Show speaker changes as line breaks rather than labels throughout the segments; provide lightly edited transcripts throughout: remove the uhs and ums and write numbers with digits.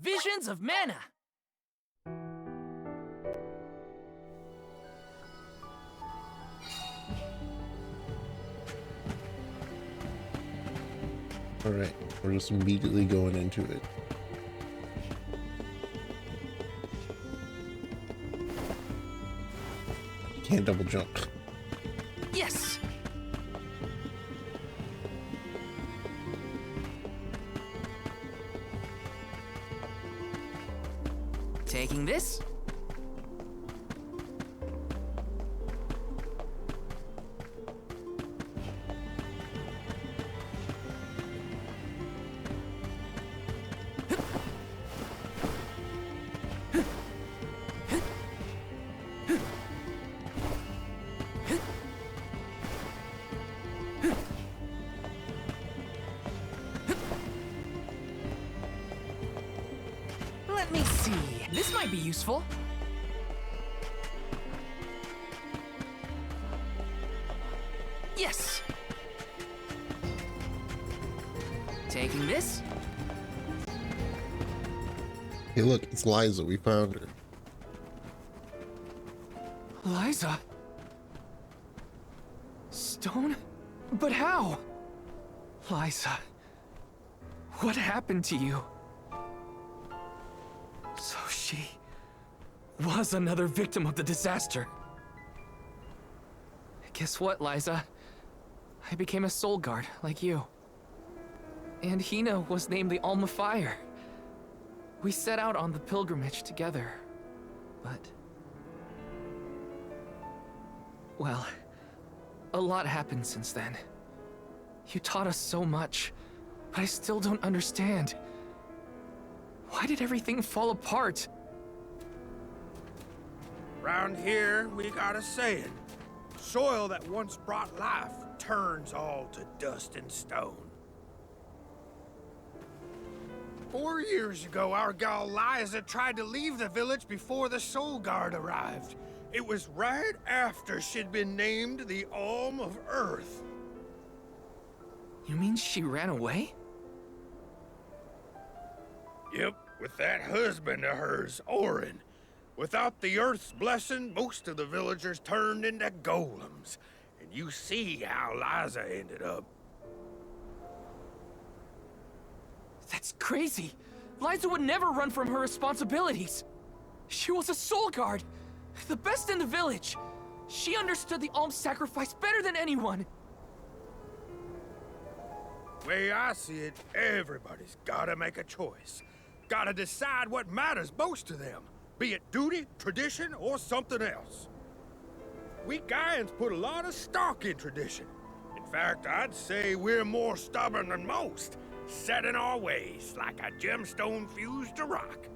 visions of mana.
Alright, we're just immediately going into it. Can't double jump.
Yes! Taking this? Let me see. This might be useful. Yes. Taking this?
Hey look, it's Liza, we found her.
Liza? Stone? But how? Liza, what happened to you? So she was another victim of the disaster. Guess what, Liza? I became a soul guard, like you. And Hina was named the Alma Fire. We set out on the pilgrimage together, but... well, a lot happened since then. You taught us so much, but I still don't understand. Why did everything fall apart?
Round here, we got a saying. Soil that once brought life turns all to dust and stone. 4 years ago, our gal Liza tried to leave the village before the Soul Guard arrived. It was right after she'd been named the Alm of Earth.
You mean she ran away?
Yep, with that husband of hers, Orin. Without the Earth's blessing, most of the villagers turned into golems. And you see how Liza ended up.
That's crazy. Liza would never run from her responsibilities. She was a soul guard, the best in the village. She understood the alms sacrifice better than anyone.
Way I see it, everybody's gotta make a choice. Gotta decide what matters most to them, be it duty, tradition, or something else. We Gaians put a lot of stock in tradition. In fact, I'd say we're more stubborn than most, set in our ways like a gemstone fused to rock.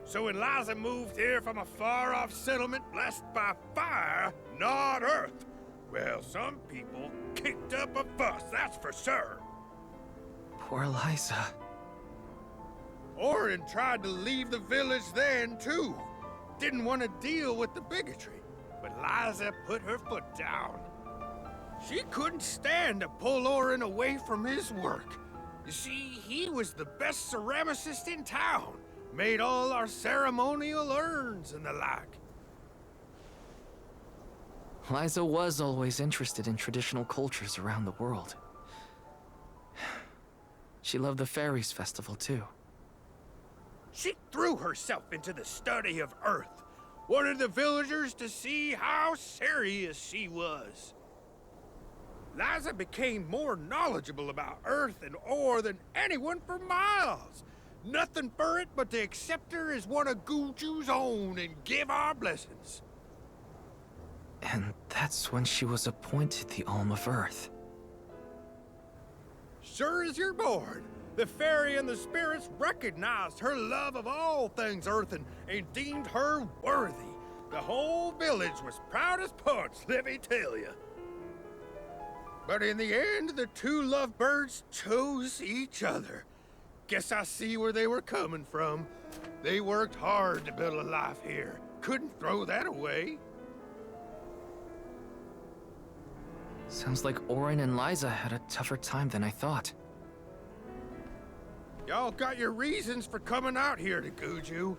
So when Liza moved here from a far-off settlement blessed by fire, not earth, well, some people kicked up a fuss, that's for sure.
Poor Liza.
Orin tried to leave the village then, too. Didn't want to deal with the bigotry, but Liza put her foot down. She couldn't stand to pull Orin away from his work. You see, he was the best ceramicist in town. Made all our ceremonial urns and the like.
Liza was always interested in traditional cultures around the world. She loved the Fairies Festival, too.
She threw herself into the study of Earth. Wanted the villagers to see how serious she was. Liza became more knowledgeable about Earth and ore than anyone for miles. Nothing for it but to accept her as one of Guju's own and give our blessings.
And that's when she was appointed the Alm of Earth.
Sure as you're born, the fairy and the spirits recognized her love of all things Earth and deemed her worthy. The whole village was proud as punch, let me tell you. But in the end, the two lovebirds chose each other. Guess I see where they were coming from. They worked hard to build a life here. Couldn't throw that away.
Sounds like Orin and Liza had a tougher time than I thought.
Y'all got your reasons for coming out here to Guju.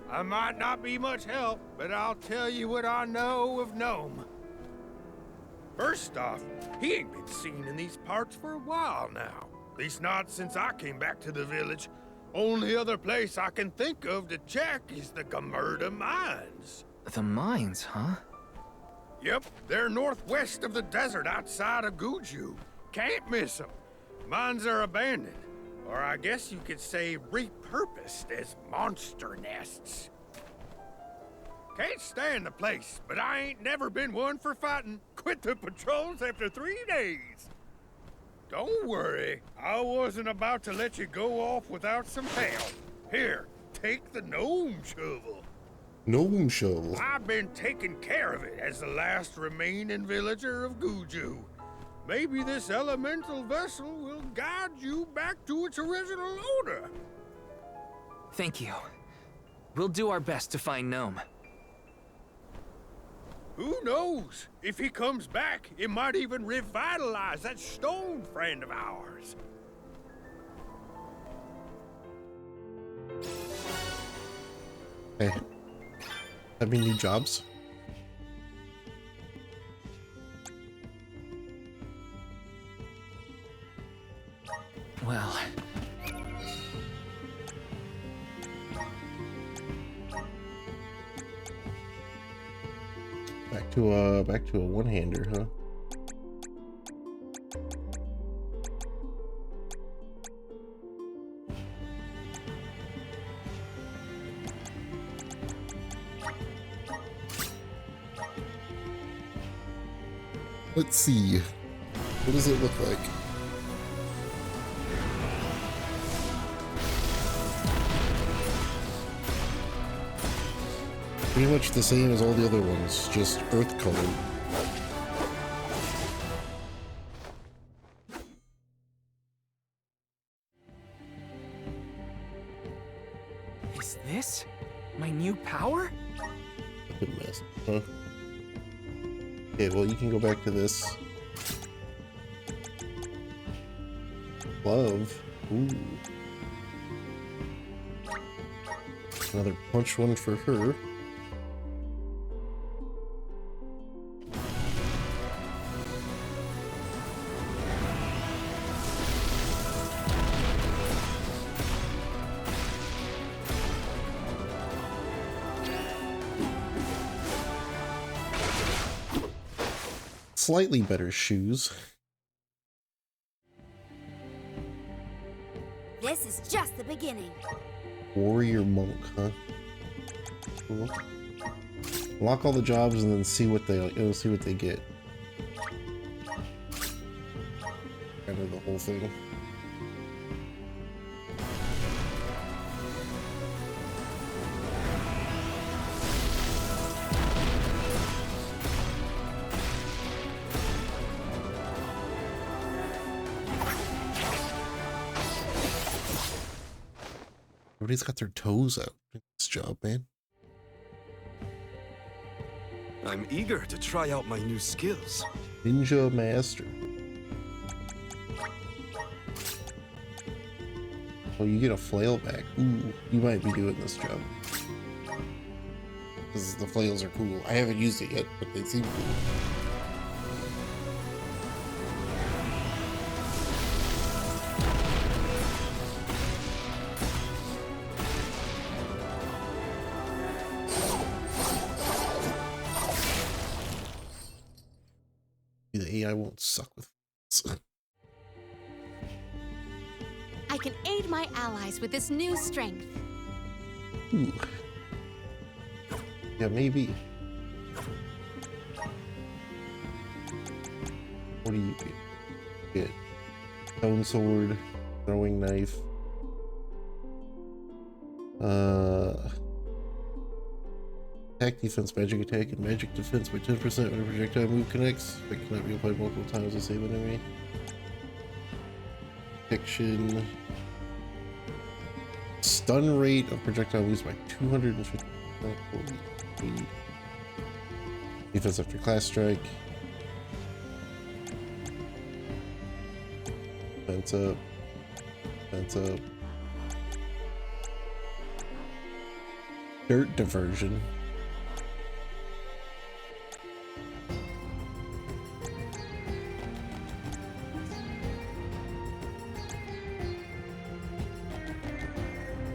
I might not be much help, but I'll tell you what I know of Gnome. First off, he ain't been seen in these parts for a while now. At least not since I came back to the village. Only other place I can think of to check is the Gamerda Mines.
The mines, huh?
Yep, they're northwest of the desert outside of Guju. Can't miss them. Mines are abandoned, or I guess you could say repurposed as monster nests. Can't stand the place, but I ain't never been one for fighting. Quit the patrols after 3 days. Don't worry, I wasn't about to let you go off without some help. Here, take the gnome shovel.
Gnome shovel.
I've been taking care of it as the last remaining villager of Guju. Maybe this elemental vessel will guide you back to its original owner.
Thank you. We'll do our best to find Gnome.
Who knows? If he comes back, it might even revitalize that stone friend of ours.
Hey, have any new jobs?
Well,
back to a one-hander, huh? Let's see. What does it look like? Pretty much the same as all the other ones, just earth colored.
is this my new power?
Good mess, huh? Okay, well, you can go back to this. Love. Ooh. Another punch one for her. Slightly better shoes.
This is just the beginning.
Warrior monk, huh? Cool. Lock all the jobs and then see what they get. Kind of the whole thing. Everybody's got their toes out in this job, man.
I'm eager to try out my new skills.
Ninja Master. Oh, you get a flail back. Ooh, you might be doing this job. Because the flails are cool. I haven't used it yet, but they seem cool. The AI won't suck with
I can aid my allies with this new strength.
Ooh. Yeah, maybe. What do you get? Stone sword, throwing knife. Attack, defense, magic attack, and magic defense by 10% when a projectile move connects. It cannot be applied multiple times to save enemy. Protection. Stun rate of projectile moves by 250%. Defense after class strike. Defense up. Defense up. Dirt diversion.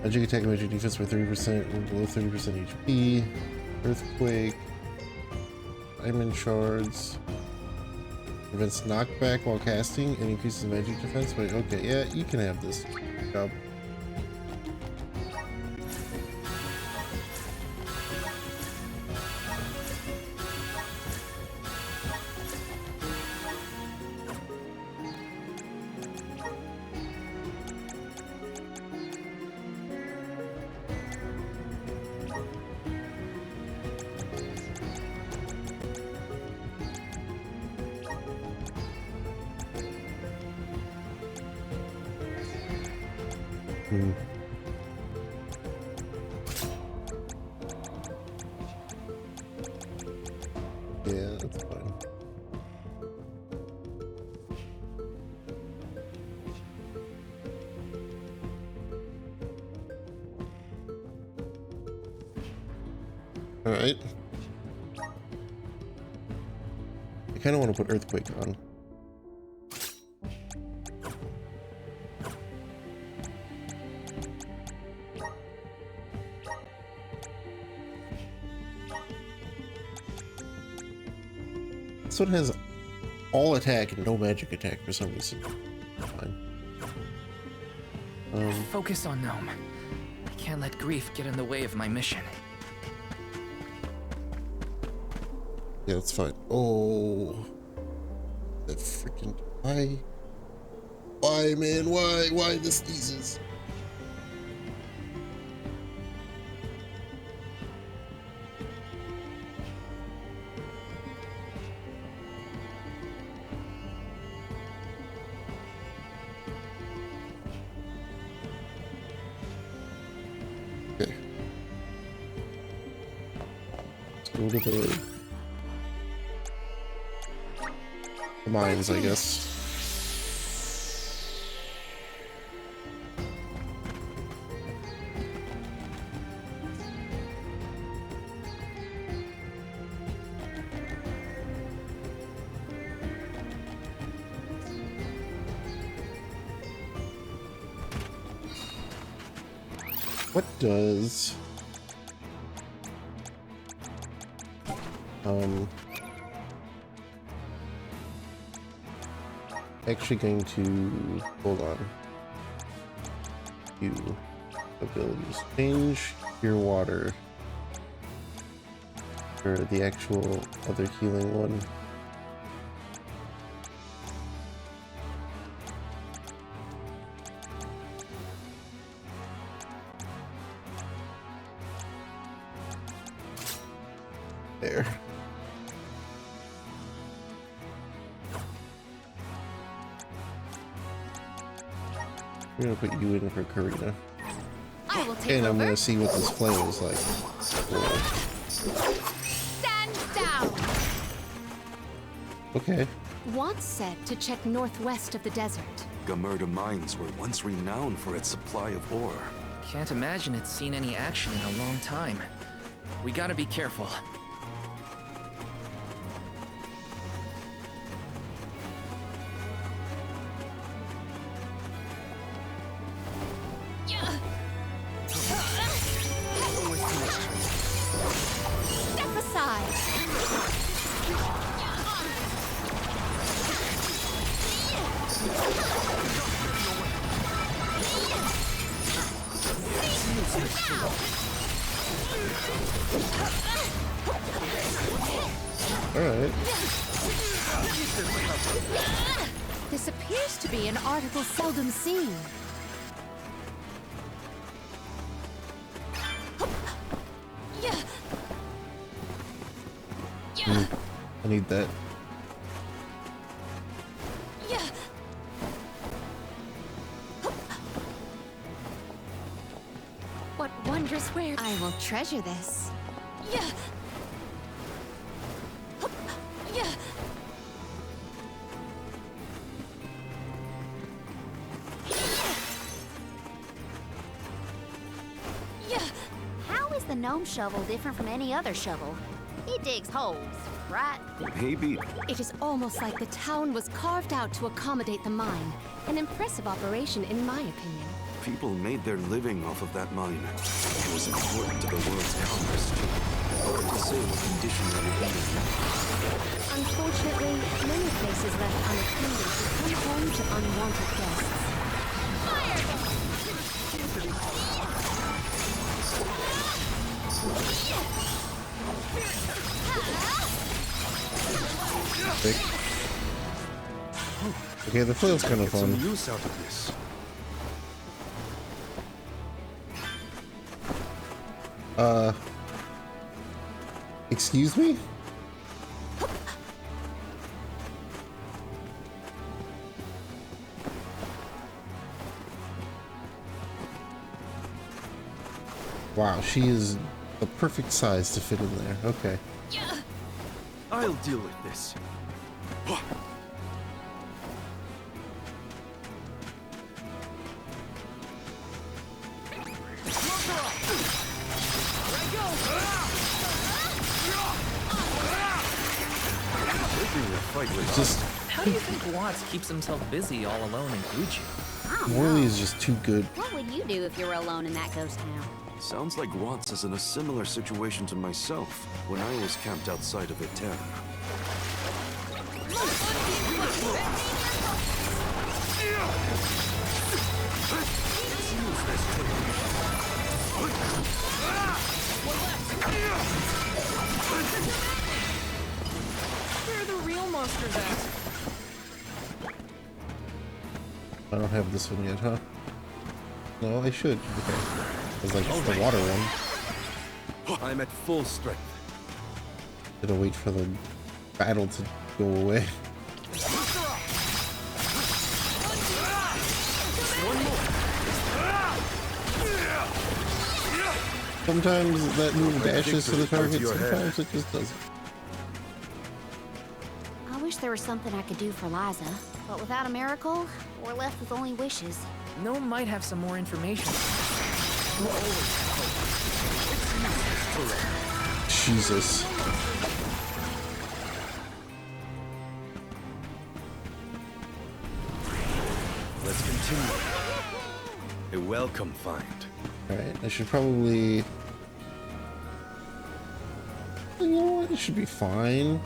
Magic attack and magic defense by 30% when below 30% HP. Earthquake. Diamond shards. Prevents knockback while casting and increases magic defense. But okay, yeah, you can have this job. Yeah, that's fine. All right. I kind of want to put Earthquake on. This one has all attack and no magic attack for some reason. Fine.
Focus on Gnome. I can't let grief get in the way of my mission.
Yeah, that's fine. Oh, that freaking why, man? Why the sneezes? Okay. Let's go to the mines, I guess. What does actually going to hold on to abilities. Change your water for the actual other healing one. There. We're gonna put you in for Karina.
I will take
And I'm
over.
gonna see what this flame is like.
Stand down.
Okay.
Once said to check northwest of the desert.
Gamerda mines were once renowned for its supply of ore.
Can't imagine it's seen any action in a long time. We gotta be careful.
Step aside.
Alright.
This appears to be an article seldom seen.
I need that.
What wondrous wares. I will treasure this. How is
the gnome shovel different from any other shovel? It digs holes, right?
Maybe.
It is almost like the town was carved out to accommodate the mine. An impressive operation, in my opinion.
People made their living off of that mine. It was important to the world's commerce, too. Hard to say what condition they would be in.
Unfortunately, many places left unattended become home to unwanted guests.
Okay, the flail's kind of
Get some
fun.
use out of this.
Excuse me? Wow, she is the perfect size to fit in there. Okay.
I'll deal with this.
Just
How do you think Watts keeps himself busy all alone in Gucci?
I don't
Morley
know.
is just too good.
What would you do if you were alone in that ghost town?
Sounds like Watts is in a similar situation to myself when I was camped outside of Eterna.
Where are the real monsters at?
I don't have this one yet, huh? No, I should. Okay. I was like, it's the water one.
I'm at full strength.
Gonna wait for the battle to go away. Sometimes that move dashes to the target, sometimes it just doesn't.
I wish there was something I could do for Liza, but without a miracle, we're left with only wishes.
Gnome might have some more information. We'll always have hope.
Jesus.
Let's continue. A welcome find.
Alright, I should probably... You know what? It should be fine.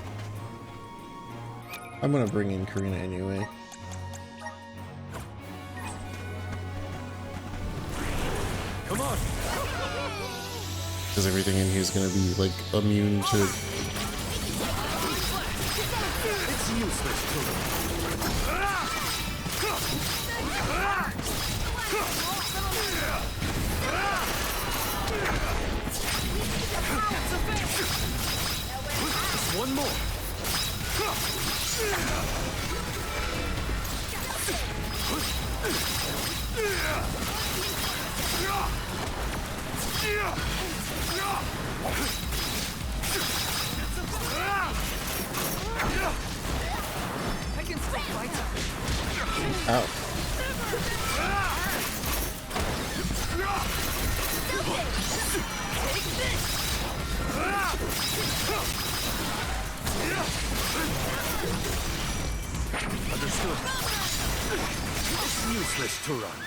I'm gonna bring in Karina anyway.
Come on.
Because everything in here is gonna be like immune to...
It's useless to them. Just one more.
I can still fight.
Ow.
Understood. It's useless to run.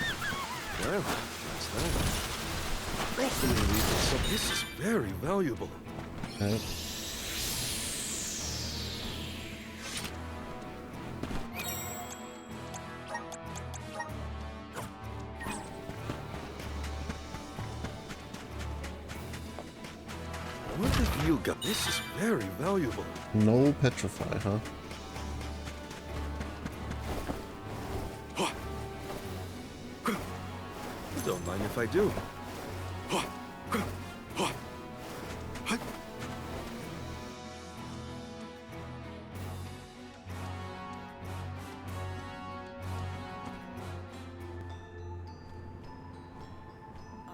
Well, that's that. Hopefully we can sell. This is very valuable.
Alright.
I wonder if you got this is very valuable.
No petrify, huh?
Don't mind if I do.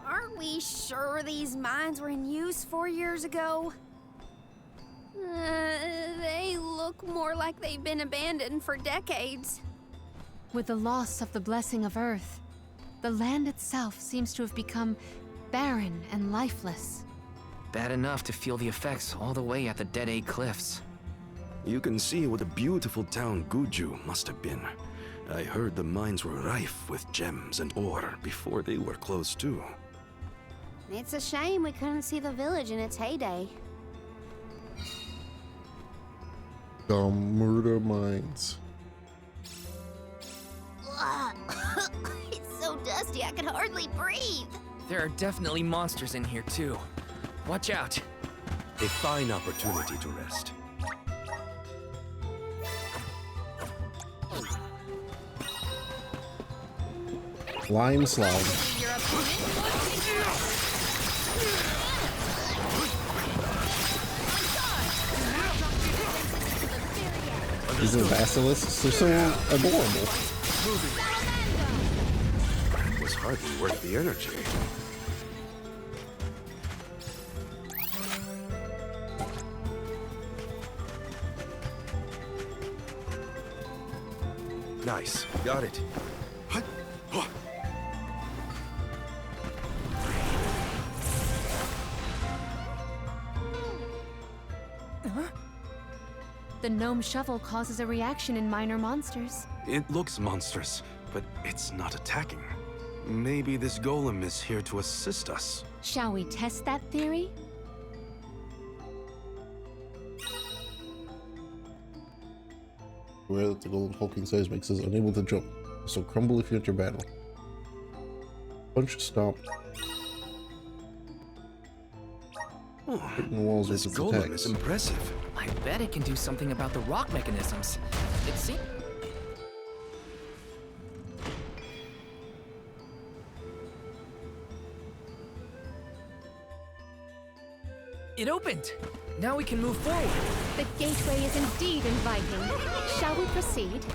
Aren't we sure these mines were in use 4 years ago? They look more like they've been abandoned for decades.
With the loss of the blessing of Earth, the land itself seems to have become barren and lifeless.
Bad enough to feel the effects all the way at the Dead Egg Cliffs.
You can see what a beautiful town Guju must have been. I heard the mines were rife with gems and ore before they were closed too.
It's a shame we couldn't see the village in its heyday.
The murder mines.
It's so dusty I can hardly breathe.
There are definitely monsters in here too. Watch out.
A fine opportunity to rest.
Lime slime. These are basilisks. They're so adorable.
It was hardly worth the energy. Nice. Got it.
The gnome shovel causes a reaction in minor monsters.
It looks monstrous, but it's not attacking. Maybe this golem is here to assist us.
Shall we test that theory?
Where the golem's hulking size makes us unable to jump, so crumble if you enter battle. Punch, stomp. Hitting the walls
This
with its
golem
attacks.
is impressive.
I bet it can do something about the rock mechanisms. It seems... It opened! Now we can move forward.
The gateway is indeed inviting. Shall we proceed?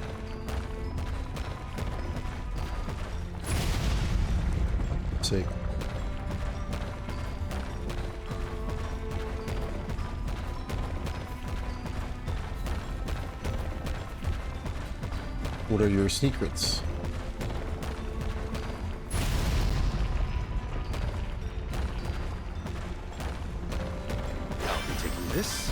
Sick. What are your secrets?
I'll be taking this.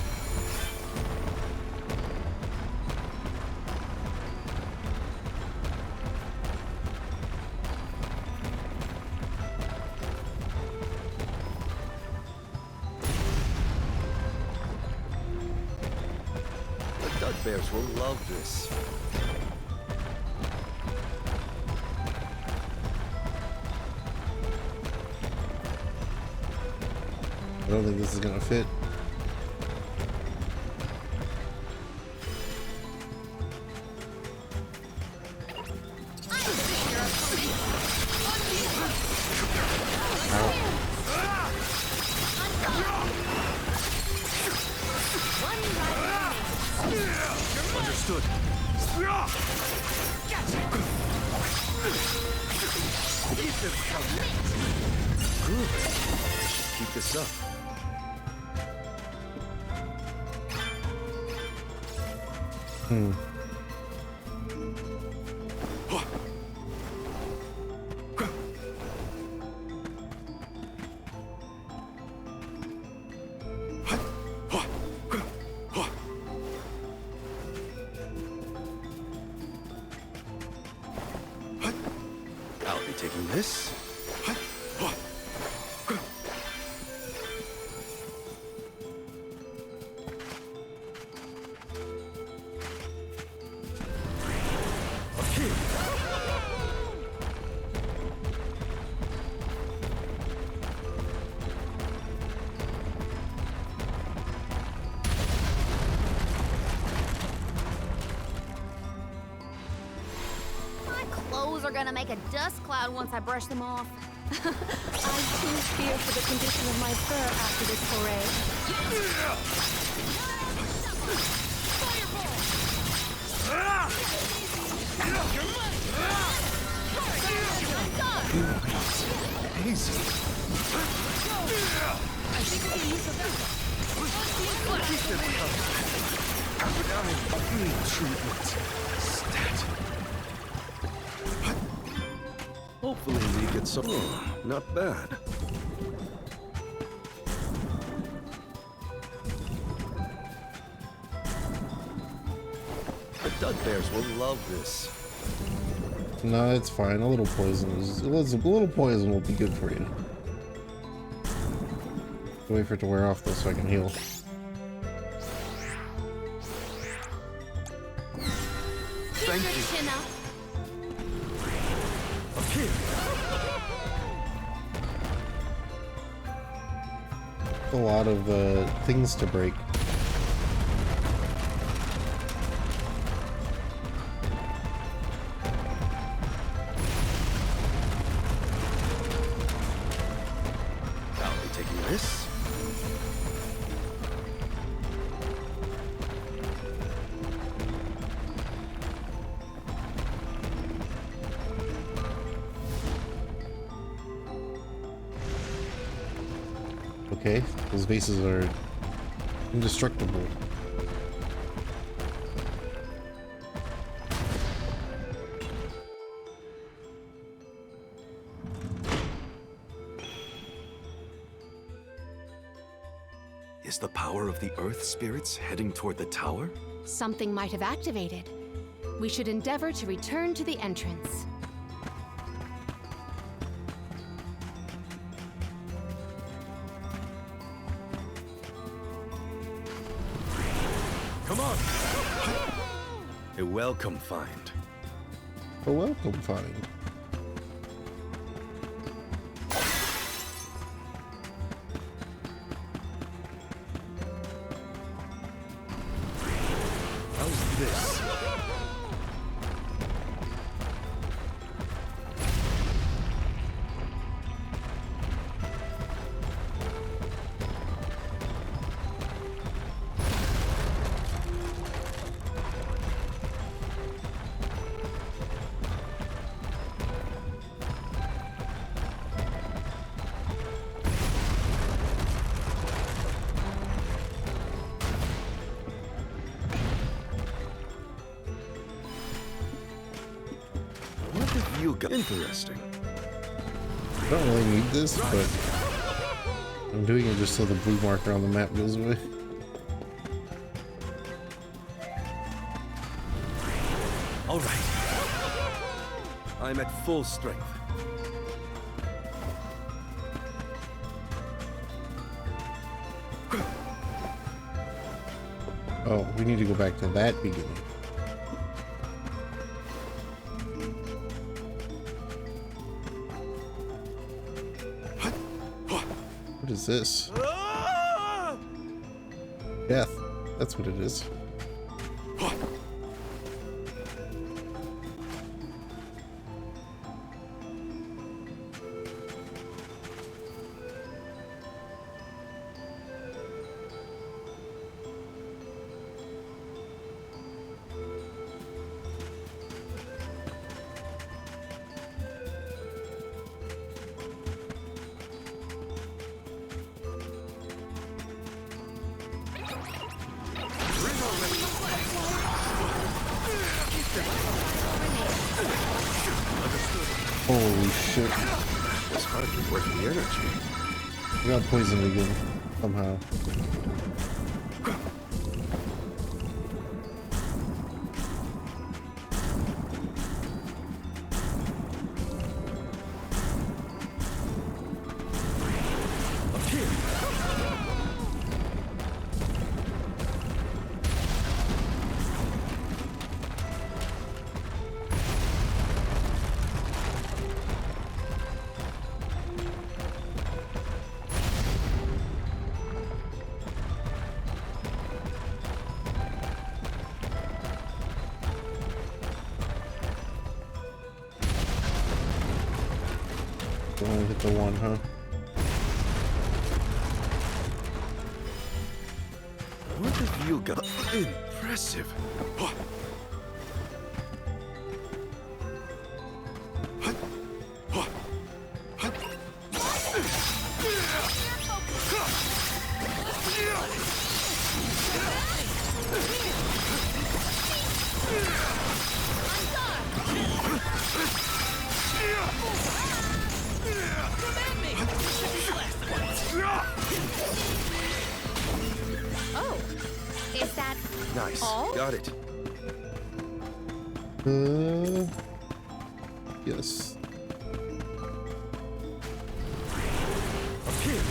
The Dugbears will love this.
I don't think this is gonna fit.
Understood. Good. Keep this up. I'll be taking this.
My clothes are gonna make a dust cloud once I brush them off.
I too fear for the condition of my fur after this foray.
Easy. Treatment. Stat. Hopefully we get some. Oh, not bad. bears will love this.
No, it's fine. A little poison will be good for you. Wait for it to wear off though so I can heal.
Thank you.
Chin up.
Okay.
A lot of things to break.
I'll be taking this.
Okay, those bases are indestructible.
Is the power of the Earth spirits heading toward the tower?
Something might have activated. We should endeavor to return to the entrance.
Come on! A welcome find.
A welcome find.
How's this? What have you got? Interesting.
I don't really need this, but I'm doing it just so the blue marker on the map goes away.
All right. I'm at full strength.
Oh, we need to go back to that beginning. What is this? Death. That's what it is. Holy shit.
It's hardly worth the energy.
We got poisoned again. Somehow.
Up here.
Only hit the one, huh?
What have you got? Impressive.
Oh, is that
Nice.
all?
Got it.
Yes.
Up here.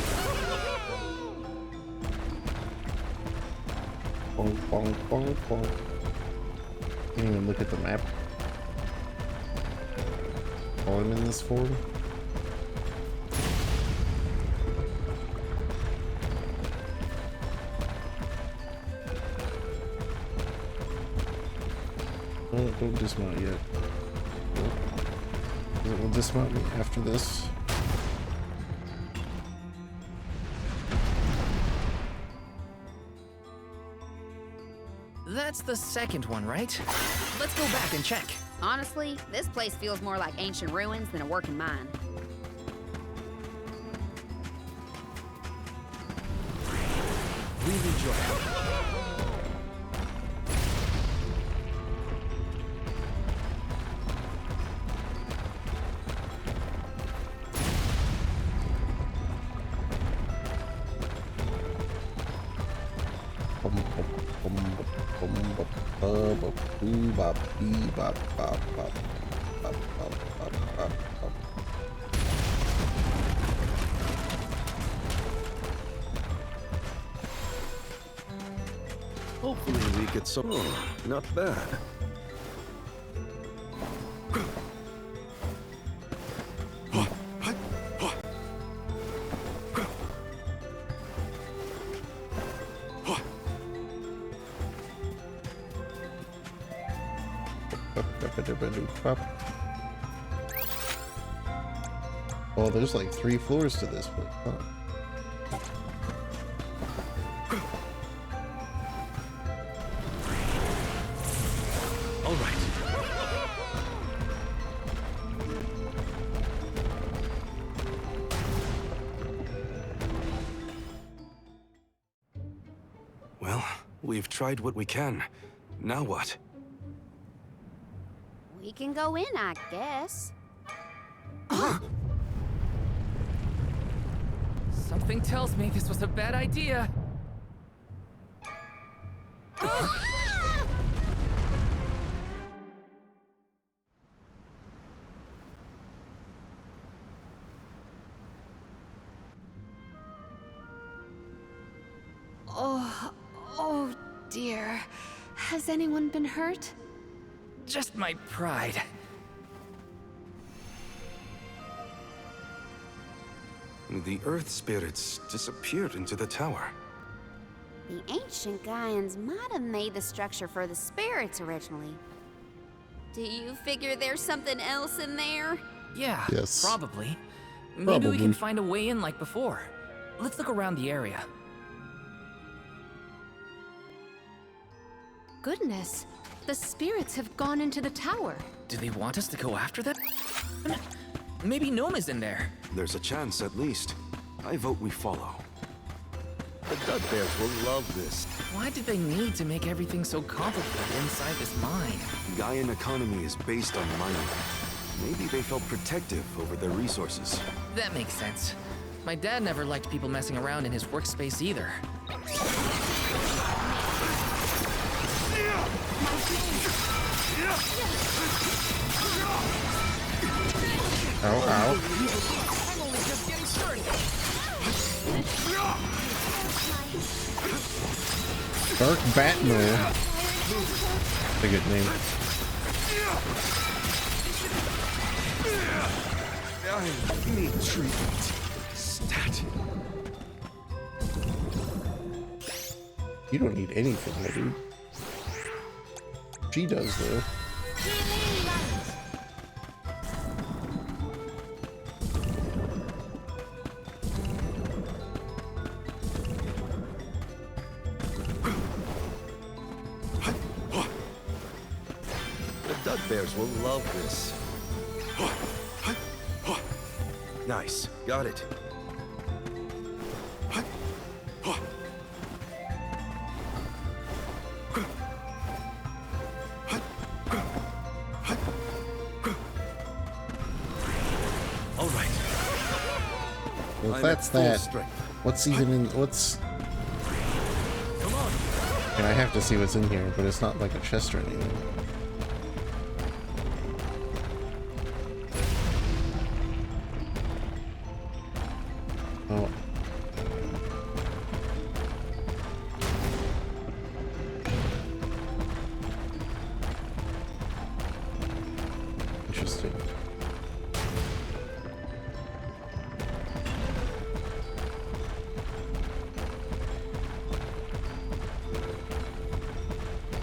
Bonk, bonk, bonk, bonk. Can't even look at the map while I'm in this form. Oh, don't dismount yet. It will dismount me after this.
That's the second one, right? Let's go back and check.
Honestly, this place feels more like ancient ruins than a working mine.
Really enjoy it. Hopefully we get some. Oh, not bad.
Oh, there's like 3 floors to this place, huh?
All right. Well, we've tried what we can. Now what?
We can go in, I guess.
Something tells me this was a bad idea.
Oh dear. Has anyone been hurt?
Just my pride.
The Earth spirits disappeared into the tower.
The ancient Gaians might have made the structure for the spirits originally. Do you figure there's something else in there?
Yeah,
Yes.
probably. Maybe
Probably.
we can find a way in like before. Let's look around the area.
Goodness, the spirits have gone into the tower.
Do they want us to go after them? Maybe Gnome is in there.
There's a chance, at least. I vote we follow. The Dud Bears will love this.
Why did they need to make everything so complicated inside this mine?
Gaian economy is based on mining. Maybe they felt protective over their resources.
That makes sense. My dad never liked people messing around in his workspace either.
Ow, ow.
I'm only just getting started.
Dark Batman. That's a good name.
I need treatment. Stat.
You don't need anything, my dude. She does, though.
The Dud Bears will love this. Nice. Got it. All right.
Well, if
I'm
that's
at full
that,
strength.
what's even in... What's...
Come on.
And I have to see what's in here, but it's not like a chest or anything. Interesting.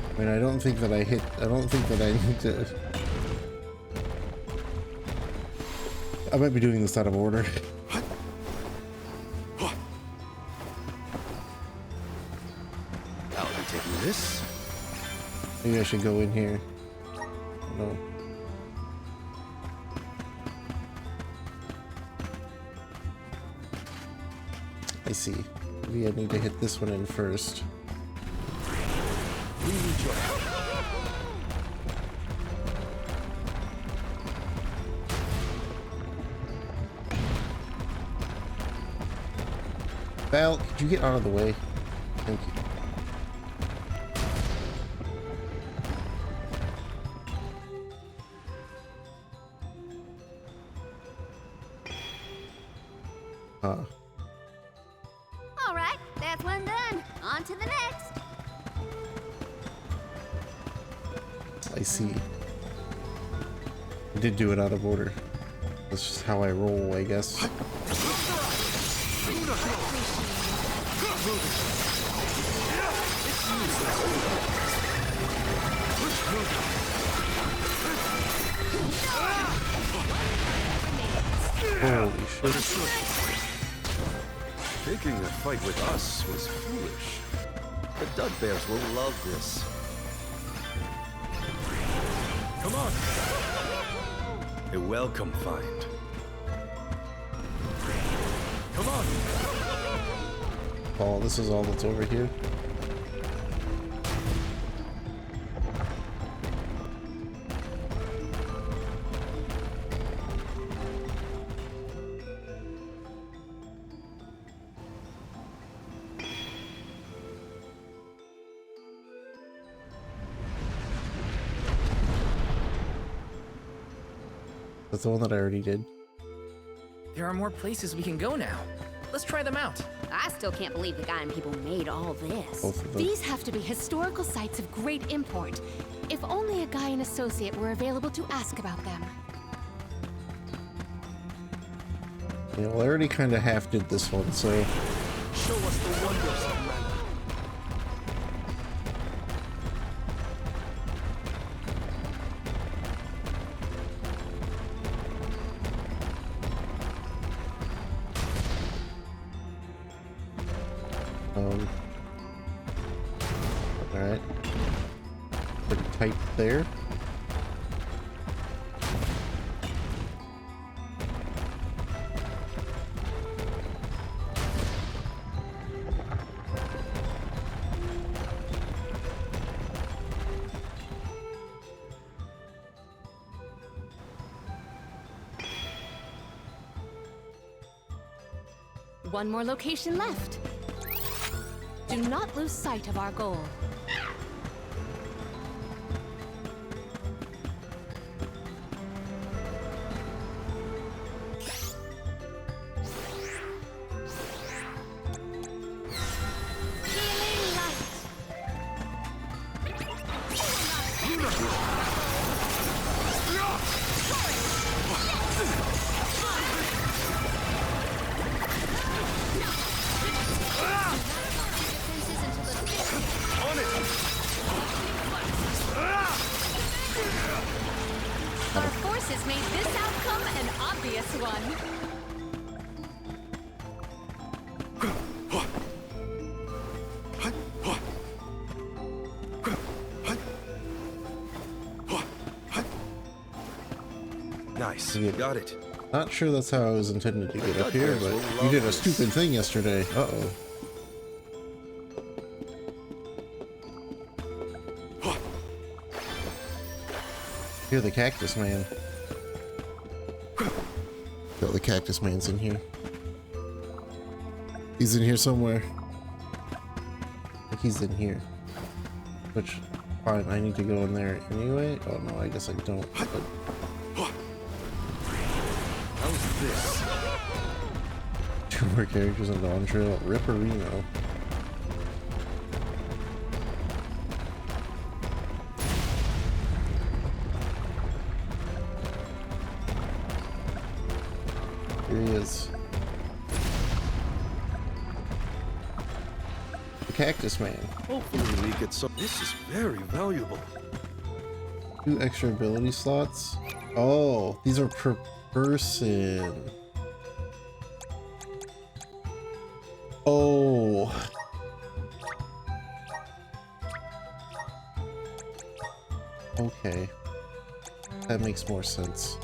I mean, I don't think that I need to. I might be doing this out of order.
I'll be taking this.
Maybe I should go in here. No. I see. Maybe I need to hit this one in first.
We need your help.
Val, could you get out of the way? Thank you.
All right, that's one done. On to the next.
I see. I did do it out of order. That's just how I roll, I guess. Holy shit.
Taking a fight with us was foolish. The Dud Bears will love this. Come on! A welcome find. Come on!
Oh, this is all that's over here. That's the one that I already did.
There are more places we can go now. Let's try them out.
I still can't believe the guy and people made all this.
Both of them.
These have to be historical sites of great import. If only a Gaian associate were available to ask about them.
Yeah, well, I already kind of half did this one, so
Show us the wonders of mana.
alright. Pretty tight there.
One more location left. Do not lose sight of our goal. Healing light. Our forces made this outcome an obvious one.
Nice.
Yeah.
Got it.
Not sure that's how I was intended to get up here, but you did a stupid thing yesterday. Uh-oh. You're the Cactus Man. Oh, the Cactus Man's in here. He's in here somewhere. I think he's in here. Which, fine, I need to go in there anyway. Oh no, I guess I don't. But
How's this?
2 more characters on Dawn Trail. Ripperino. Here he is. The Cactus Man.
Hopefully we get some. This is very valuable.
2 extra ability slots. Oh, these are per person. Oh. Okay. That makes more sense.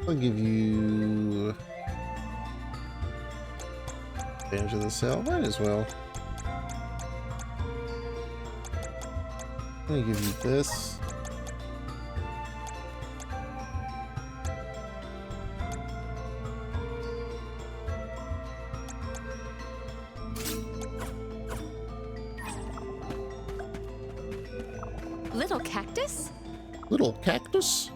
I'll give you advantage of the sale. Might as well. I'm gonna give you this.
Little cactus?
Little cactus?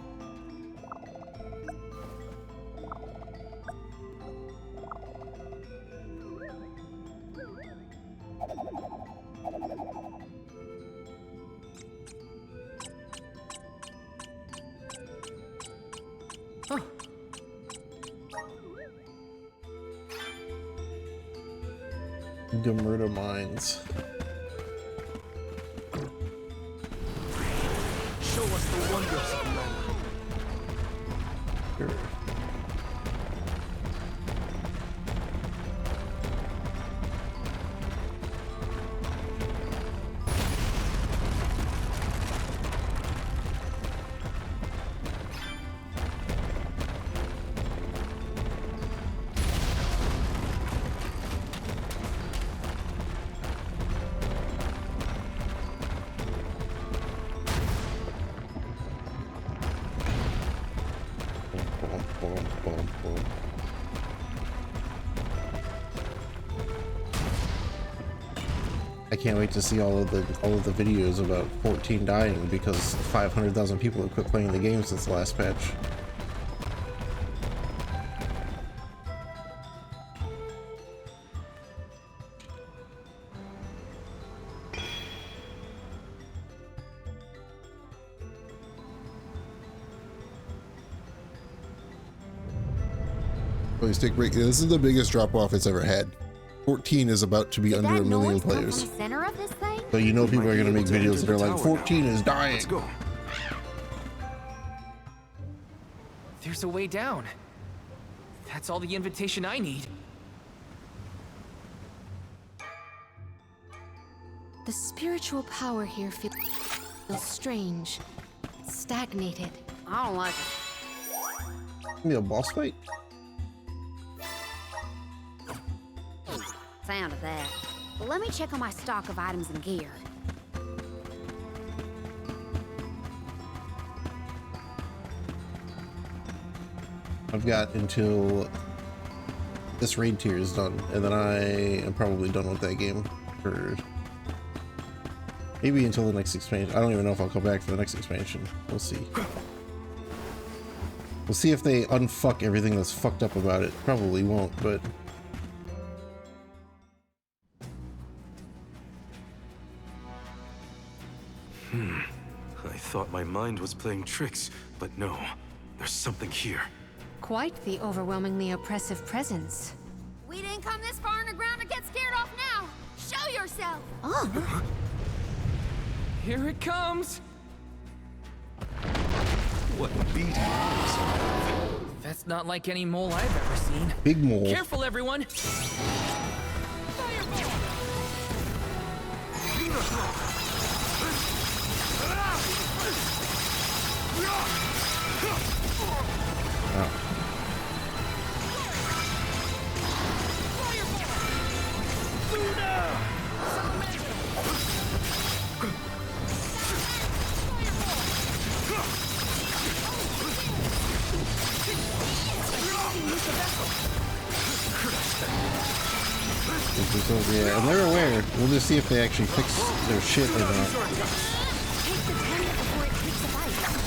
Huh.
Gamerta mines.
Show us the wonders of Mana.
Sure. I can't wait to see all of the videos about 14 dying because 500,000 people have quit playing the game since the last patch. Please take a break. This is the biggest drop off it's ever had. 14 is about to be under a million players.
From the center of this thing?
So you know people are going to make
Might be able
videos
to
that are
enter
like,
the
14
tower
is dying.
Let's go.
There's a way down. That's all the invitation I need.
The spiritual power here feels strange, stagnated.
I don't like it.
Give me a boss fight?
Sound of that. Well, let me check on my stock of items and gear.
I've got until this raid tier is done, and then I am probably done with that game for maybe until the next expansion. I don't even know if I'll come back for the next expansion. We'll see. We'll see if they unfuck everything that's fucked up about it. Probably won't, but
I thought my mind was playing tricks, but no. There's something here.
Quite the overwhelmingly oppressive presence.
We didn't come this far underground to get scared off now. Show yourself.
Oh,
Here it comes!
What beady eyes.
That's not like any mole I've ever seen.
big mole.
Careful, everyone!
Yeah, and they're aware. We'll just see if they actually fix their shit or not.
take the tender before it takes a bite.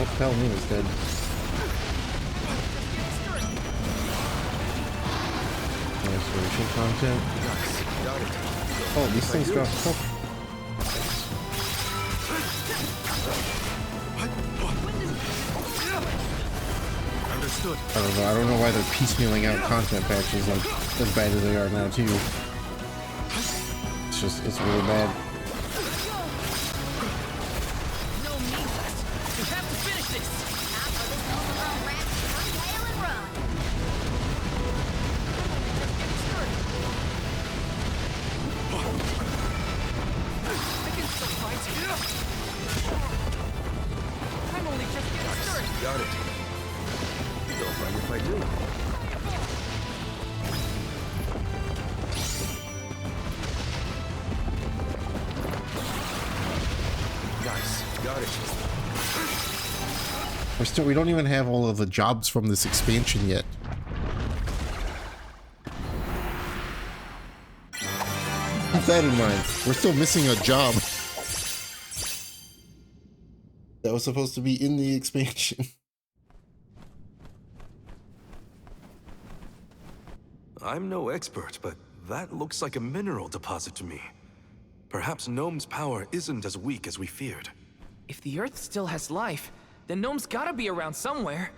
Oh, Palomina's dead. Restoration content. Oh, these things drop health.
Understood.
I don't know why they're piecemealing out content patches like as bad as they are now too. It's really bad.
No need left. We have to finish this.
Not for this overgrown rat to turn tail and run.
I can still fight. I'm only just getting started.
Got it. Don't mind if I do. Nice. Got it.
We don't even have all of the jobs from this expansion yet. Keep that in mind. We're still missing a job that was supposed to be in the expansion.
I'm no expert, but that looks like a mineral deposit to me. Perhaps Gnome's power isn't as weak as we feared.
If the Earth still has life, then Gnome's gotta be around somewhere.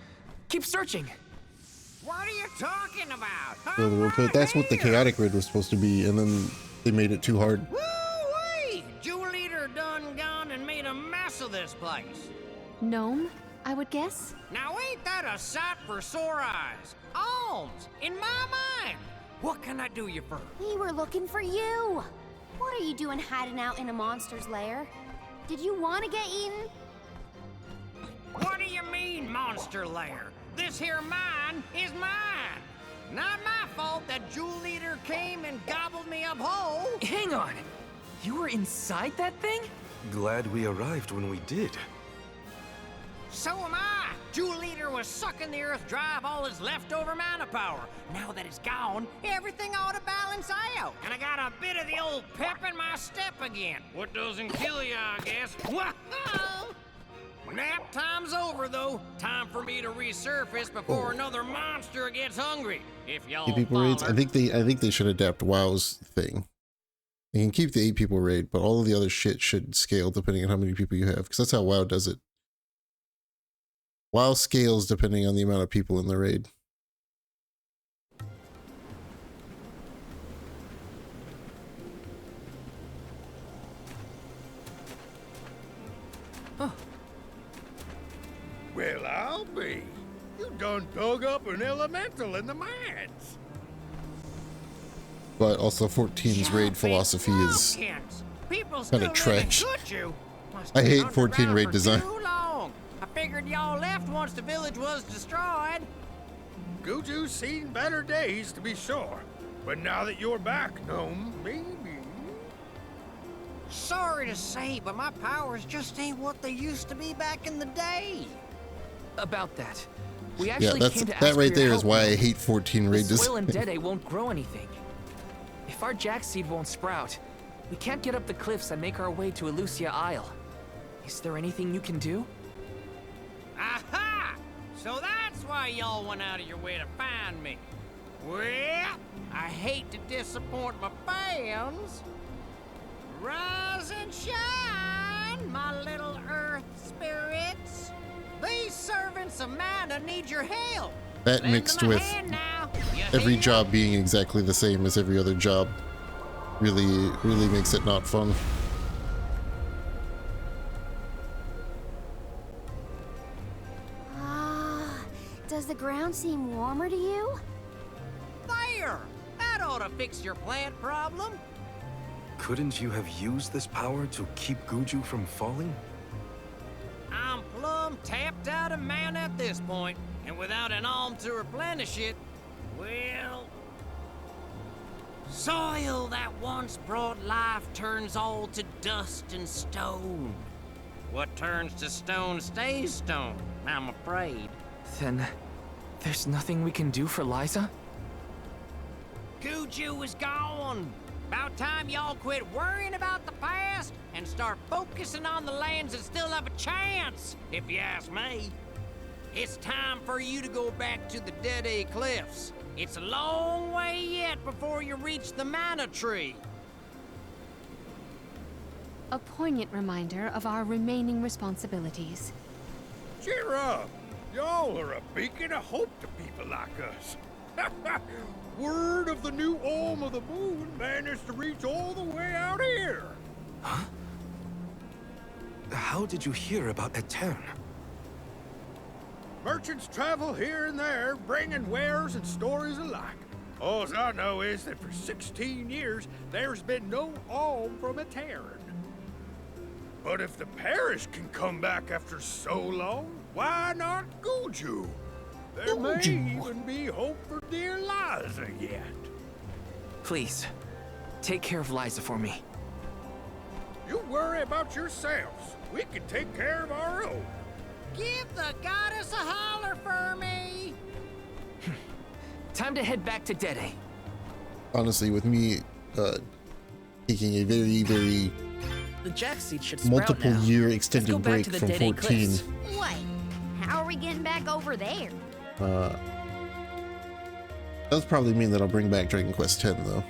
Keep searching.
What are you talking about?
That's what the chaotic grid was supposed to be, and then they made it too hard.
Woo-wee! Jewel Eater done gone and made a mess of this place.
Gnome, I would guess?
Now ain't that a sight for sore eyes? Alms, in my mind. What can I do you for?
We were looking for you. What are you doing hiding out in a monster's lair? Did you want to get eaten?
What do you mean, monster lair? This here mine is mine. Not my fault that Jewel Eater came and gobbled me up whole.
Hang on. You were inside that thing?
Glad we arrived when we did.
So am I. Jewel Eater was sucking the earth dry of all his leftover mana power. Now that it's gone, everything ought to balance out. And I got a bit of the old pep in my step again. What doesn't kill you, I guess. Whoa! Nap time's over, though. Time for me to resurface before another monster gets hungry. If y'all
8 people raids. I think they should adapt WoW's thing. They can keep the 8 people raid, but all of the other shit should scale depending on how many people you have, because that's how WoW does it. WoW scales depending on the amount of people in the raid.
Well, I'll be. You done dug up an elemental in the mines.
But also 14's raid philosophy is kind of trash. I hate 14 raid design.
I figured y'all left once the village was destroyed.
Guju's seen better days, to be sure. But now that you're back, Gnome, maybe...
Sorry to say, but my powers just ain't what they used to be back in the day.
About that. We
Yeah,
actually came to ask
that right
for
there
your
is
help.
why I hate 14 raid
The soil
design.
in Dede won't grow anything. If our jack seed won't sprout, we can't get up the cliffs and make our way to Elusia Isle. Is there anything you can do?
Aha! So that's why y'all went out of your way to find me. Well, I hate to disappoint my fans. Rise and shine, my little earth spirits. These servants of mana need your help.
That
Lend
mixed
them a
with
hand now. You
every
hear?
job being exactly the same as every other job really makes it not fun.
Does the ground seem warmer to you?
There! That ought to fix your plant problem.
Couldn't you have used this power to keep Guju from falling?
I'm plumb tapped out of mana at this point, and without an alm to replenish it, well... Soil that once brought life turns all to dust and stone. What turns to stone stays stone, I'm afraid.
Then, there's nothing we can do for Liza?
Guju is gone. About time y'all quit worrying about the past and start focusing on the lands that still have a chance, if you ask me. It's time for you to go back to the Dead Cliffs. It's a long way yet before you reach the Mana Tree.
A poignant reminder of our remaining responsibilities.
Cheer up. Y'all are a beacon of hope to people like us. Word of the new Olm of the Moon managed to reach all the way out here.
Huh? How did you hear about Etern?
Merchants travel here and there, bringing wares and stories alike. All I know is that for 16 years, there's been no Olm from Etern. But if the parish can come back after so long, why not Guju? There may even be hope for dear Liza yet.
Please, take care of Liza for me.
You worry about yourselves. We can take care of our own.
Give the goddess a holler for me.
Time to head back to Dede.
Honestly, with me taking a very, very
The jack seed should sprout
multiple
now.
year
Let's go
extended
back
break
to the
from
Dead
14,
Cliffs.
Wait, how are we getting back over there?
does probably mean that I'll bring back Dragon Quest X though.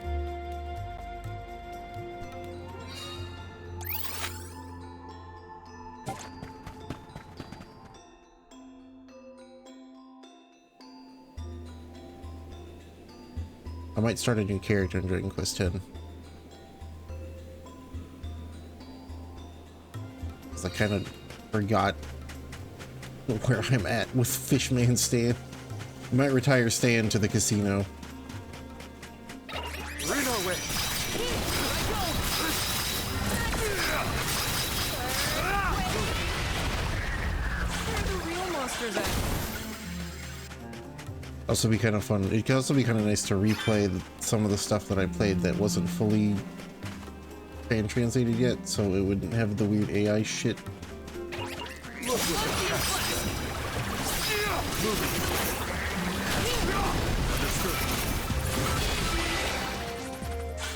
I might start a new character in Dragon Quest X. Because I kind of forgot where I'm at with Fishman Stan. I might retire Stan to the casino.
Right away.
Where are the real monsters at?
Also be kind of fun. It could also be kind of nice to replay some of the stuff that I played that wasn't fully fan translated yet, so it wouldn't have the weird AI shit.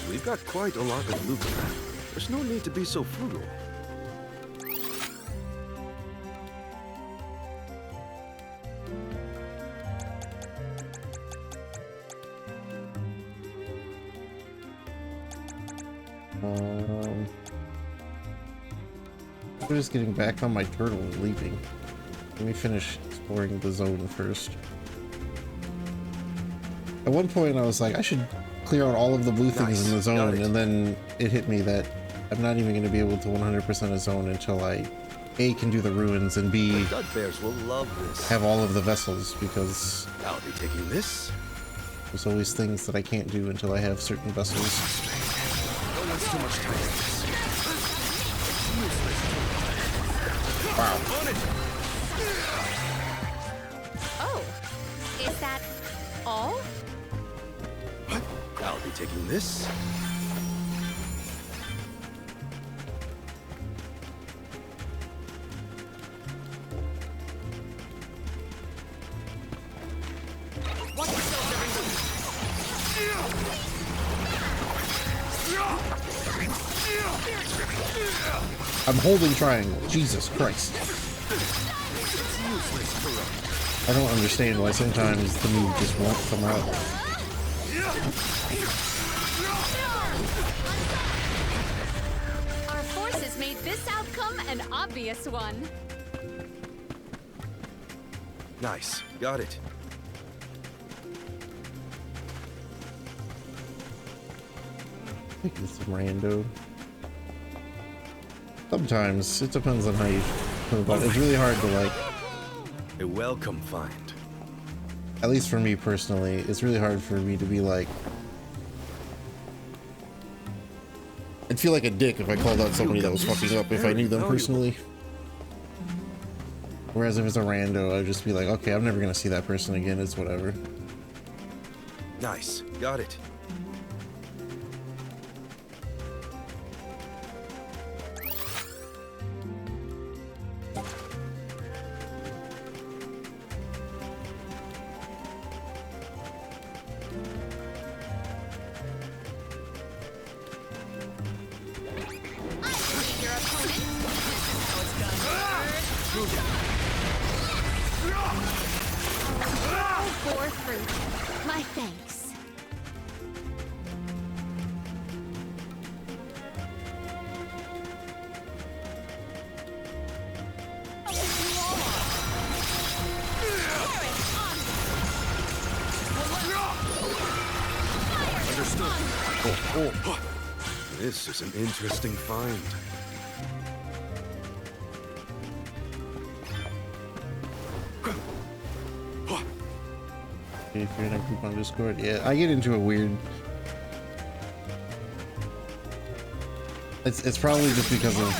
We've got quite a lot of loot. There's no need to be so frugal.
We're just getting back on my turtle and leaving. Let me finish exploring the zone first. At one point I was like, I should clear out all of the blue things in the zone, and then it hit me that I'm not even going to be able to 100% a zone until I A, can do the ruins, and B,
The Dud Bears will love this.
have all of the vessels, because
I'll be taking this.
there's always things that I can't do until I have certain vessels.
Don't waste too much time with this.
Wow.
On it.
Oh, is that all?
I'll be taking this.
Watch yourselves, everyone.
I'm holding triangle. Jesus Christ. I don't understand why sometimes the move just won't come out.
Our forces made this outcome an obvious one.
Nice. Got it.
I think it's some rando. Sometimes it depends on how you feel about it. It's really hard to like,
A welcome find.
at least for me personally, it's really hard for me to be like, I'd feel like a dick if I called out somebody that was fucking up if I knew them personally. Whereas if it's a rando, I'd just be like, okay, I'm never gonna see that person again, it's whatever.
Nice. Got it.
Oh.
This is an interesting find.
If you're in a group on Discord, yeah, I get into a weird. It's probably just because of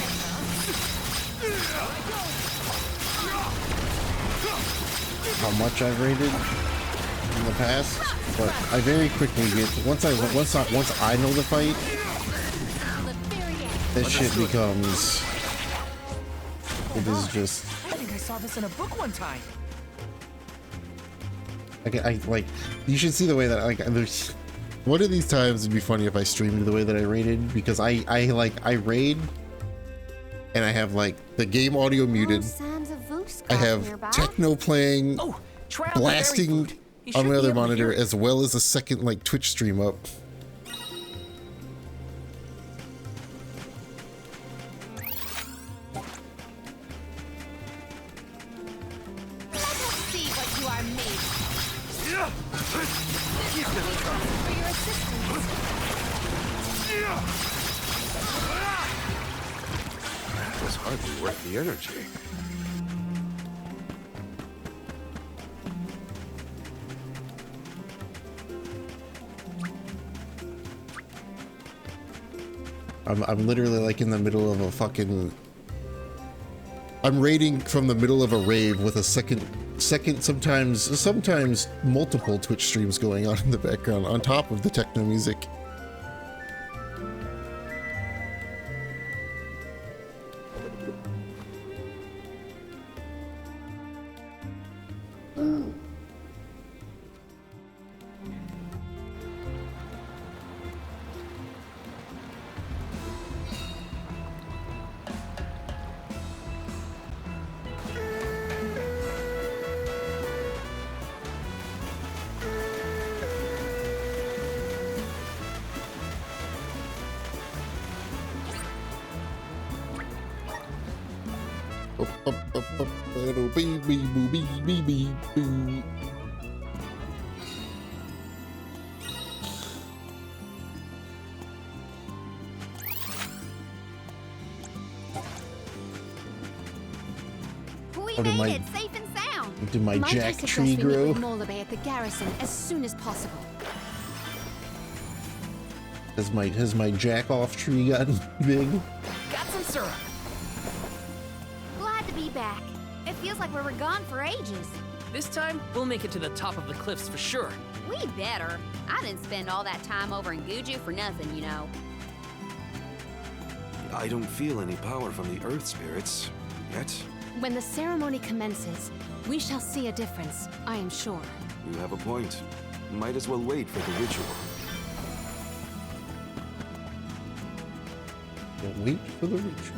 how much I've raided in the past, but I very quickly get once I know the fight, this shit becomes. It is just.
I think I saw this in a book one time.
I like. You should see the way that like there's. One of these times it'd be funny if I streamed the way that I raided, because I raid and I have like the game audio muted. I have techno playing, blasting on my other monitor, as well as a second like Twitch stream up.
That was hardly worth the energy.
I'm literally like in the middle of a fucking. I'm raiding from the middle of a rave with a second sometimes multiple Twitch streams going on in the background on top of the techno music.
We made it safe and sound.
Did my jack tree grow?
At the garrison as soon as possible.
Has my jack off tree gotten big?
Got some syrup.
Glad to be back. It feels like we were gone for ages.
This time, we'll make it to the top of the cliffs for sure.
We better. I didn't spend all that time over in Guju for nothing, you know.
I don't feel any power from the earth spirits yet.
When the ceremony commences, we shall see a difference, I am sure.
You have a point. Might as well wait for the ritual.
Yeah, wait for the ritual.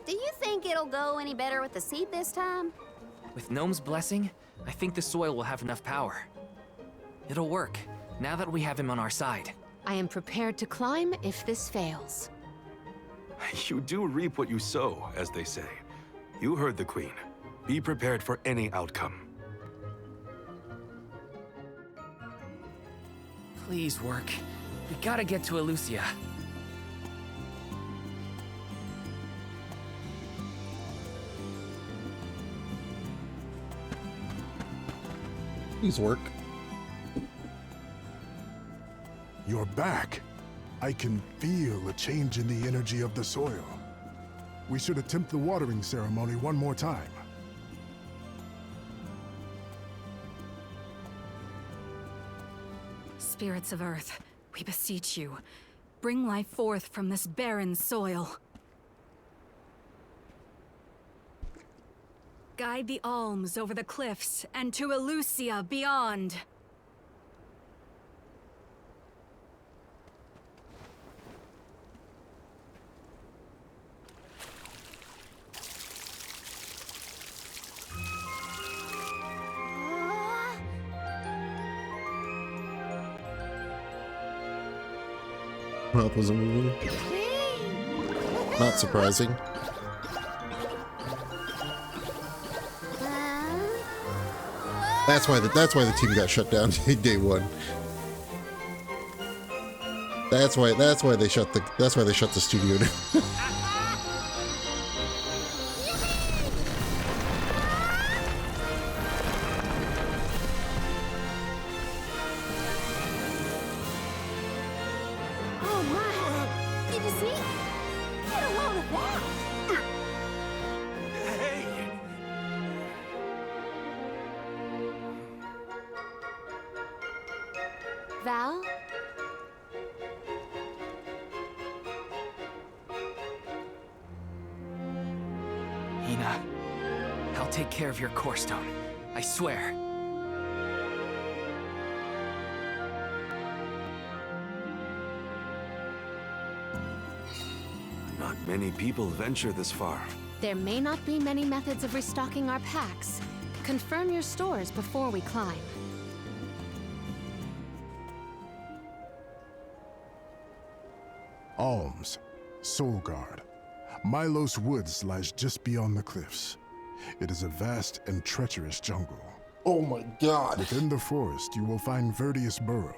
Do you think it'll go any better with the seed this time?
With Gnome's blessing, I think the soil will have enough power. It'll work, now that we have him on our side.
I am prepared to climb if this fails.
You do reap what you sow, as they say. You heard the Queen. Be prepared for any outcome.
Please work. We gotta get to Elucia.
Please work.
You're back. I can feel a change in the energy of the soil. We should attempt the watering ceremony one more time.
Spirits of Earth, we beseech you, bring life forth from this barren soil. Guide the alms over the cliffs and to Elucia beyond.
Mouth wasn't moving. Not surprising. That's why the team got shut down day one. That's why they shut the studio down.
Oh my! Did you see? Get a load of that! Val?
Hina, I'll take care of your core stone. I swear.
Not many people venture this far.
There may not be many methods of restocking our packs. Confirm your stores before we climb.
Alms, Soulguard. Milos Woods lies just beyond the cliffs. It is a vast and treacherous jungle.
Oh my god.
Within the forest, you will find Verdius Burrow,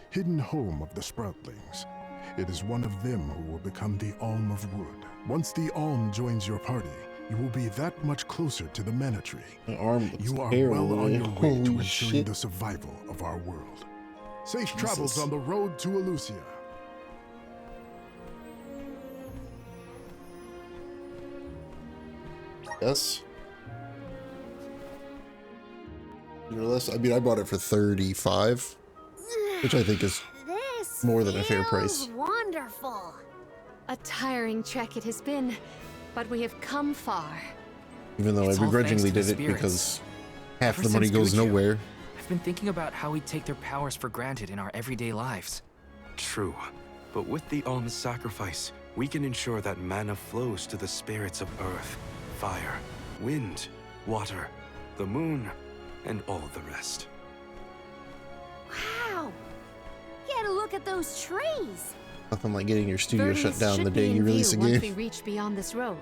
hidden home of the Sproutlings. It is one of them who will become the Alm of Wood. Once the Alm joins your party, you will be that much closer to the Mana Tree.
My arm looks
You are
terrible,
well on
man.
your way to
Holy
ensuring
shit.
the survival of our world. Safe
Jesus.
travels on the road to Elusia.
Yes. I mean, I bought it for 35, which I think is
This
more than a fair
feels
price.
Wonderful.
A tiring trek it has been, but we have come far.
Even though
It's
I
all
begrudgingly
thanks to
did
the
it because
spirits.
half
Ever
the money
since
goes
Guccio,
nowhere.
I've been thinking about how we take their powers for granted in our everyday lives.
True. But with the Alm's sacrifice, we can ensure that mana flows to the spirits of earth, fire, wind, water, the moon, and all the rest.
Wow. Get a look at those trees.
Nothing like getting your studio
Verdi's
shut down
should
the
be
day
in
you release a
view once
game.
we reach beyond this road.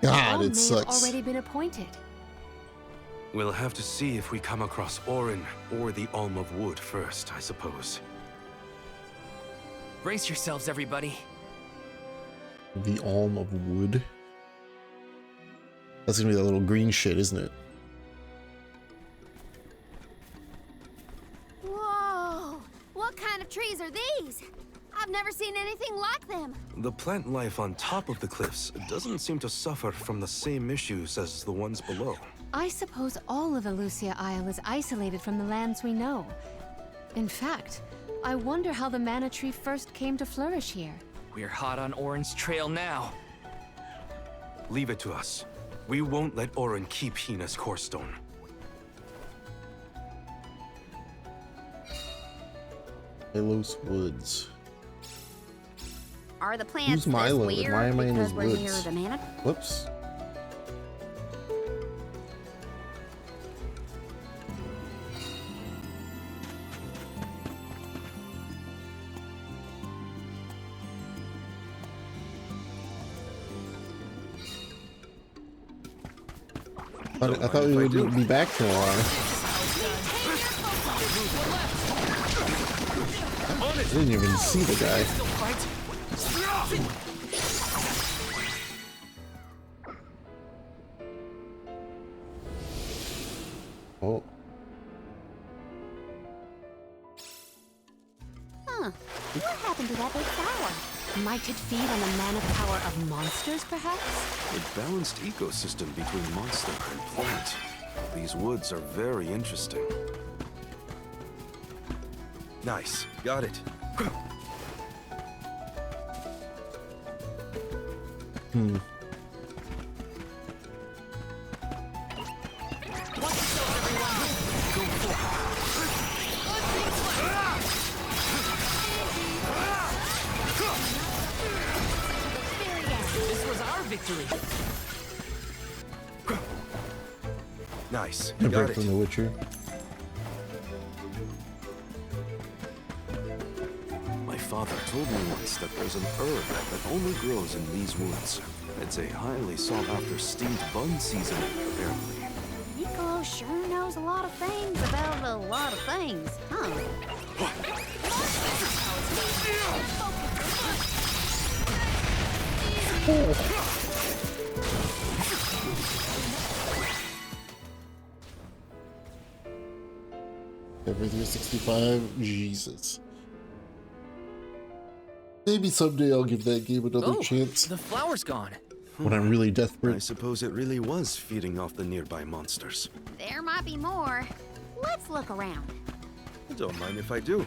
God,
All
it
may
sucks.
have already been appointed.
We'll have to see if we come across Orin or the Alm of Wood first, I suppose.
Brace yourselves, everybody.
The Alm of Wood. That's gonna be that little green shit, isn't it?
Whoa. What kind of trees are these? I've never seen anything like them.
The plant life on top of the cliffs doesn't seem to suffer from the same issues as the ones below.
I suppose all of Elusia Isle is isolated from the lands we know. In fact, I wonder how the Mana Tree first came to flourish here.
We're hot on Orin's trail now.
Leave it to us. We won't let Orin keep Hina's core stone.
Milos Woods.
Are the plants
Who's Milo?
this weird
Why am I in
because
his
we're near
woods?
the mana?
Whoops. I thought we would be back for a while. I didn't even see the guy. Oh.
Huh. What happened to that big tower?
Might it feed on the mana power of monsters, perhaps?
A balanced ecosystem between monster and plant. These woods are very interesting. Nice. Got it.
This was our victory.
Nice.
A
Got
break
it.
from The Witcher.
My father told me once that there's an herb that only grows in these woods. It's a highly sought-after steamed bun seasoning, apparently.
Niccolo sure knows a lot of things about a lot of things, huh?
Every 365, Jesus. Maybe someday I'll give that game another
Oh,
chance
the flower's gone.
when I'm really
I
desperate.
suppose it really was feeding off the nearby monsters.
There might be more. Let's look around.
Don't mind if I do.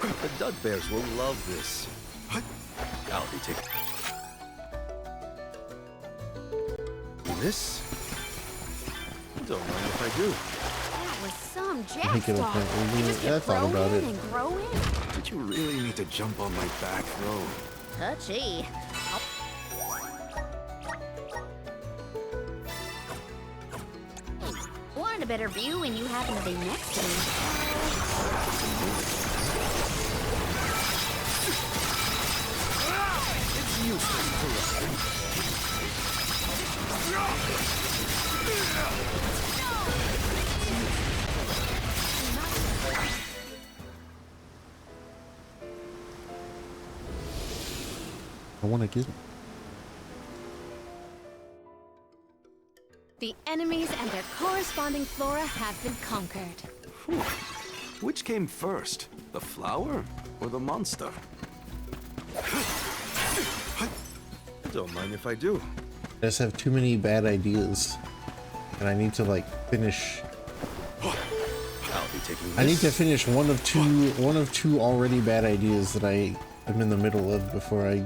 The Dud Bears will love this. I'll be taking this. Don't mind if I do.
That was some
Think it'll
jackdaw.
print
You
me.
just
Yeah, I
get
thought
grown
about
in
it.
and grow in.
Did you really need to jump on my back, bro?
Touchy. Wanted a better view when you happen to be next to me.
I want to get.
The enemies and their corresponding flora have been conquered.
Whew. Which came first, the flower or the monster? Don't mind if I do.
I just have too many bad ideas, and I need to like finish.
I'll be taking this.
I need to finish one of two already bad ideas that I am in the middle of before I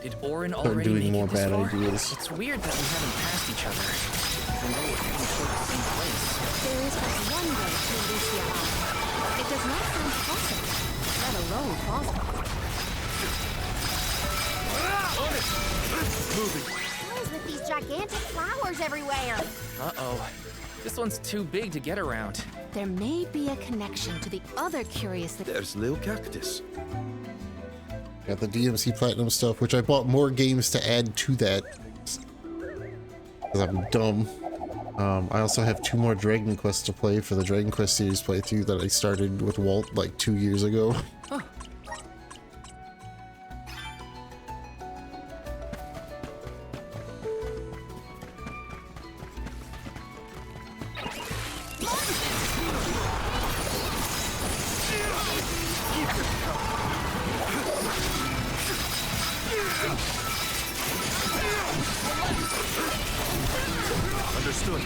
Did Orin
start
already
doing
make
more
it this
bad
far?
ideas.
It's weird that we haven't passed each other. Even though we're heading toward the same place.
There is but one way to Lucia Isle. It does not sound possible, let alone plausible.
What is with these gigantic flowers everywhere?
Uh-oh. This one's too big to get around.
There may be a connection to the other curious thing.
There's Lil Cactus.
Got the DMC Platinum stuff, which I bought more games to add to that. Because I'm dumb. I also have 2 more Dragon Quests to play for the Dragon Quest series playthrough that I started with Walt like 2 years ago.
Huh.
Understood.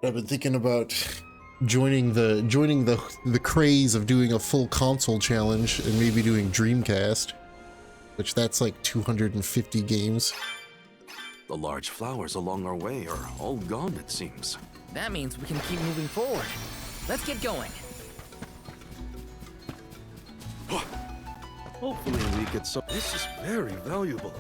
I've been thinking about joining the craze of doing a full console challenge and maybe doing Dreamcast, which that's like 250 games.
The large flowers along our way are all gone, it seems.
That means we can keep moving forward. Let's get going.
Hopefully we get some. This is very valuable.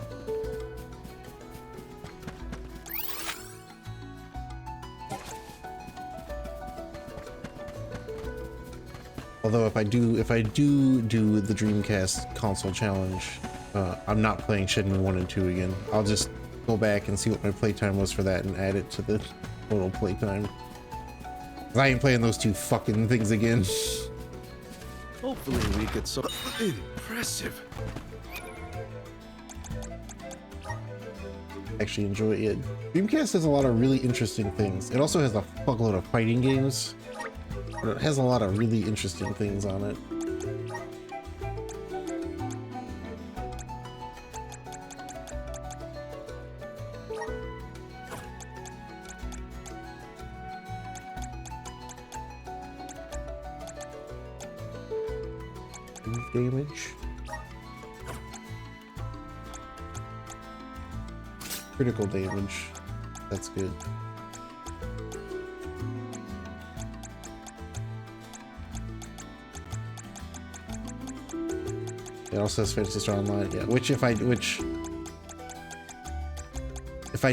Although if I do the Dreamcast console challenge, I'm not playing Shenmue 1 and 2 again. I'll just go back and see what my playtime was for that and add it to the total playtime. I ain't playing those 2 fucking things again.
Hopefully we get some. Impressive.
Actually enjoy it. Dreamcast has a lot of really interesting things. It also has a fuckload of fighting games, but it has a lot of really interesting things on it. Damage. Critical damage. That's good. It also says Fantasy Star Online. Yeah, which if I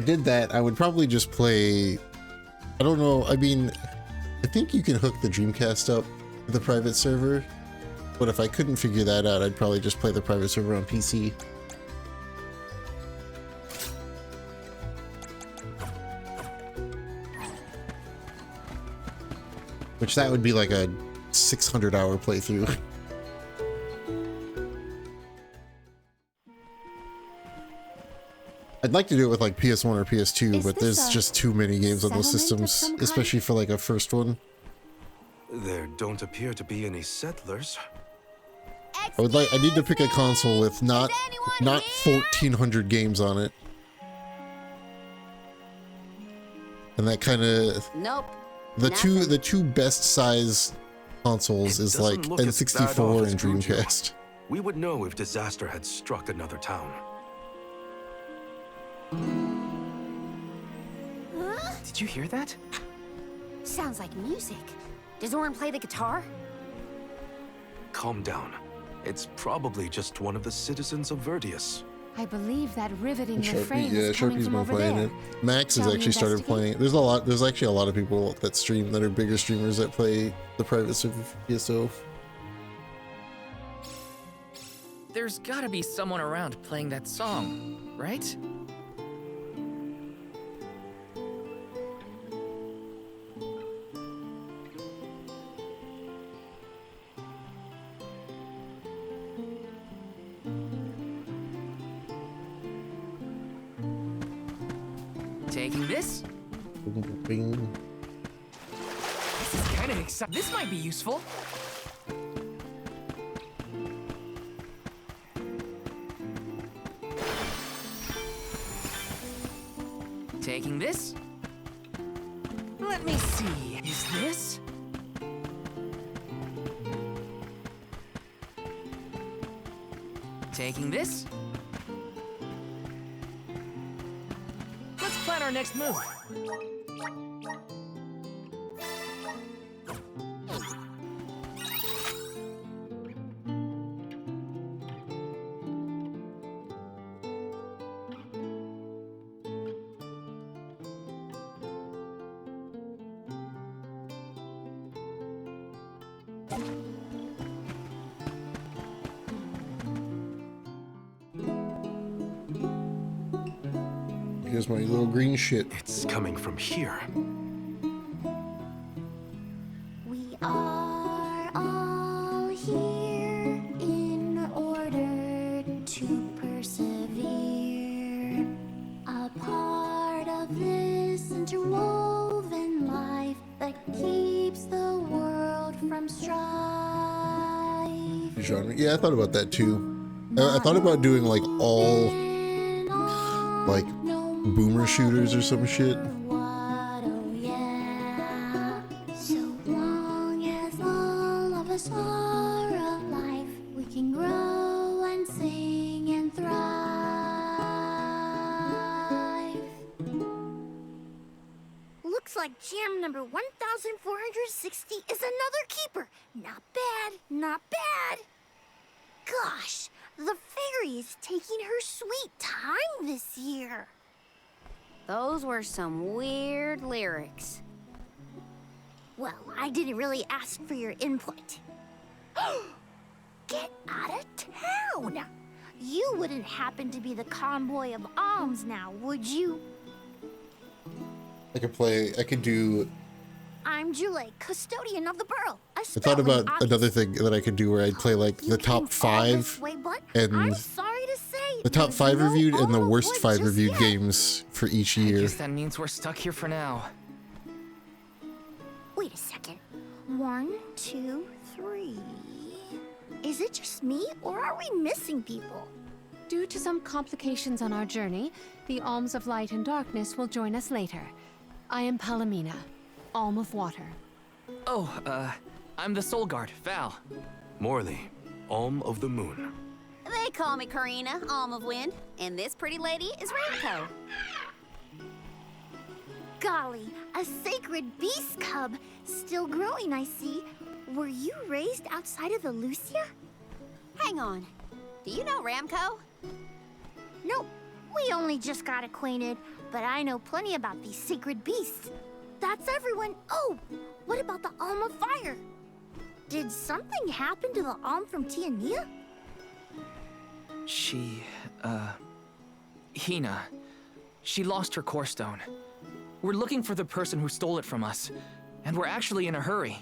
did that, I would probably just play. I don't know. I mean, I think you can hook the Dreamcast up to the private server. But if I couldn't figure that out, I'd probably just play the private server on PC. Which that would be like a 600-hour playthrough. I'd like to do it with like PS1 or PS2, but there's just too many games on those systems, especially for like a first one.
There don't appear to be any settlers.
I need to pick a console with not 1,400 games on it. And that kind of
Nope.
the two best size consoles is like N64 and Dreamcast.
We would know if disaster had struck another town.
Huh?
Did you hear that?
Sounds like music. Does Orin play the guitar?
Calm down. It's probably just one of the citizens of Verdius.
I believe that riveting
Sharpie,
refrain
yeah,
is coming
Sharpie's
from
been
over
playing
there.
it. Max has
Shall we
actually started
investigate?
playing. There's actually a lot of people that stream that are bigger streamers that play the private server PSO.
There's gotta be someone around playing that song, right? Taking this?
Bing.
This is kind of exciting. This might be useful. Taking this? Let me see. Is this? Taking this? Let's plan our next move.
Here's my little green shit.
It's coming from here.
We are all here in order to persevere. A part of this interwoven life that keeps the world from strife.
Genre. Yeah, I thought about that too. I thought about doing like all like boomer shooters or some shit.
What, oh yeah. So long as all of us are alive, we can grow and sing and thrive. Looks like jam number 1460 is another keeper. Not bad, not bad. Gosh, the fairy is taking her sweet time this year. Those were some weird lyrics. Well, I didn't really ask for your input. Get out of town! You wouldn't happen to be the convoy of alms now, would you?
I could do.
I'm Jule, custodian of the borough.
I thought about another thing that I could do where I'd play like the top 5 and
I'm sorry to say,
the top 5
there's no
reviewed and the
All
worst
Wood
5
just
reviewed
yet.
games for each year.
Guess that means we're stuck here for now.
Wait a second. 1, 2, 3. Is it just me, or are we missing people?
Due to some complications on our journey, the Alms of Light and Darkness will join us later. I am Palomina, Alm of Water.
Oh, I'm the Soul Guard, Val.
Morley, Alm of the Moon.
They call me Karina, Alm of Wind, and this pretty lady is Ramco. Golly, a sacred beast cub. Still growing, I see. Were you raised outside of the Lucia? Hang on. Do you know Ramco? Nope. We only just got acquainted, but I know plenty about these sacred beasts. That's everyone. Oh, what about the Alm of Fire? Did something happen to the Alm from Tiania?
Hina. She lost her core stone. We're looking for the person who stole it from us, and we're actually in a hurry.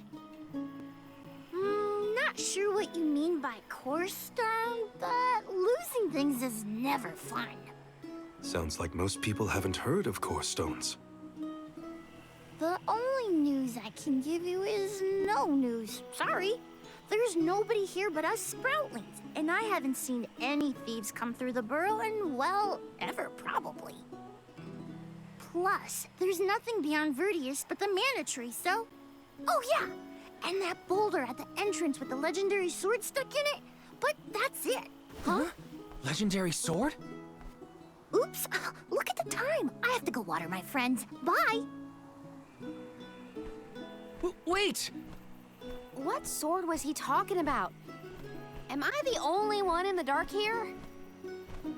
Not sure what you mean by core stone, but losing things is never fun.
Sounds like most people haven't heard of core stones.
The only news I can give you is no news. Sorry. There's nobody here but us Sproutlings, and I haven't seen any thieves come through the burrow in, well, ever probably. Plus, there's nothing beyond Verdius but the mana tree, so... Oh yeah! And that boulder at the entrance with the legendary sword stuck in it, but that's it. Huh?
Legendary sword?
Oops, look at the time. I have to go water my friends. Bye!
Wait!
What sword was he talking about? Am I the only one in the dark here?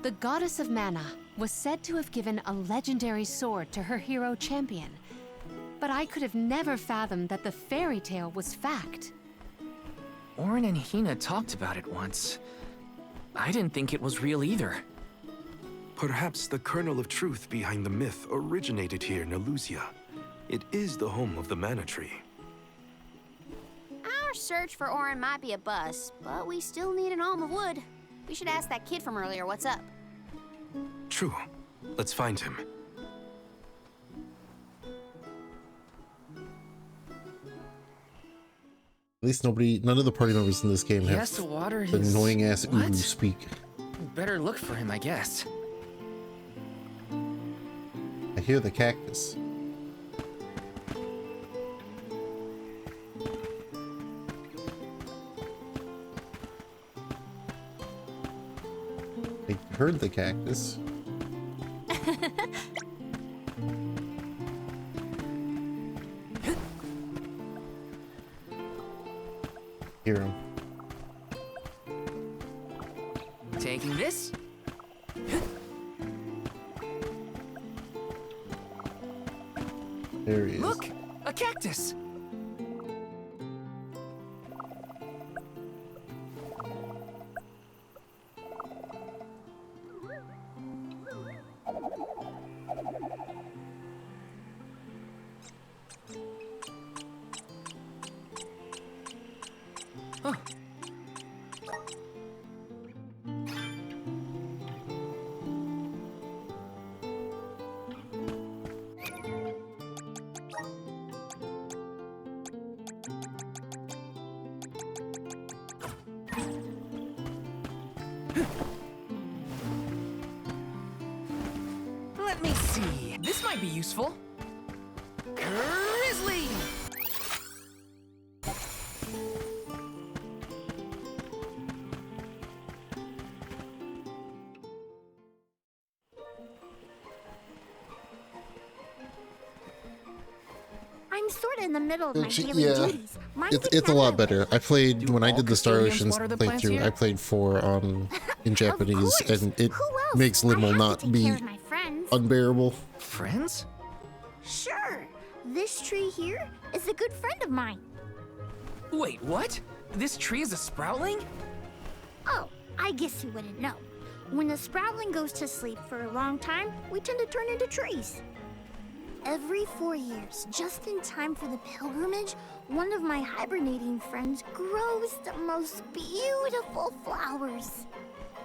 The goddess of mana was said to have given a legendary sword to her hero champion. But I could have never fathomed that the fairy tale was fact.
Orin and Hina talked about it once. I didn't think it was real either.
Perhaps the kernel of truth behind the myth originated here in Elusia. It is the home of the mana tree.
Our search for Orin might be a bust, but we still need an alm of wood. We should ask that kid from earlier what's up.
True. Let's find him.
At least none of the party members in this game
He
have
has to water
the
his...
annoying ass
What?
Uwu speak.
Better look for him, I guess.
I hear the cactus. I heard the cactus. Hear him.
Taking this?
There he is.
Look! A cactus! Oh. Let me see. This might be useful. Grizzly!
I'm sort of in the middle of my daily
Yeah,
duties.
it's a lot better. I played when I did the Star
custodians
Oceans
water the plants
playthrough.
here?
I played 4 in Japanese,
course.
and it
Who else?
makes
I
Limo
have to
not
take
be
care of my friends.
unbearable.
Friends?
Sure. This tree here is a good friend of mine.
Wait, what? This tree is a sproutling?
Oh, I guess you wouldn't know. When a sproutling goes to sleep for a long time, we tend to turn into trees. Every 4 years, just in time for the pilgrimage, one of my hibernating friends grows the most beautiful flowers.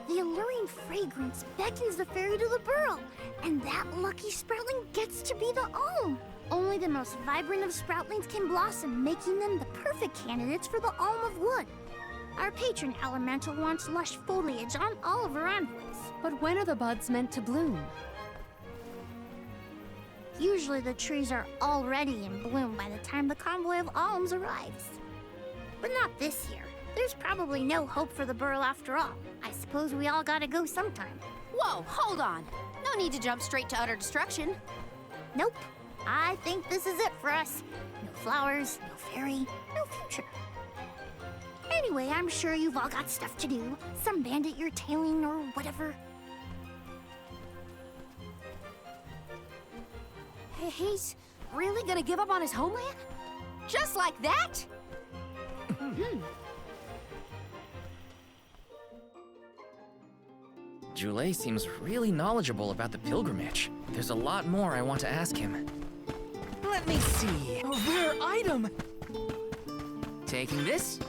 The alluring fragrance beckons the fairy to the burrow, and that lucky sproutling gets to be the alm. Only the most vibrant of sproutlings can blossom, making them the perfect candidates for the alm of wood. Our patron elemental wants lush foliage on all of her envoys.
But when are the buds meant to bloom?
Usually the trees are already in bloom by the time the convoy of alms arrives. But not this year. There's probably no hope for the burrow after all. I suppose we all gotta go sometime.
Whoa, hold on. No need to jump straight to utter destruction.
Nope. I think this is it for us. No flowers, no fairy, no future. Anyway, I'm sure you've all got stuff to do. Some bandit you're tailing or whatever.
He's really gonna give up on his homeland? Just like that?
Jule seems really knowledgeable about the pilgrimage. There's a lot more I want to ask him. Let me see. A rare item! Taking this?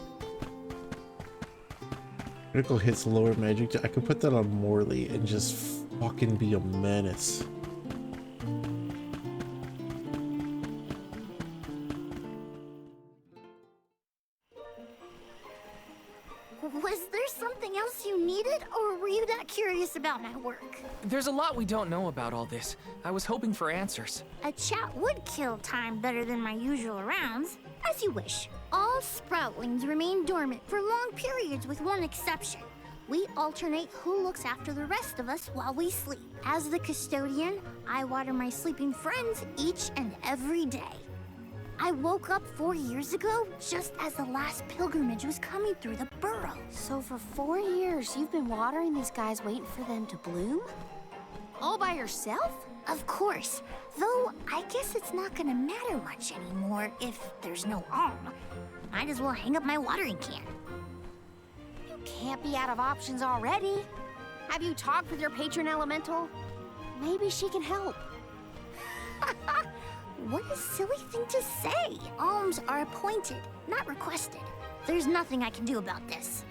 Critical hits lower magic. I could put that on Morley and just fucking be a menace.
Was there something else you needed, or were you that curious about my work?
There's a lot we don't know about all this. I was hoping for answers.
A chat would kill time better than my usual rounds. As you wish. All sproutlings remain dormant for long periods with one exception. We alternate who looks after the rest of us while we sleep. As the custodian, I water my sleeping friends each and every day. I woke up 4 years ago, just as the last pilgrimage was coming through the burrow.
So for 4 years, you've been watering these guys waiting for them to bloom? All by yourself?
Of course. Though, I guess it's not gonna matter much anymore if there's no alm. Might as well hang up my watering can.
You can't be out of options already. Have you talked with your patron elemental? Maybe she can help.
What a silly thing to say. Alms are appointed, not requested. There's nothing I can do about this.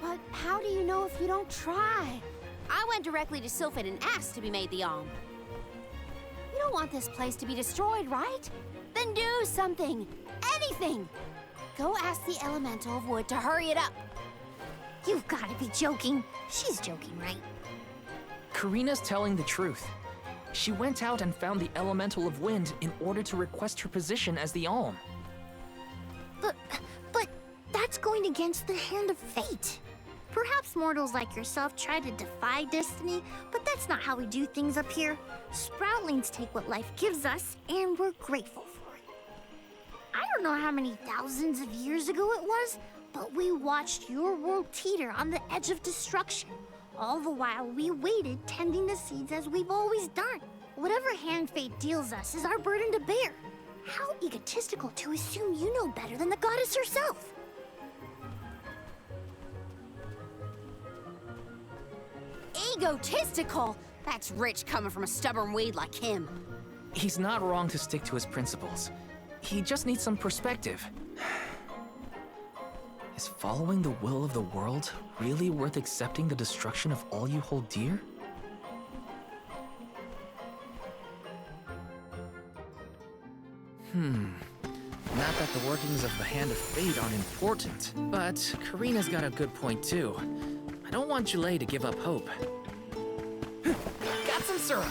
But how do you know if you don't try? I went directly to Sylphin and asked to be made the alm. You don't want this place to be destroyed, right? Then do something. Anything. Go ask the elemental of wood to hurry it up.
You've got to be joking. She's joking, right?
Karina's telling the truth. She went out and found the elemental of wind in order to request her position as the alm.
But that's going against the hand of fate. Perhaps mortals like yourself try to defy destiny, but that's not how we do things up here. Sproutlings take what life gives us, and we're grateful for it. I don't know how many thousands of years ago it was, but we watched your world teeter on the edge of destruction. All the while we waited, tending the seeds as we've always done. Whatever hand fate deals us is our burden to bear. How egotistical to assume you know better than the goddess herself.
Egotistical? That's rich coming from a stubborn weed like him.
He's not wrong to stick to his principles. He just needs some perspective. Is following the will of the world really worth accepting the destruction of all you hold dear? Not that the workings of the Hand of Fate aren't important, but Karina's got a good point too. I don't want Jule to give up hope. Got some syrup.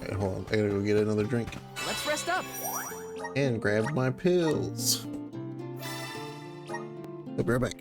Alright, hold on. I gotta go get another drink.
Let's rest up.
And grab my pills. I'll be right back.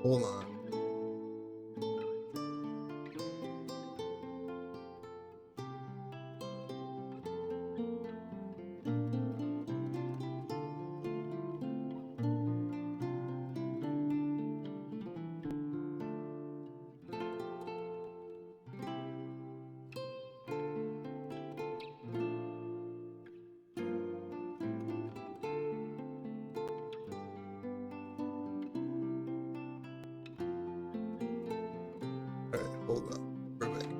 Hold on. Hold up. Perfect.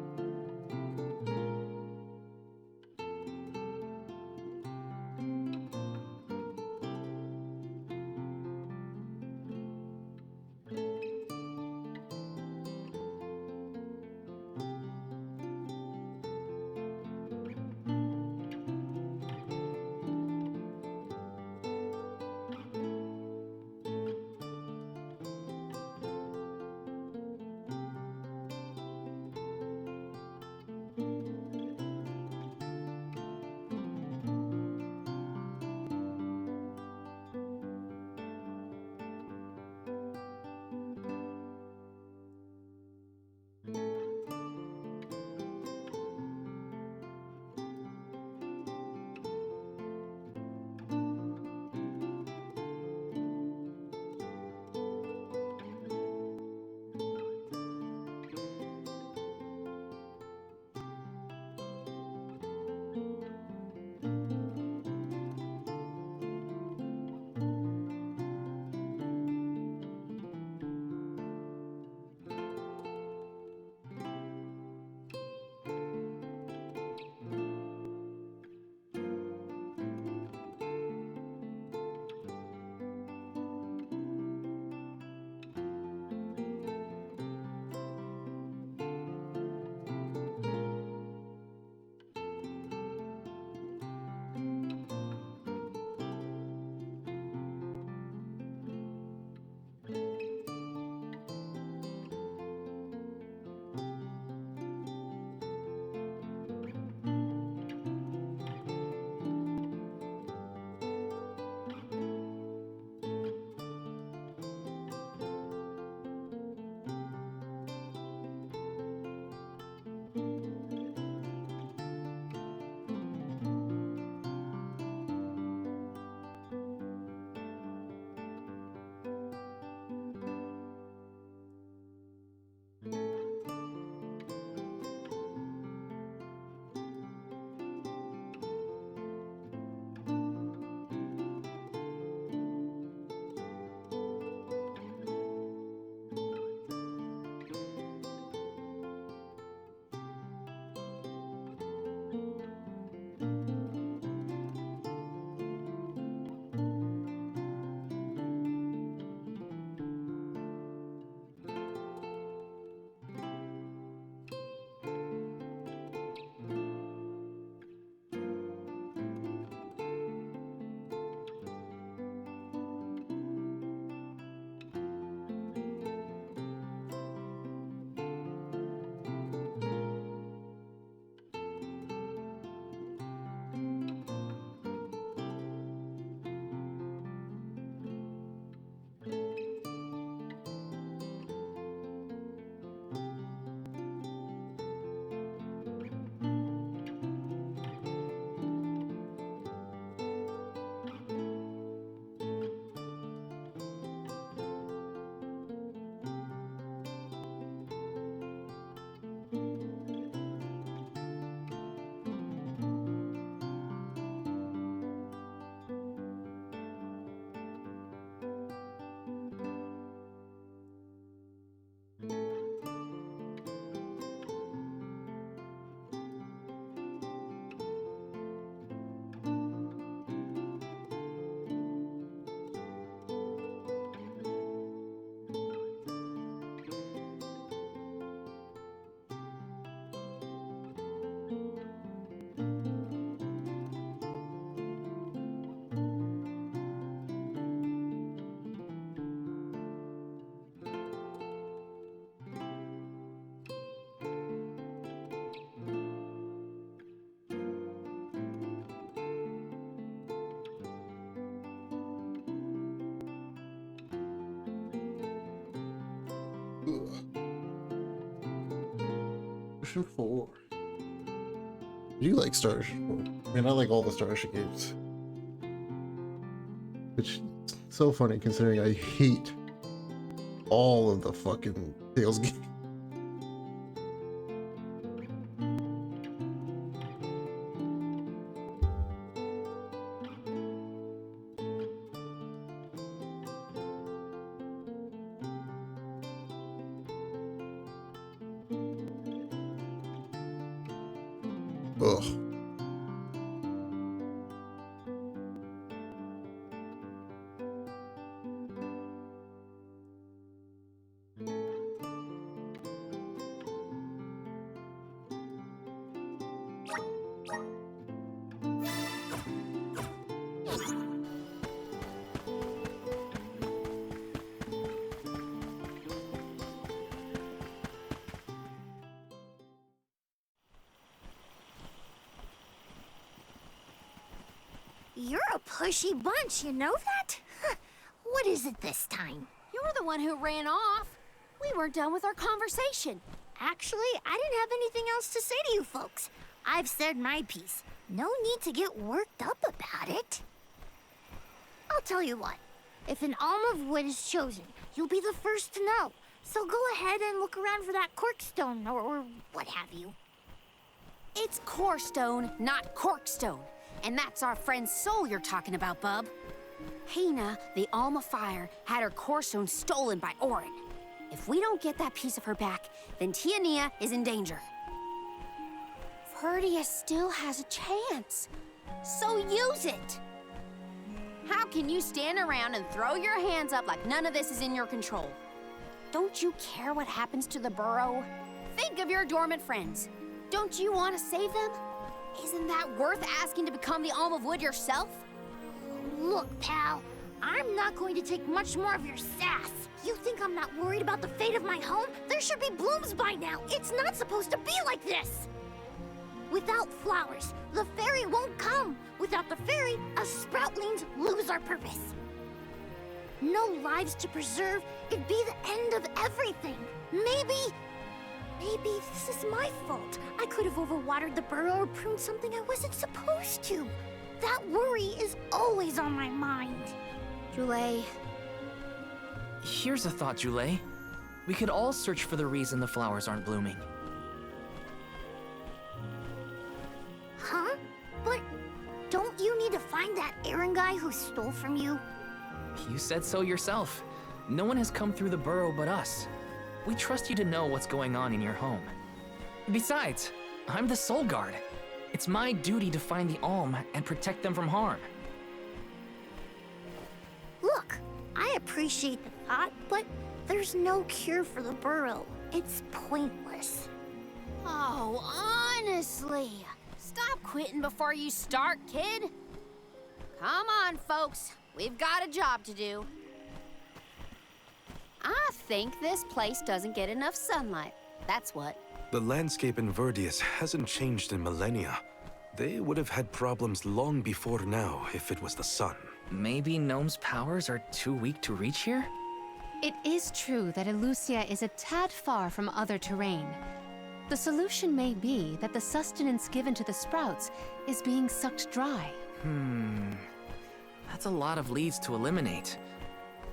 Starship 4. You like Starship 4? I mean, I like all the Starship games. Which is so funny considering I hate all of the fucking Tales games. Ugh.
You're a pushy bunch, you know that? What is it this time?
You're the one who ran off. We weren't done with our conversation.
Actually, I didn't have anything else to say to you folks. I've said my piece. No need to get worked up about it. I'll tell you what. If an alm of wood is chosen, you'll be the first to know. So go ahead and look around for that corkstone or what have you.
It's corestone, not corkstone. And that's our friend's soul you're talking about, bub. Hina, the Alma Fire, had her corestone stolen by Orin. If we don't get that piece of her back, then Tiania is in danger. Verdius still has a chance, so use it. How can you stand around and throw your hands up like none of this is in your control? Don't you care what happens to the burrow? Think of your dormant friends. Don't you want to save them? Isn't that worth asking to become the Alm of Wood yourself?
Look, pal, I'm not going to take much more of your sass. You think I'm not worried about the fate of my home? There should be blooms by now. It's not supposed to be like this. Without flowers, the fairy won't come. Without the fairy, us sproutlings lose our purpose. No lives to preserve, it'd be the end of everything. Maybe this is my fault. I could have overwatered the burrow or pruned something I wasn't supposed to. That worry is always on my mind.
Jule,
Here's a thought, Jule. We could all search for the reason the flowers aren't blooming.
Huh? But don't you need to find that Aaron guy who stole from you?
You said so yourself. No one has come through the burrow but us. We trust you to know what's going on in your home. Besides, I'm the Soul Guard. It's my duty to find the Alm and protect them from harm.
Look, I appreciate the thought, but there's no cure for the burrow. It's pointless.
oh, honestly. Stop quitting before you start, kid. Come on, folks. We've got a job to do. I think this place doesn't get enough sunlight. That's what.
The landscape in Verdius hasn't changed in millennia. They would have had problems long before now if it was the sun.
Maybe Gnome's powers are too weak to reach here?
It is true that Elusia is a tad far from other terrain. The solution may be that the sustenance given to the sprouts is being sucked dry.
That's a lot of leads to eliminate.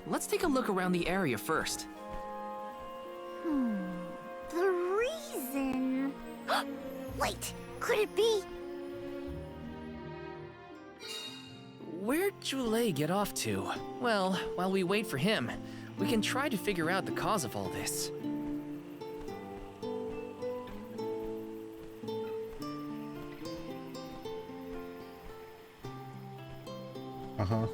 Let's take a look around the area first.
The reason... Wait, could it be...
Where'd Jule get off to? Well, while we wait for him, we can try to figure out the cause of all this.
Uh-huh.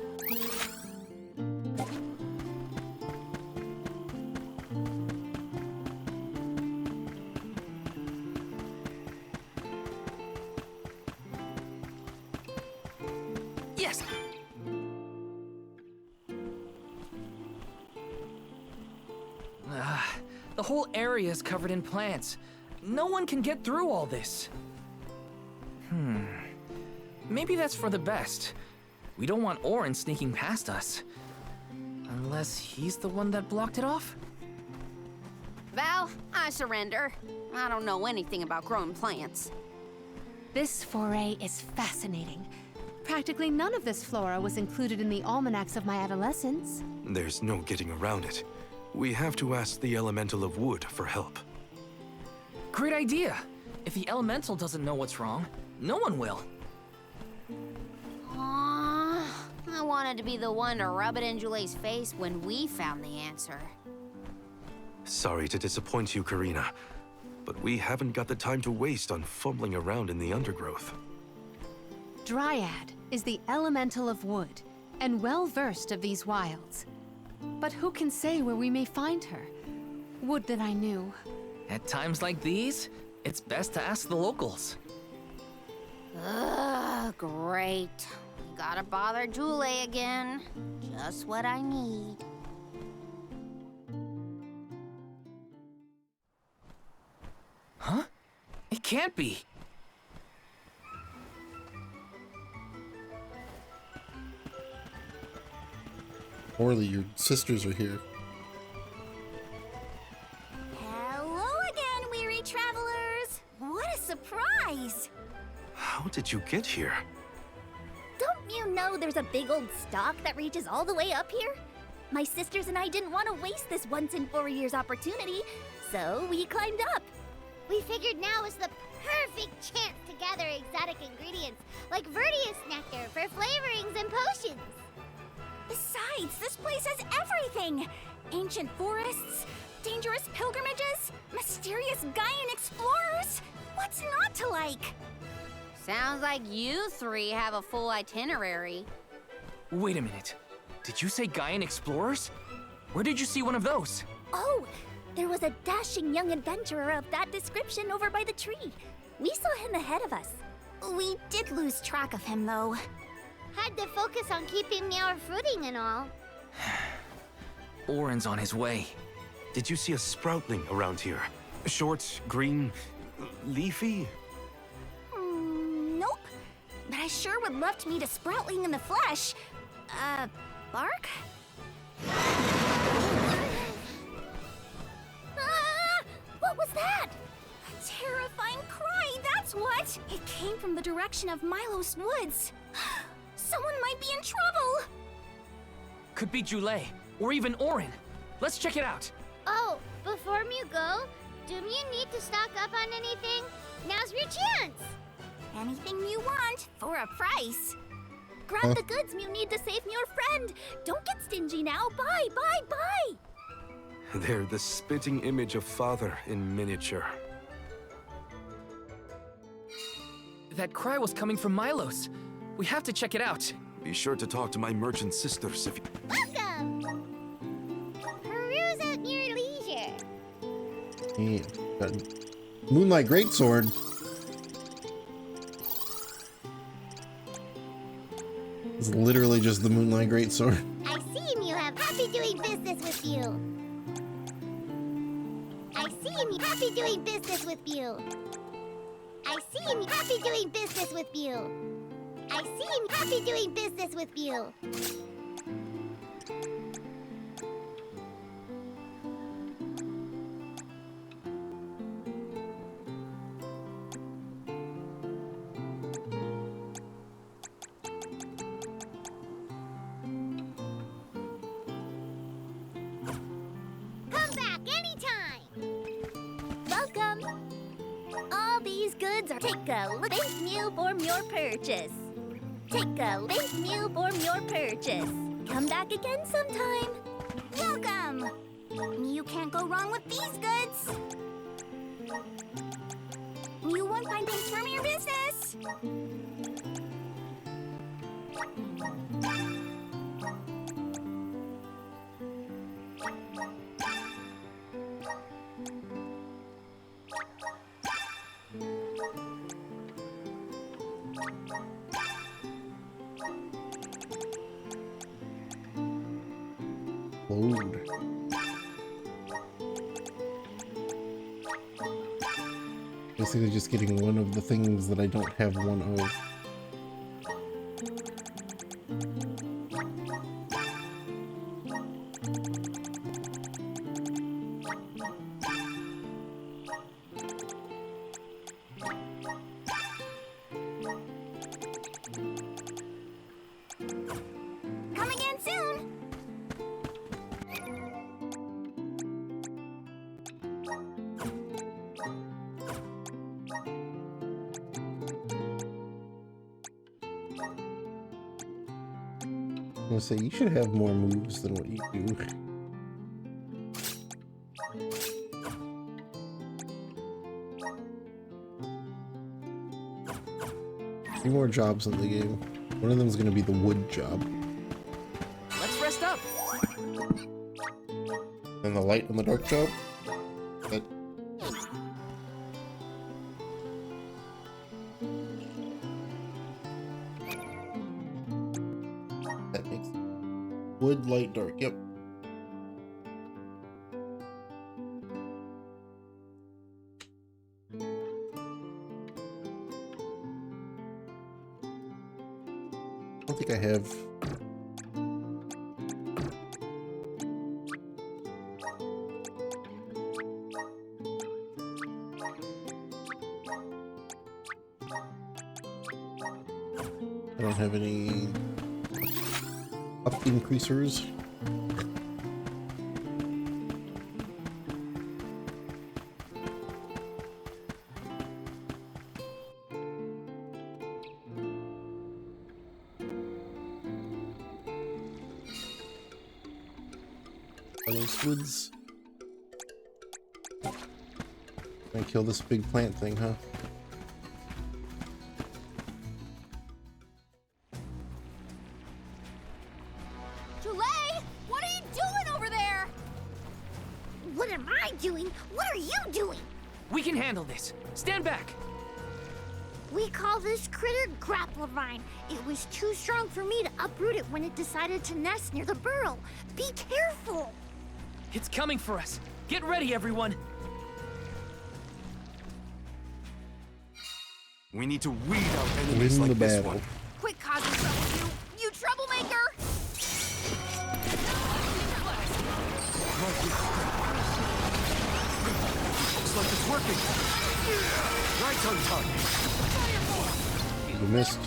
Yes! The whole area is covered in plants. No one can get through all this. Maybe that's for the best. We don't want Orin sneaking past us. Unless he's the one that blocked it off?
Val, I surrender. I don't know anything about growing plants.
This foray is fascinating. Practically none of this flora was included in the almanacs of my adolescence.
There's no getting around it. We have to ask the Elemental of Wood for help.
Great idea! If the elemental doesn't know what's wrong, no one will.
Aww, I wanted to be the one to rub it in Jule's face when we found the answer.
Sorry to disappoint you, Karina, but we haven't got the time to waste on fumbling around in the undergrowth.
Dryad is the elemental of wood, and well-versed of these wilds. But who can say where we may find her? Would that I knew.
At times like these, it's best to ask the locals.
Ugh, great. Gotta bother Jule again. Just what I need.
Huh? It can't be.
Orly, your sisters are here.
Hello again, weary travelers. What a surprise!
How did you get here?
Don't you know there's a big old stalk that reaches all the way up here? My sisters and I didn't want to waste this once in 4 years opportunity, so we climbed up.
We figured now is the perfect chance to gather exotic ingredients like Verdius nectar for flavorings and potions.
Besides, this place has everything! Ancient forests, dangerous pilgrimages, mysterious Gaian explorers. What's not to like?
Sounds like you three have a full itinerary.
Wait a minute. Did you say Gaian explorers? Where did you see one of those?
Oh, there was a dashing young adventurer of that description over by the tree. We saw him ahead of us. We did lose track of him, though.
Had to focus on keeping our footing and all.
Orin's on his way.
Did you see a sproutling around here? Short, green, leafy?
Nope. But I sure would love to meet a sproutling in the flesh. Bark? What was that? A terrifying cry, that's what! It came from the direction of Milos Woods. Someone might be in trouble!
Could be Jule, or even Orin. Let's check it out.
Oh, before you go, do you need to stock up on anything? Now's your chance!
Anything you want, for a price. Grab the goods you need to save your friend. Don't get stingy now. Bye, bye, bye!
They're the spitting image of Father in miniature.
That cry was coming from Milos. We have to check it out.
Be sure to talk to my merchant sisters if you...
Welcome! Peruse at your leisure.
Yeah, got Moonlight Greatsword. It's literally just the Moonlight Greatsword.
I see you have happy doing business with you. I see me happy doing business with you. I see me happy doing business with you. I see me happy doing business with you. Come back anytime.
Welcome. All these goods are... Take a look. Thank you for your purchase. Take a thank you for your purchase. Come back again sometime. Welcome. You can't go wrong with these goods. You won't find things from your business.
Load. Basically just getting one of the things that I don't have one of.
Come again soon.
I'm gonna say you should have more moves than what you do. 2 more jobs in the game. One of them is going to be the wood job.
Let's rest up.
And the light and the dark job. That makes wood, light, dark. Yep. I don't think I have. I don't have any up increasers. Are those woods? I kill this big plant thing, huh?
What are you doing over there?
What am I doing? What are you doing?
We can handle this. Stand back.
We call this critter Grapplevine. It was too strong for me to uproot it when it decided to nest near the burrow. Be careful.
It's coming for us. Get ready, everyone.
We need to weed out enemies like this one.
Quit causing trouble, you troublemaker!
Looks like it's working. Right on target.
You missed.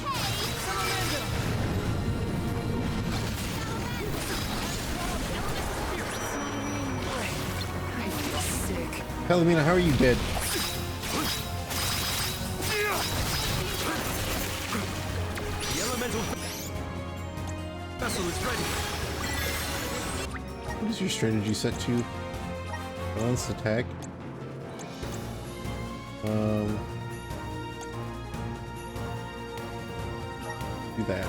I feel sick.
Palomina, how are you dead?
The elemental vessel is ready.
What is your strategy set to? Balanced attack. Do that.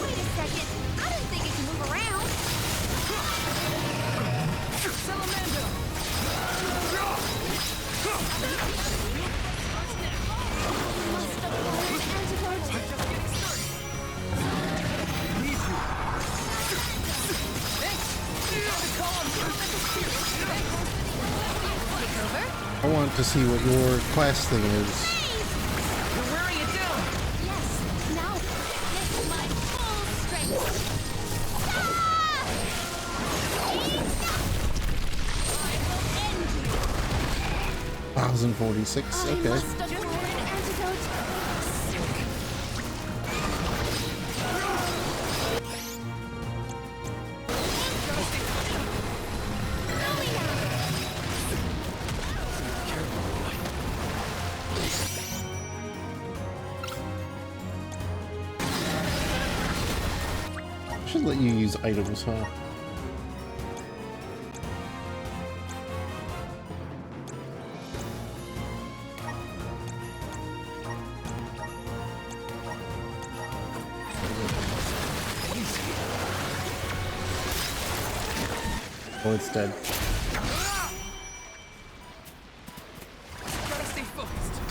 Wait a second. I didn't think it could move around.
I want to see what your class thing is.
You're wearing it down.
Yes, now witness my full strength. I will end you.
1046.
I
Okay.
must afford an antidote.
I should let you use items, huh? Oh, it's dead.
Gotta stay focused.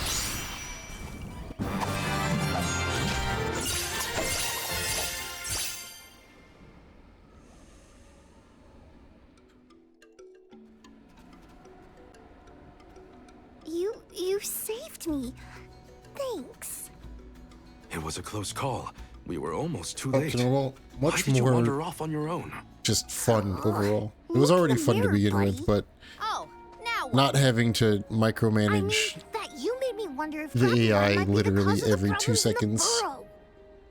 You saved me. Thanks.
It was a close call. We were almost too
Up
late.
to normal.
Why
Much
did you wander
more
off on your own?
just fun overall. It
Look
was
in
already
the
fun to
mirror,
begin
buddy.
with, but
Oh, now what?
not having to
I mean,
micromanage.
that you made me wonder if
the
Grapplevine
AI
might be the
literally
cause of the
every 2
problems in the
seconds.
burrow.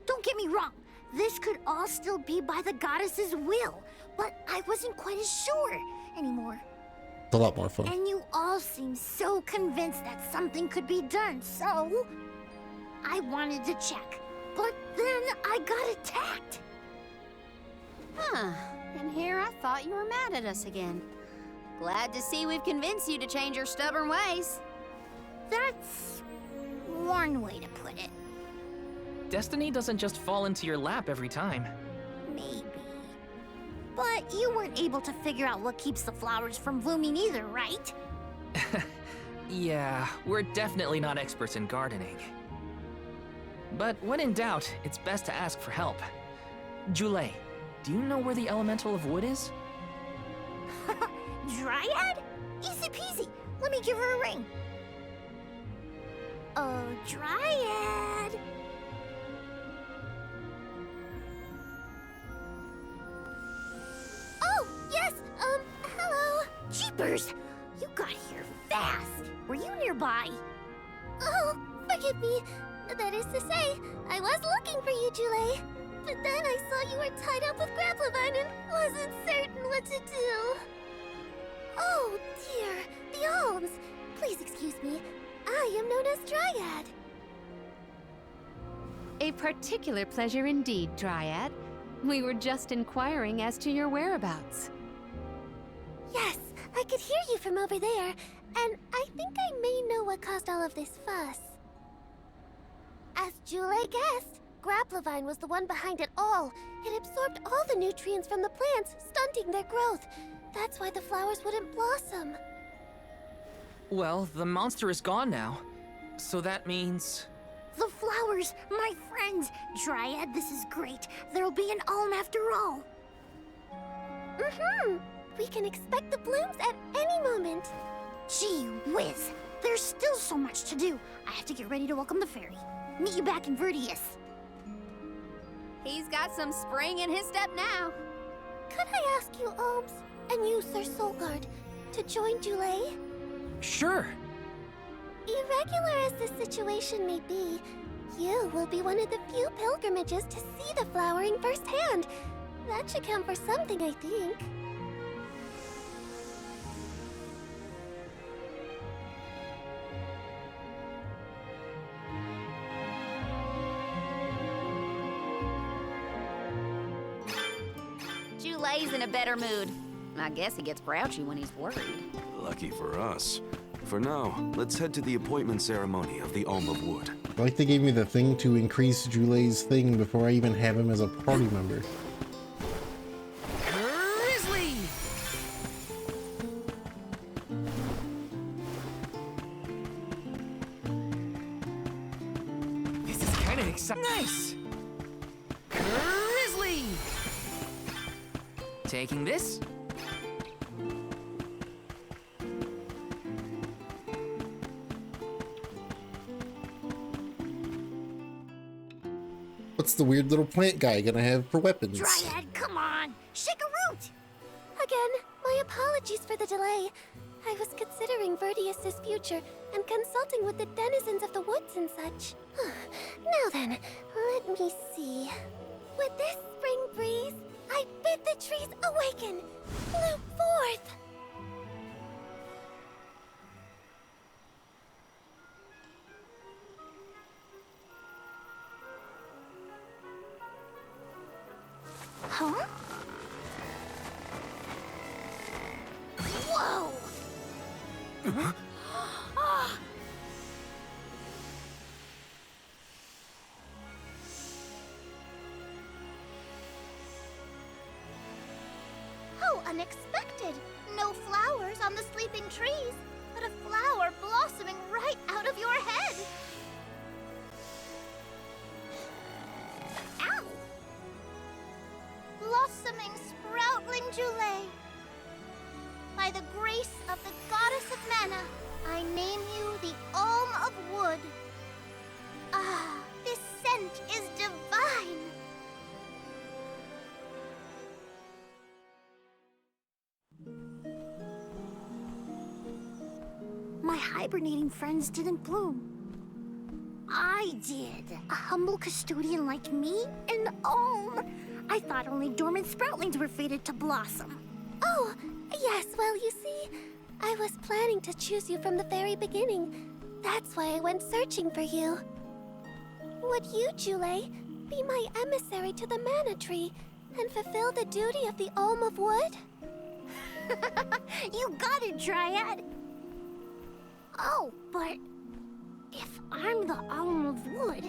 Don't get me wrong. This could all still be by the goddess's will, but I wasn't quite as sure anymore.
It's a lot more fun.
And you all seem so convinced that something could be done, so I wanted to check. But then I got attacked.
Huh. And here I thought you were mad at us again. Glad to see we've convinced you to change your stubborn ways.
That's one way to put it.
Destiny doesn't just fall into your lap every time.
Maybe. But you weren't able to figure out what keeps the flowers from blooming either, right?
Yeah, we're definitely not experts in gardening. But when in doubt, it's best to ask for help. Jule, do you know where the elemental of wood is?
Dryad? Easy peasy. Let me give her a ring. Oh, Dryad. Oh, yes, hello. Jeepers, you got here fast. Were you nearby? Oh, forgive me. That is to say, I was looking for you, Jule. But then I saw you were tied up with Grapplevine and wasn't certain what to do. Oh, dear. The alms. Please excuse me. I am known as Dryad.
A particular pleasure indeed, Dryad. We were just inquiring as to your whereabouts.
Yes, I could hear you from over there, and I think I may know what caused all of this fuss. As Jule guessed, Grapplevine was the one behind it all. It absorbed all the nutrients from the plants, stunting their growth. That's why the flowers wouldn't blossom.
Well, the monster is gone now. So that means...
The flowers, my friends! Dryad, this is great. There'll be an alm after all. We can expect the blooms at any moment. Gee whiz! There's still so much to do. I have to get ready to welcome the fairy. Meet you back in Verdius.
He's got some spring in his step now.
Could I ask you, Alms, and you, Sir Soulguard, to join Jule?
Sure.
Irregular as the situation may be, you will be one of the few pilgrimages to see the flowering firsthand. That should count for something, I think.
Jule's in a better mood. I guess he gets grouchy when he's worried.
Lucky for us. For now, let's head to the appointment ceremony of the Alm of Wood.
Like they gave me the thing to increase Jule's thing before I even have him as a party member.
Grizzly! This is kind of exciting. Nice! Grizzly! Taking this.
What's the weird little plant guy gonna have for weapons?
Dryad, come on! Shake a root! Again, my apologies for the delay. I was considering Verdius's future and consulting with the denizens of the woods and such. Now then, let me see. With this spring breeze, I bid the trees awaken, bloom forth! Huh? Whoa! How unexpected! No flowers on the sleeping trees, but a flower blossoming right out of your head! Ow! Blossoming sproutling Jule. By the grace of the goddess of mana, I name you the Alm of Wood. Ah, this scent is divine. My hibernating friends didn't bloom. I did. A humble custodian like me? An alm? I thought only dormant sproutlings were fated to blossom. Oh, yes, well, you see, I was planning to choose you from the very beginning. That's why I went searching for you. Would you, Jule, Be my emissary to the Mana Tree and fulfill the duty of the Alm of Wood? You got it, Dryad! Oh, but if I'm the Alm of Wood,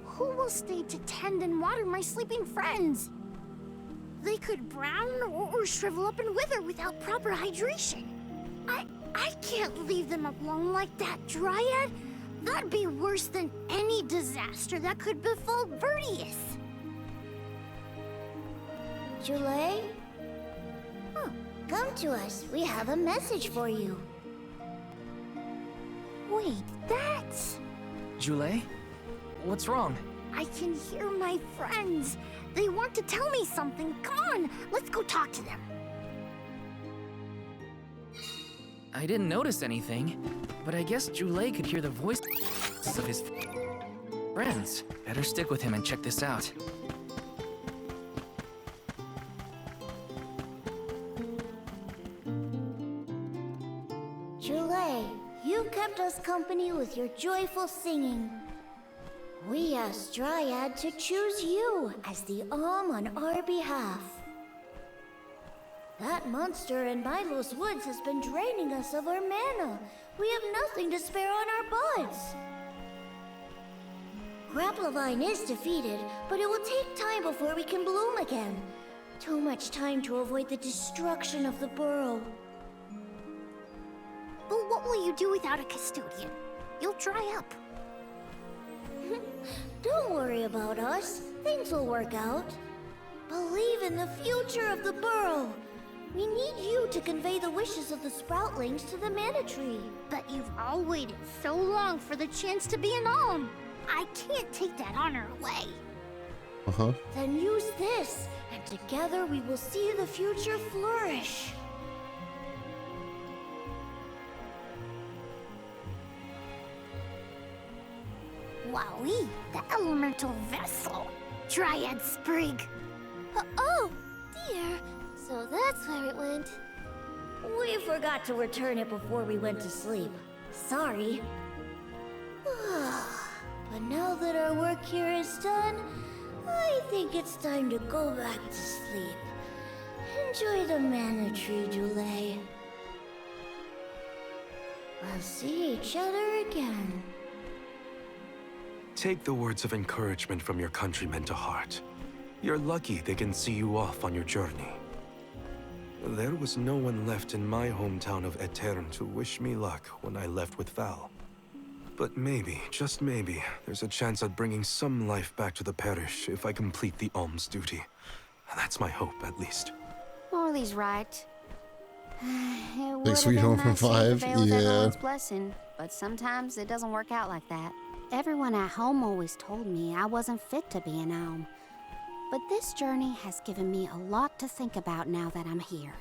who will stay to tend and water my sleeping friends? They could brown or shrivel up and wither without proper hydration. I can't leave them alone like that, Dryad. That'd be worse than any disaster that could befall Vertius. Jule? Oh, come to us. We have a message for you. Wait, that's...
Jule? What's wrong?
I can hear my friends. They want to tell me something. Come on, let's go talk to them.
I didn't notice anything, but I guess Jule could hear the voices of his friends. Better stick with him and check this out.
Jule, you kept us company with your joyful singing. We asked Dryad to choose you as the Alm on our behalf. That monster in Milo's woods has been draining us of our mana. We have nothing to spare on our buds. Grapplavine is defeated, but it will take time before we can bloom again. Too much time to avoid the destruction of the burrow. But what will you do without a custodian? You'll dry up. Don't worry about us. Things will work out. Believe in the future of the burrow. We need you to convey the wishes of the Sproutlings to the Mana Tree. But you've all waited so long for the chance to be an Alm. I can't take that honor away.
Uh-huh.
Then use this, and together we will see the future flourish. Wowie, the elemental vessel. Dryad Sprig. Oh, dear. So that's where it went. We forgot to return it before we went to sleep. Sorry. But now that our work here is done, I think it's time to go back to sleep. Enjoy the Mana Tree, Jule. We'll see each other again.
Take the words of encouragement from your countrymen to heart. You're lucky they can see you off on your journey. There was no one left in my hometown of Etern to wish me luck when I left with Val. But maybe, just maybe, there's a chance at bringing some life back to the parish if I complete the alms duty. That's my hope, at least.
Morley's right. It
Like Sweet Home from 5? Yeah.
Everyone's blessing, but sometimes it doesn't work out like that. Everyone at home always told me I wasn't fit to be an Alm. But this journey has given me a lot to think about now that I'm here.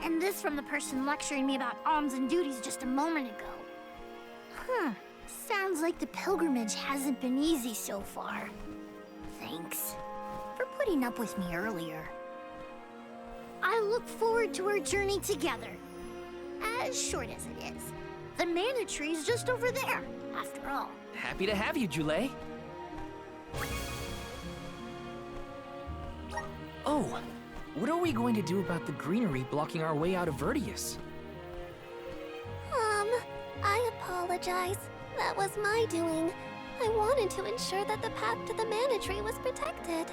And this from the person lecturing me about alms and duties just a moment ago. Sounds like the pilgrimage hasn't been easy so far. Thanks for putting up with me earlier. I look forward to our journey together. As short as it is. The Mana Tree's just over there, after all.
Happy to have you, Jule. Oh, what are we going to do about the greenery blocking our way out of Vertius?
I apologize. That was my doing. I wanted to ensure that the path to the Mana Tree was protected.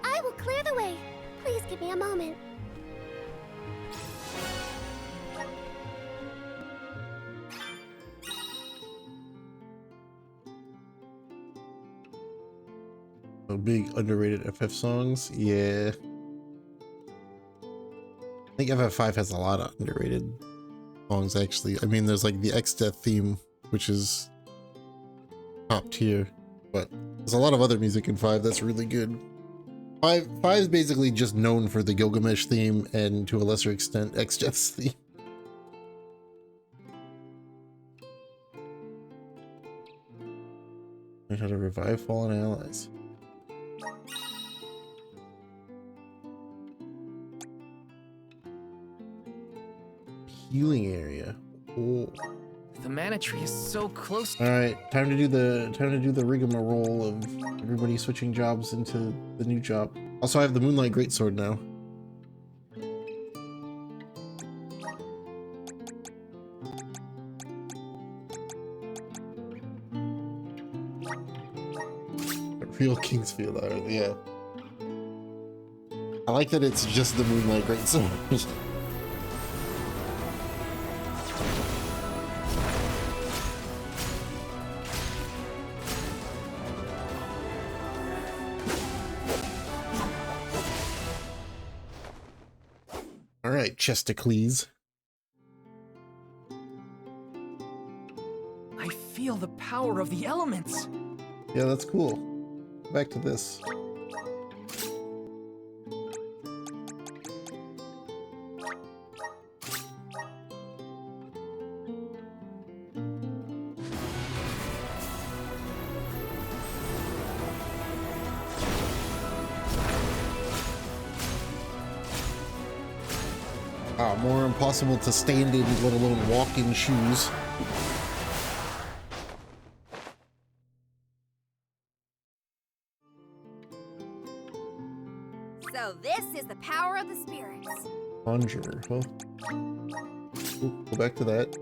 I will clear the way. Please give me a moment.
Big underrated FF songs, yeah. I think FF5 has a lot of underrated songs, actually. I mean, there's like the X-Death theme, which is top tier, but there's a lot of other music in 5 that's really good. 5 is basically just known for the Gilgamesh theme and to a lesser extent X-Death's theme. Learn how to revive fallen allies. Healing area. Oh.
The mana tree is so close.
All right, time to do the rigmarole of everybody switching jobs into the new job. Also, I have the Moonlight Greatsword now. Real Kingsfield, yeah. I like that it's just the Moonlight Greatsword. All right, Chesticles.
I feel the power of the elements.
Yeah, that's cool. Back to this. More impossible to stand in, let alone walk in shoes.
So this is the power of the spirits.
Conjurer, huh? Ooh, go back to that.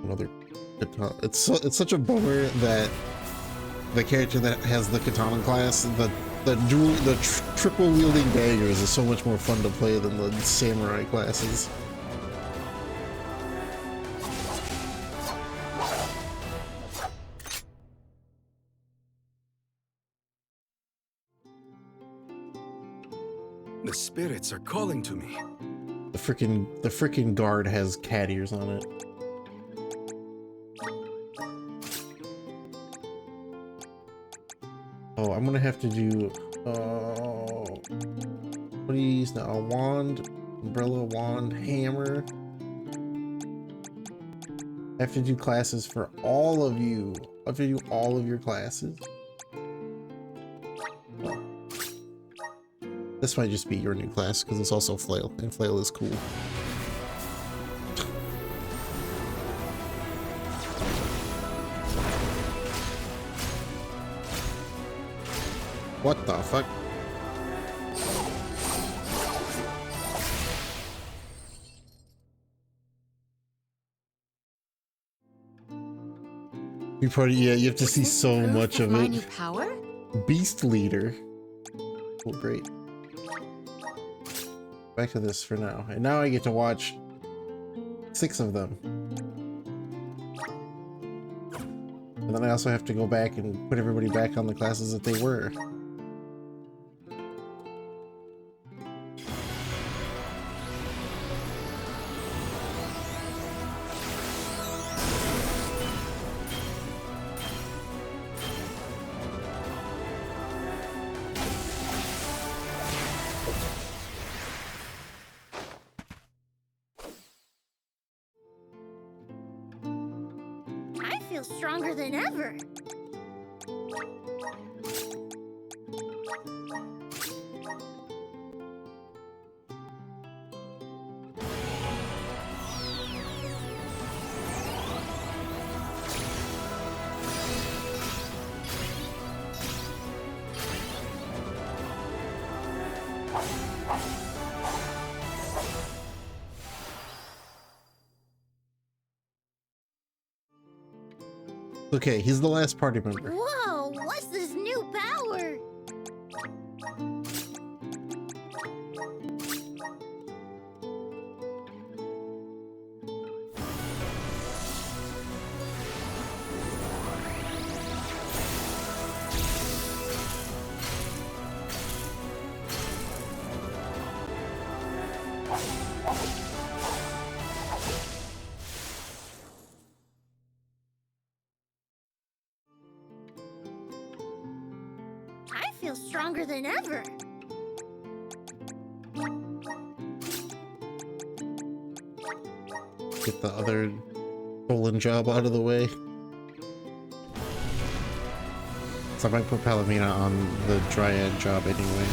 Another katana. It's such a bummer that the character that has the katana class, the triple wielding daggers is so much more fun to play than the samurai classes.
The spirits are calling to me.
The frickin' guard has cat ears on it. Oh, I'm gonna have to do, what do you use now? A wand, umbrella, wand, hammer. I have to do classes for all of you. I have to do all of your classes. Oh. This might just be your new class, because it's also flail, and flail is cool. What the fuck? You probably, yeah, you have to see so much of
my
it.
new power?
Beast Leader. Oh, great. Back to this for now. And now I get to watch 6 of them. And then I also have to go back and put everybody back on the classes that they were.
I feel stronger than ever.
Okay, he's the last party member.
Whoa, what's this new power? I feel stronger than ever.
Get the other stolen job out of the way. So I might put Palomina on the Dryad job anyway.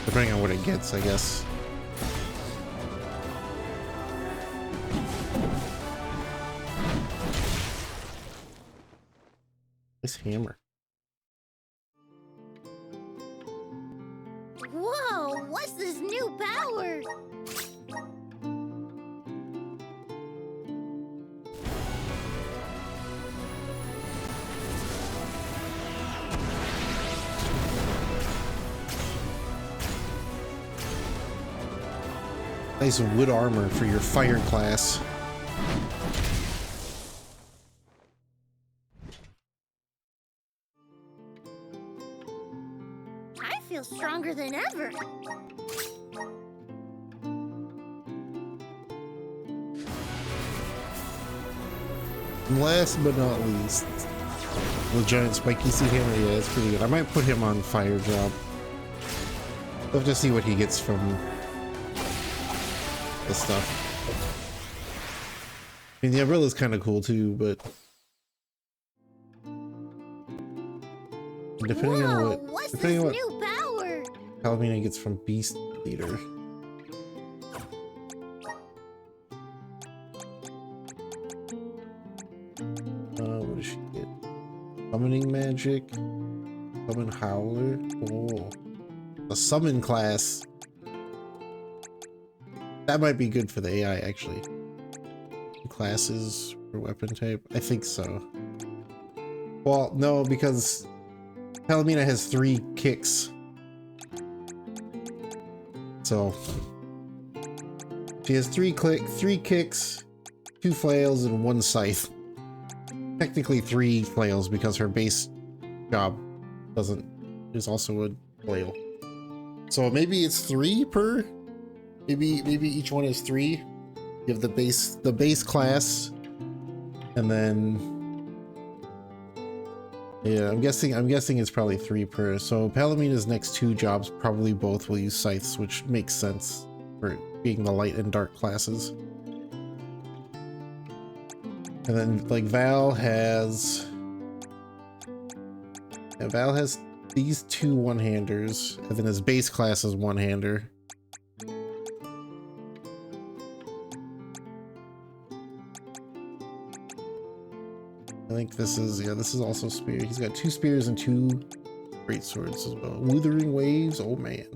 Depending on what it gets, I guess. Nice hammer.
Whoa, what's this new power?
Nice wood armor for your fire class.
I feel stronger than ever.
And last but not least, the giant spiky seed hammer. Yeah, it's pretty good. I might put him on fire job. We'll have to see what he gets from the stuff. I mean, the umbrella's kind of cool too, but depending on what,
What's
depending on
this
what
new power?
Palomino gets from Beast Leader. What does she get? Summoning magic, summon howler. Oh, a summon class. That might be good for the AI actually. Classes for weapon type? I think so. Well, no, because Palomino has 3 kicks. So she has 3 kicks, 2 flails, and 1 scythe. Technically 3 flails because her base job is also a flail. So maybe it's 3 per. Maybe each one is 3. You have the base class, and then yeah, I'm guessing it's probably 3 per. So Palomino's next 2 jobs probably both will use scythes, which makes sense for being the light and dark classes. And then like Val has these 2 one-handers, and then his base class is one-hander. I think this is also spear. He's got 2 spears and 2 great swords as well. Withering waves, oh man.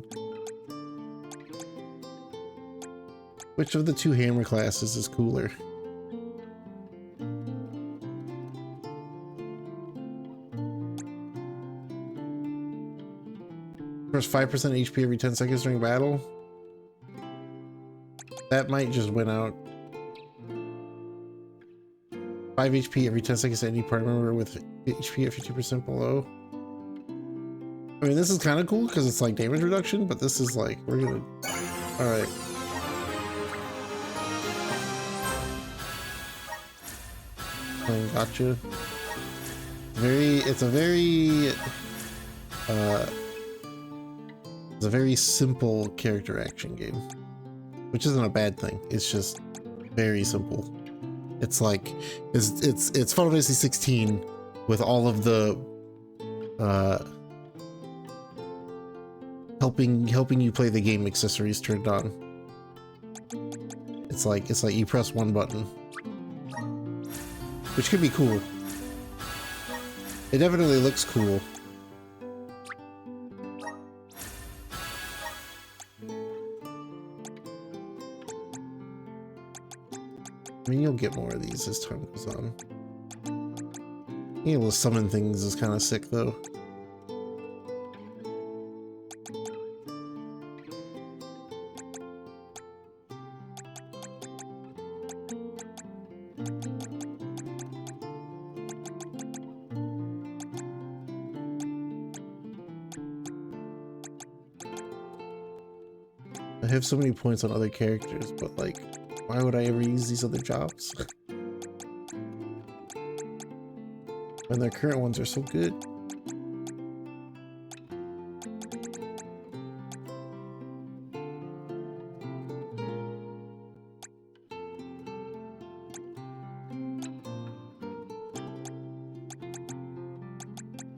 Which of the 2 hammer classes is cooler? First 5% HP every 10 seconds during battle. That might just win out. 5 HP every 10 seconds to any party member with HP at 50% below. I mean, this is kind of cool because it's like damage reduction, but this is like, we're gonna... Alright. Gotcha. It's a very simple character action game, which isn't a bad thing. It's just very simple. It's like it's Final Fantasy 16 with all of the helping you play the game accessories turned on. It's like you press 1 button, which could be cool. It definitely looks cool. I mean, you'll get more of these as time goes on. Being able to summon things is kind of sick, though. I have so many points on other characters, but like, why would I ever use these other jobs? When their current ones are so good.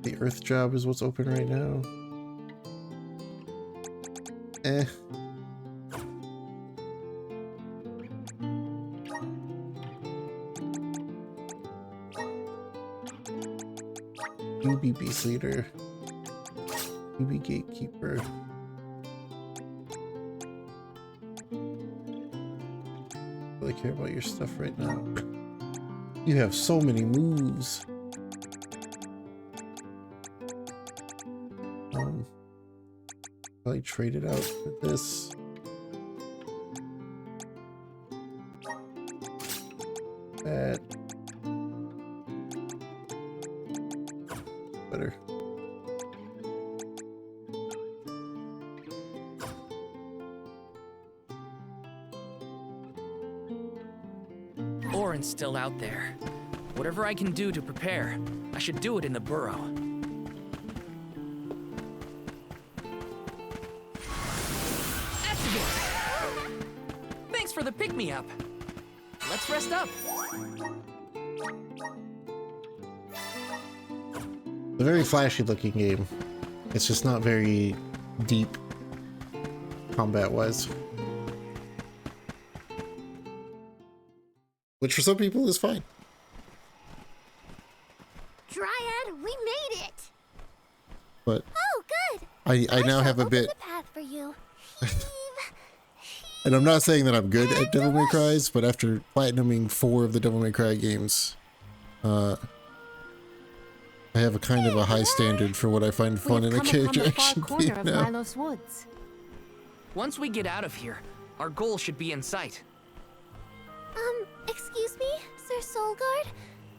The Earth job is what's open right now. Eh. You be beast leader. You be gatekeeper. I really care about your stuff right now. You have so many moves. Probably trade it out for this. That. Better.
Orin's still out there. Whatever I can do to prepare, I should do it in the burrow. Activate! Thanks for the pick-me-up. Let's rest up.
A very flashy looking game. It's just not very deep combat-wise. Which for some people is fine.
Dryad, we made it.
But
Oh, good.
I now
shall
have a
open
bit,
the path for you.
and I'm not saying that I'm good at Devil May Cry's, but after platinuming 4 of the Devil May Cry games, I have a kind of a high standard for what I find fun in a character action game
of
now.
Milos Woods.
Once we get out of here, our goal should be in sight.
Excuse me, Sir Soulguard?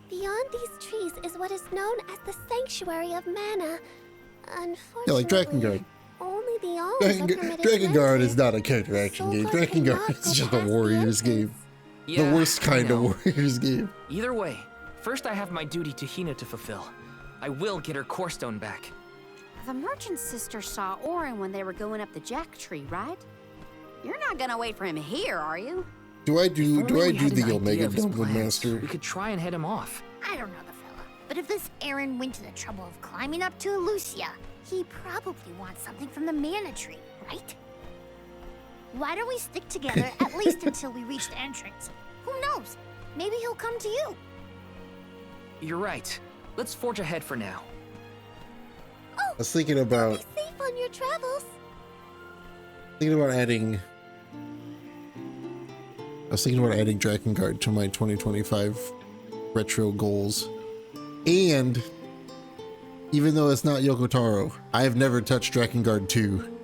Beyond these trees is what is known as the Sanctuary of Mana. Unfortunately,
Yeah, like Drakengard.
only the Alms are permitted
Drakengard
to
is not a character action game.
Soulguard
Drakengard
cannot
is just
go
a
past the
warriors game.
entrance.
Yeah,
The worst
I
kind of
know.
warriors game.
Either way, first I have my duty to Hina to fulfill. I will get her core stone back.
The merchant's sister saw Orin when they were going up the jack tree, right? You're not gonna wait for him here, are you?
Do I do
If only we had
the
an idea
Omega
of his
Dumpling
plans,
Master?
We could try and head him off.
I don't know the fella, but if this Aaron went to the trouble of climbing up to Lucia, he probably wants something from the mana tree, right? Why don't we stick together at least until we reach the entrance? Who knows? Maybe he'll come to you.
You're right. Let's forge ahead for now.
I was thinking about
Be safe on your travels.
adding. I was thinking about adding Drakengard to my 2025 retro goals. And even though it's not Yoko Taro, I have never touched Drakengard 2.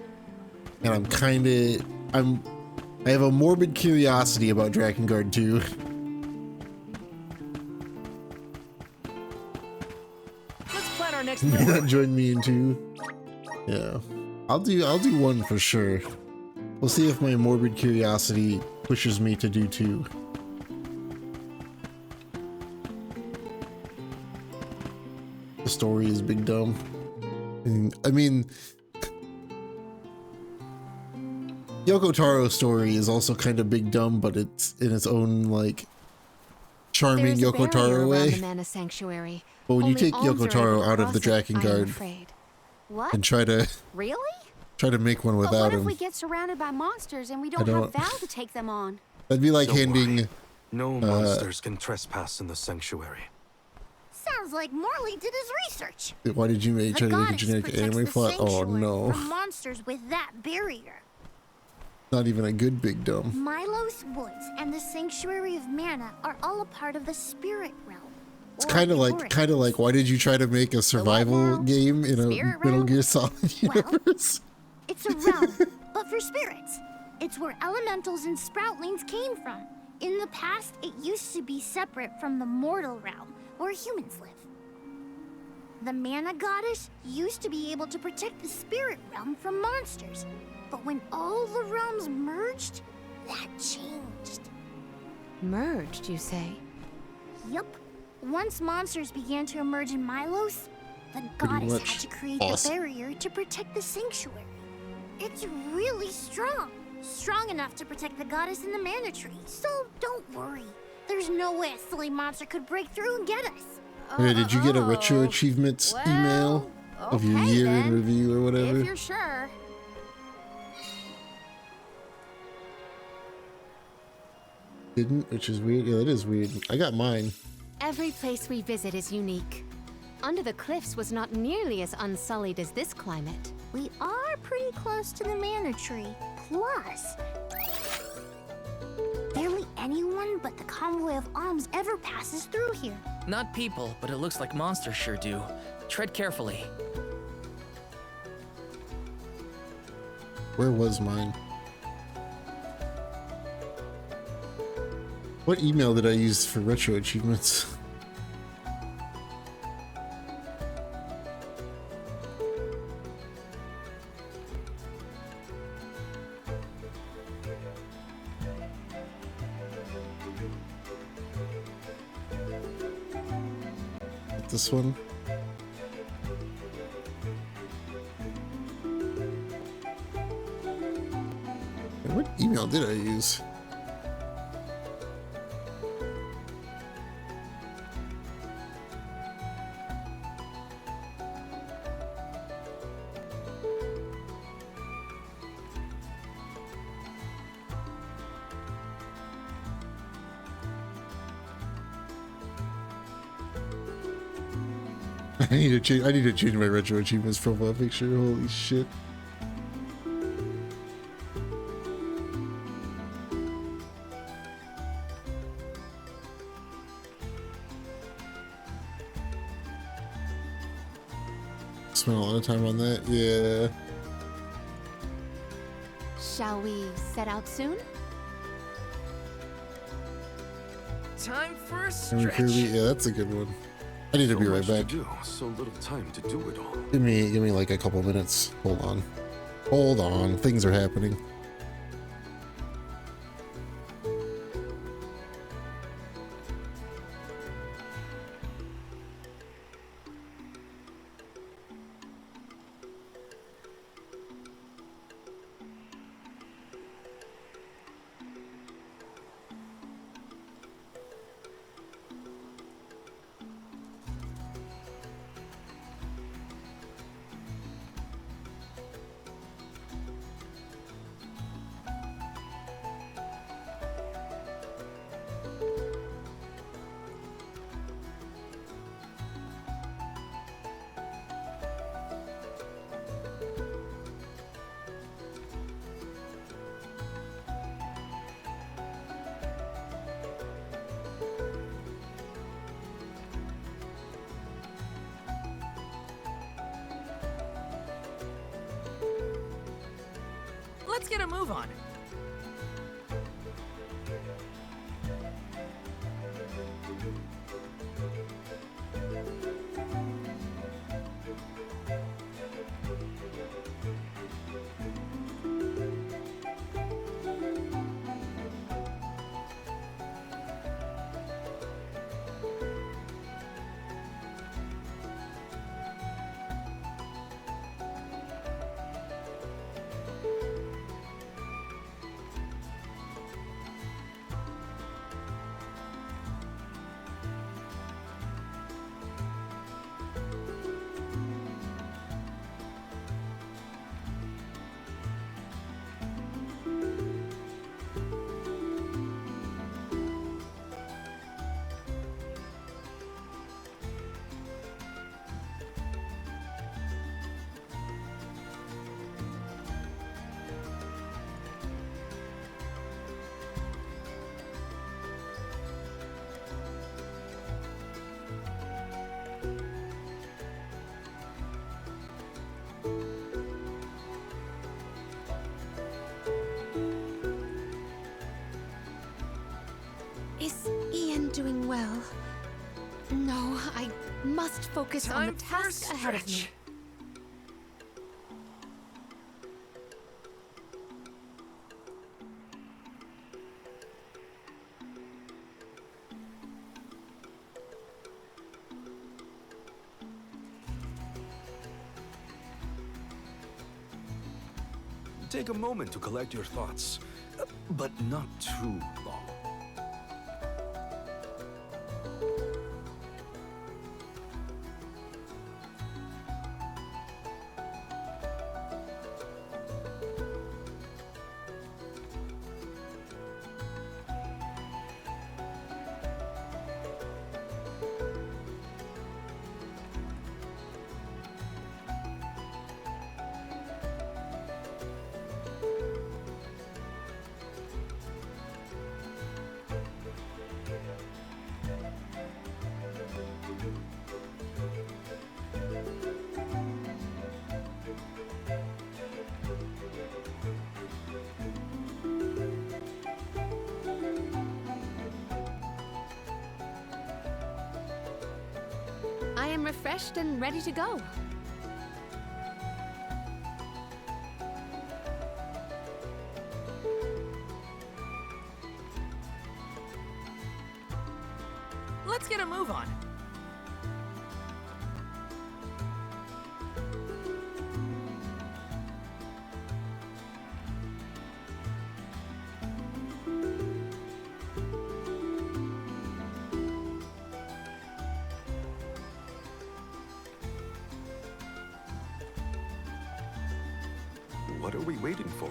And I have a morbid curiosity about Drakengard 2.
Let's plan our next
May
move.
not join me in 2. Yeah. I'll do 1 for sure. We'll see if my morbid curiosity pushes me to do 2. The story is big dumb. And, I mean, Yoko Taro's story is also kind of big dumb, but it's in its own like charming
There's a
Yoko
barrier
Taro
around
way.
the Mana Sanctuary.
But when you
Only
take
Alms
Yoko
are
Taro
able to
out of the
cross it, I'm
Drakengard
afraid.
What?
and try to
Really?
make one
But
without
what if
him,
we get surrounded by monsters and we don't
don't-
have Val to take them on?
that'd be like
Don't
handing.
worry. No monsters can trespass in the sanctuary.
Sounds like Morley did his research.
Why did you
The
try to make a
goddess
generic
protects
anime
the
plot? Oh
sanctuary
no,
from monsters with that barrier.
not even a good big dumb.
Milos Woods and the Sanctuary of Mana are all a part of the spirit realm.
It's kind of like why did you try to make a survival
now?
game in a
Spirit
Metal
realm?
Gear Solid
Well,
universe?
It's a realm, but for spirits. It's where elementals and sproutlings came from. In the past, it used to be separate from the mortal realm, where humans live. The Mana Goddess used to be able to protect the spirit realm from monsters. But when all the realms merged, that changed.
Merged, you say?
Yup. Once monsters began to emerge in Milos, the goddess
much
had to create
awesome.
the barrier to protect the sanctuary. It's really strong. Strong enough to protect the goddess in the mana tree. So don't worry. There's no way a silly monster could break through and get us.
Okay, did you get a retro
Oh,
achievements
well,
email of your
okay
year in
then.
review or whatever?
If you're sure.
Didn't, which is weird. Yeah, that is weird. I got mine.
Every place we visit is unique. under the cliffs was not nearly as unsullied as this climate.
We are pretty close to the Mana Tree. Plus, barely anyone but the convoy of alms ever passes through here.
Not people, but it looks like monsters sure do. Tread carefully.
Where was mine? What email did I use for retro achievements? This one? What email did I use? I need to change my retro achievements profile picture. Holy shit. Spent a lot of time on that. Yeah.
Shall we set out soon?
Time for a
Henry
stretch.
Kirby, yeah, that's a good one. I need to be right
much to
back.
do, so little time to do it all.
Give me like a couple minutes. Hold on. Hold on. Things are happening.
Let's get a move on.
Is Ian doing well? No, I must focus on the
Time for a
task ahead of me.
stretch.
Take a moment to collect your thoughts, but not too long.
I am refreshed and ready to go.
Let's get a move on.
What are we waiting for?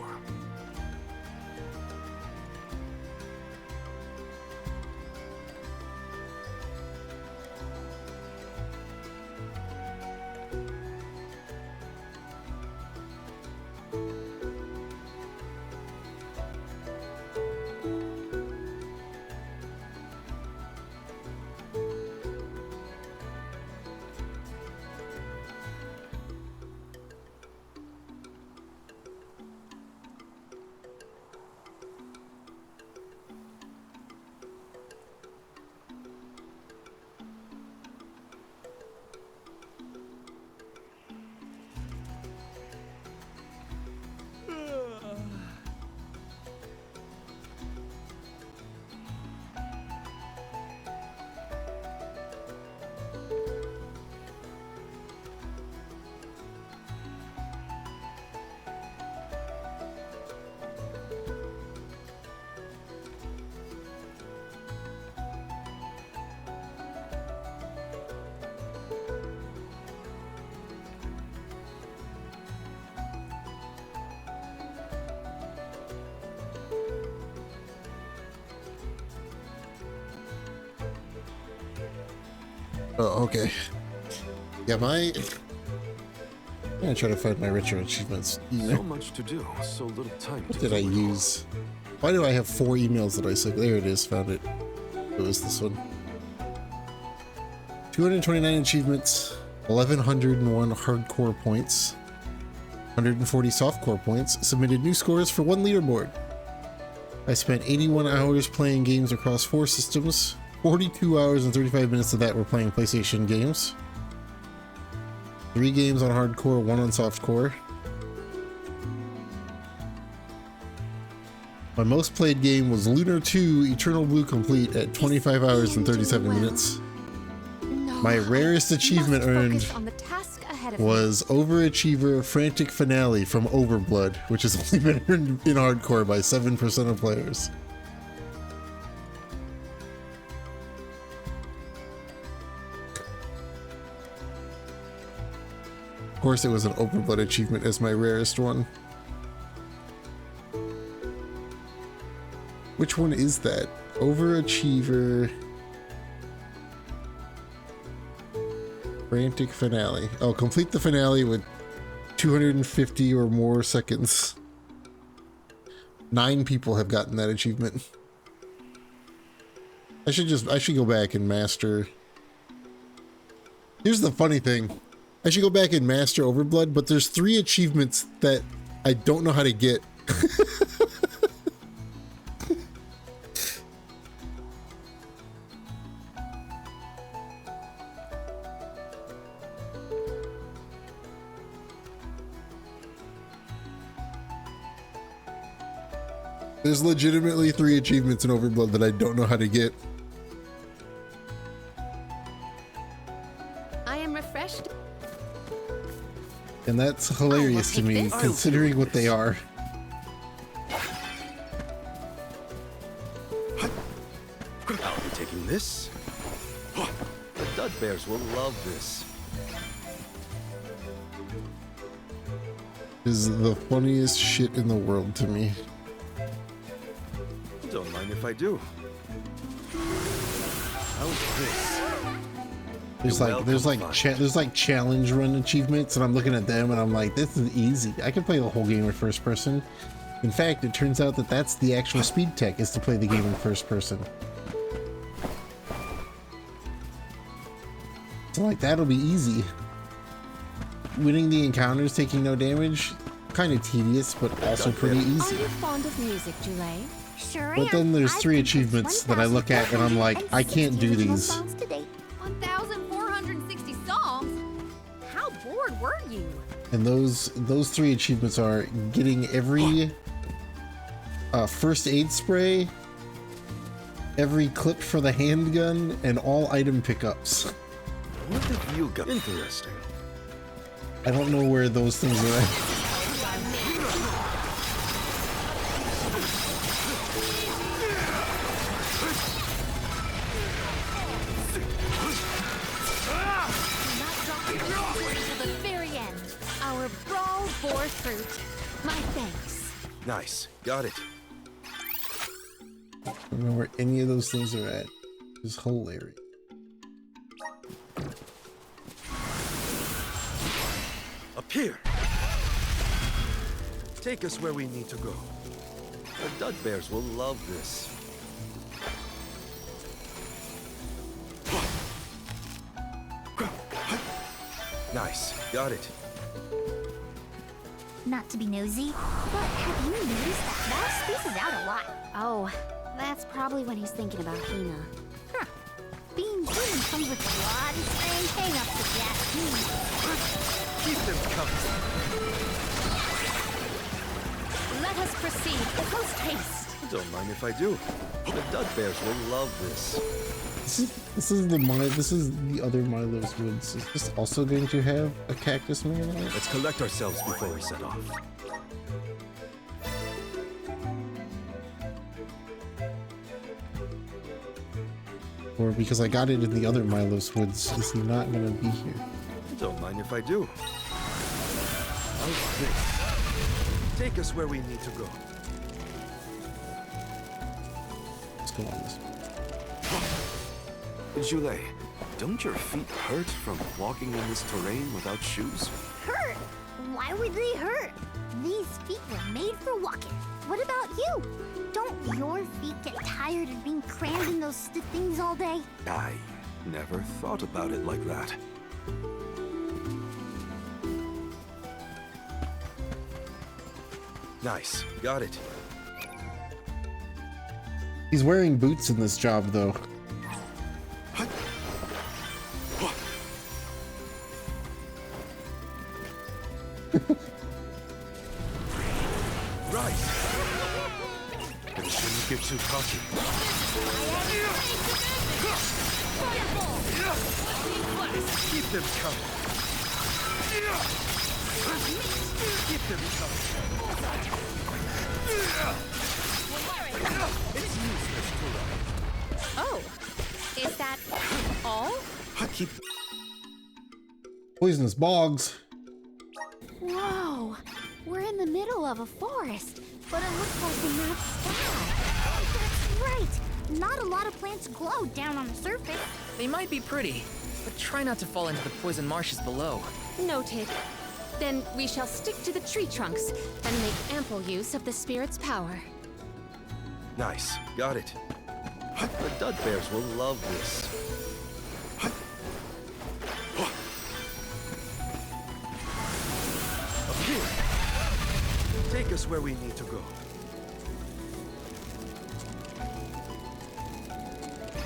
Oh, okay. Yeah, I'm gonna try to find my richer achievements.
So much to do, so little time.
What did I use? Why do I have 4 emails that I sent? There it is, found it. It was this one. 229 achievements, 1101 hardcore points, 140 softcore points, submitted new scores for 1 leaderboard. I spent 81 hours playing games across 4 systems. 42 hours and 35 minutes of that were playing PlayStation games. 3 games on hardcore, 1 on softcore. My most played game was Lunar 2 Eternal Blue Complete at 25 hours and 37 minutes. My rarest achievement earned was Overachiever Frantic Finale from Overblood, which has only been earned in hardcore by 7% of players. Of course, it was an Overblood achievement as my rarest one. Which one is that? Overachiever Frantic Finale. Oh, complete the finale with 250 or more seconds. 9 people have gotten that achievement. I should go back and master. Here's the funny thing. I should go back and master Overblood, but there's 3 achievements that I don't know how to get. There's legitimately 3 achievements in Overblood that I don't know how to get.
I am refreshed.
And that's hilarious to me, considering what they are.
I'll be taking this. The Dud Bears will love this.
This is the funniest shit in the world to me.
Don't mind if I do. How's this?
There's like challenge run achievements, and I'm looking at them and I'm like, this is easy. I can play the whole game in first person. In fact, it turns out that that's the actual speed tech, is to play the game in first person. So like that'll be easy. Winning the encounters, taking no damage, kind of tedious, but also pretty easy.
Are you fond of music, Jule?
Sure
But then there's 3 achievements that I look at and I'm like, I can't do these.
1,460 songs bored, were you?
And those 3 achievements are getting every first aid spray, every clip for the handgun, and all item pickups.
What have you got? Interesting.
I don't know where those things are at.
To the very end, our brawl bore fruit. My thanks.
Nice. Got it.
I don't know where any of those things are at. It's hilarious.
Up here. Take us where we need to go. The Dud Bears will love this. Nice. Got it.
Not to be nosy, but have you noticed that Mouse spaces out a lot?
Oh, that's probably when he's thinking about Hina.
Huh. Being human comes with a lot of strange hang-ups with that.
Keep them coming.
Let us proceed with post haste.
Don't mind if I do. The Dud Bears will love this.
This is the other Milo's Woods. Is this also going to have a cactus man in it?
Let's collect ourselves before we set off.
Or because I got it in the other Milo's Woods, is he not going to be here?
Don't mind if I do. How's this? Take us where we need to go.
Let's go on this.
Julie, don't your feet hurt from walking in this terrain without shoes?
Hurt? Why would they hurt? These feet were made for walking. What about you? Don't your feet get tired of being crammed in those stiff things all day?
I never thought about it like that. Nice. Got it.
He's wearing boots in this job, though.
Right. But you shouldn't get too cocky. Keep them coming. Keep them coming. It's useless to run.
Oh, is that all?
Keep.
Poisonous bogs.
Whoa, we're in the middle of a forest, but it looks like the night sky.
That's right. Not a lot of plants glow down on the surface.
They might be pretty, but try not to fall into the poison marshes below.
Noted. Then we shall stick to the tree trunks and make ample use of the spirit's power.
Nice. Got it. The Dud Bears will love this. Up here. Take us where we need to go.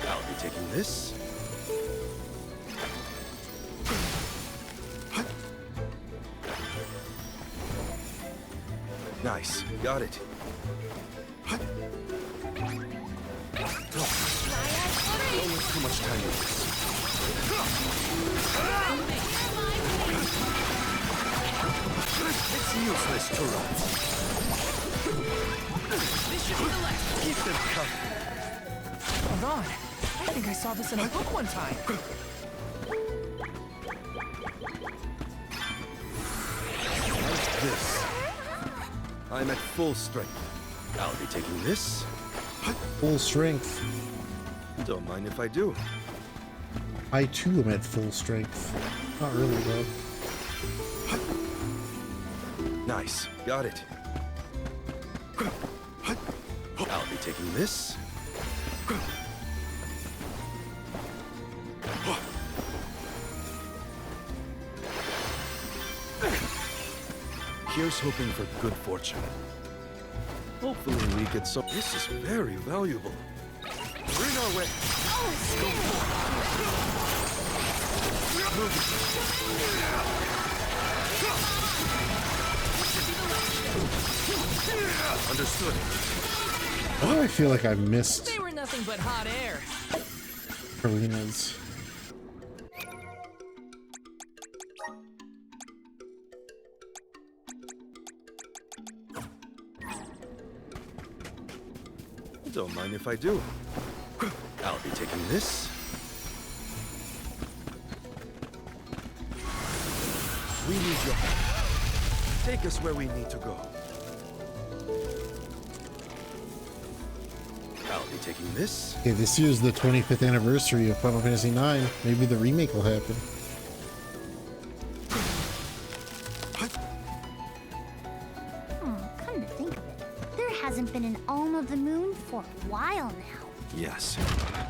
I'll be taking this. Nice. Got it. Don't waste too much time with this. It's useless to run.
This should be the last.
Keep them coming.
Hold on. I think I saw this in a book one time.
How's this? I'm at full strength. I'll be taking this.
Full strength.
Don't mind if I do.
I too am at full strength. Not really, though.
Nice. Got it. I'll be taking this. Here's hoping for good fortune. Hopefully we get some. This is very valuable. We're in our way. Move it. Understood.
Why do I feel like I missed
They were nothing but hot air.
Karina's?
Don't mind if I do. I'll be taking this. We need your help. Take us where we need to go. I'll be taking this.
Okay, this year's the 25th anniversary of Final Fantasy IX. Maybe the remake will happen.
Come to think of it, there hasn't been an Alm of the Moon for a while now.
Yes,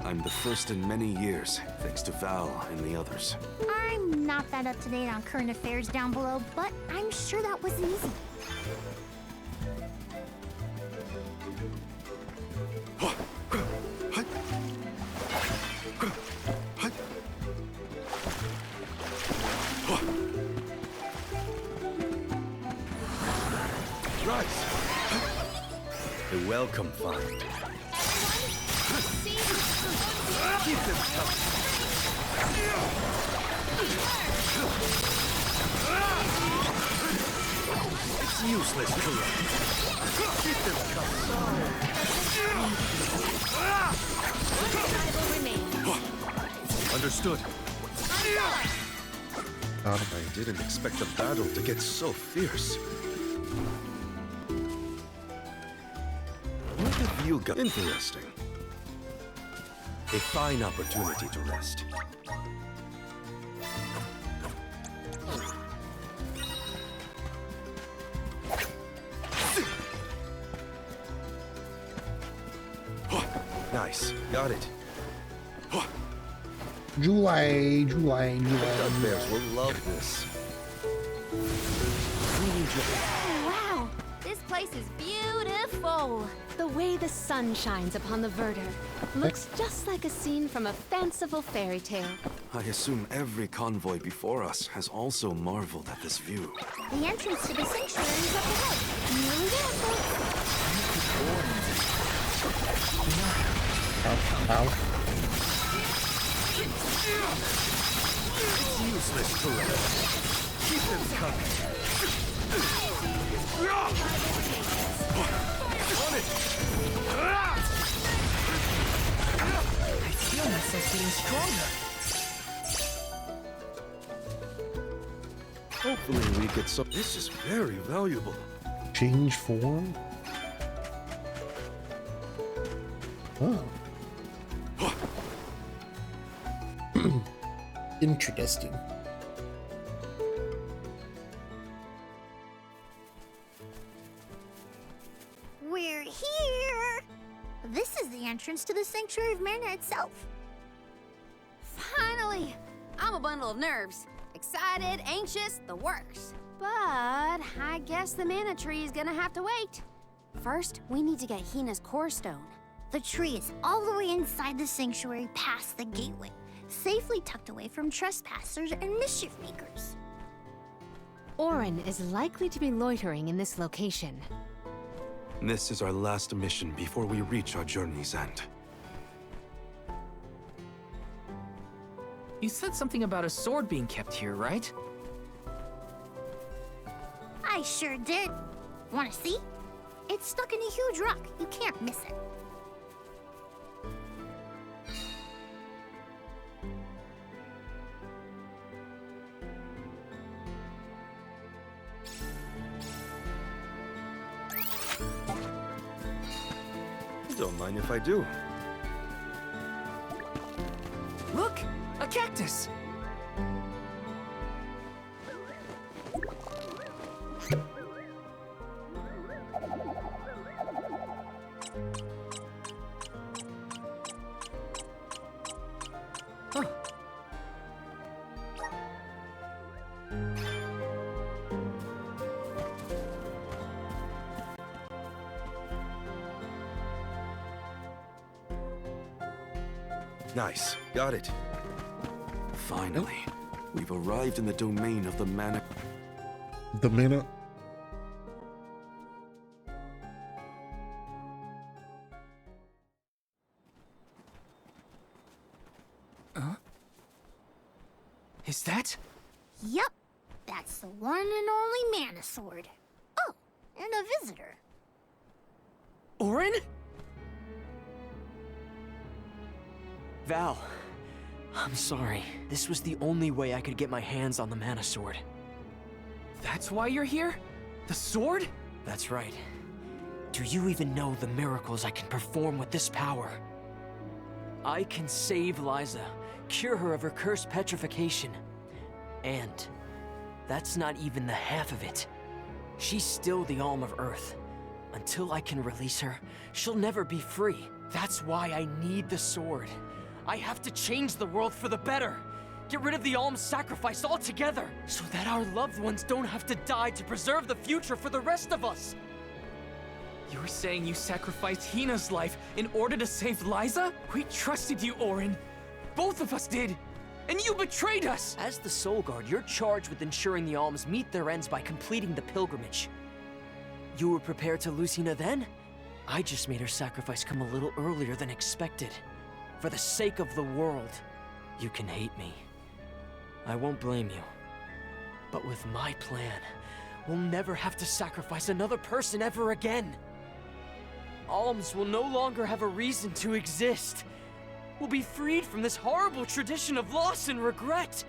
I'm the first in many years, thanks to Val and the others.
I'm not that up to date on current affairs down below, but I'm sure that wasn't easy.
Rise! A welcome find. Keep them coming. It's useless to run. Keep them coming. Understood. I didn't expect the battle to get so fierce. What have you got? Interesting. A fine opportunity to rest. Nice. Got it.
July.
Bugbears will love this. We need your help.
Wow, this place is beautiful. The way the sun shines upon the verdure looks just like a scene from a fanciful fairy tale.
I assume every convoy before us has also marveled at this view.
The entrance to the sanctuary is up ahead. Nearly there, folks.
Ow.
It's useless to run. Keep them coming. On it!
I feel myself getting stronger.
Hopefully we get some. This is very valuable.
Change form? Oh. Interesting.
We're here! This is the entrance to the Sanctuary of Mana itself.
Finally! I'm a bundle of nerves. Excited, anxious, the works. But I guess the mana tree is gonna have to wait. First, we need to get Hina's core stone.
The tree is all the way inside the sanctuary past the gateway, safely tucked away from trespassers and mischief makers.
Orin is likely to be loitering in this location.
This is our last mission before we reach our journey's end.
You said something about a sword being kept here, right?
I sure did. Wanna see? It's stuck in a huge rock. You can't miss it.
Don't mind if I do.
Look! A cactus! Huh.
Nice. Got it. Finally, we've arrived in the domain of the mana.
The mana.
Is that?
Yep, that's the one and only mana sword. Oh, and a visitor.
Orin?
Val, I'm sorry. This was the only way I could get my hands on the mana sword.
That's why you're here? The sword?
That's right. Do you even know the miracles I can perform with this power? I can save Liza, cure her of her cursed petrification. And that's not even the half of it. She's still the Alm of Earth. Until I can release her, she'll never be free. That's why I need the sword. I have to change the world for the better. Get rid of the Alm's sacrifice altogether, so that our loved ones don't have to die to preserve the future for the rest of us.
You're saying you sacrificed Hina's life in order to save Liza? We trusted you, Orin. Both of us did. And you betrayed us!
As the Soul Guard, you're charged with ensuring the Alms meet their ends by completing the pilgrimage. You were prepared to lose Hina then? I just made her sacrifice come a little earlier than expected. For the sake of the world, you can hate me. I won't blame you. But with my plan, we'll never have to sacrifice another person ever again. Alms will no longer have a reason to exist. We'll be freed from this horrible tradition of loss and regret.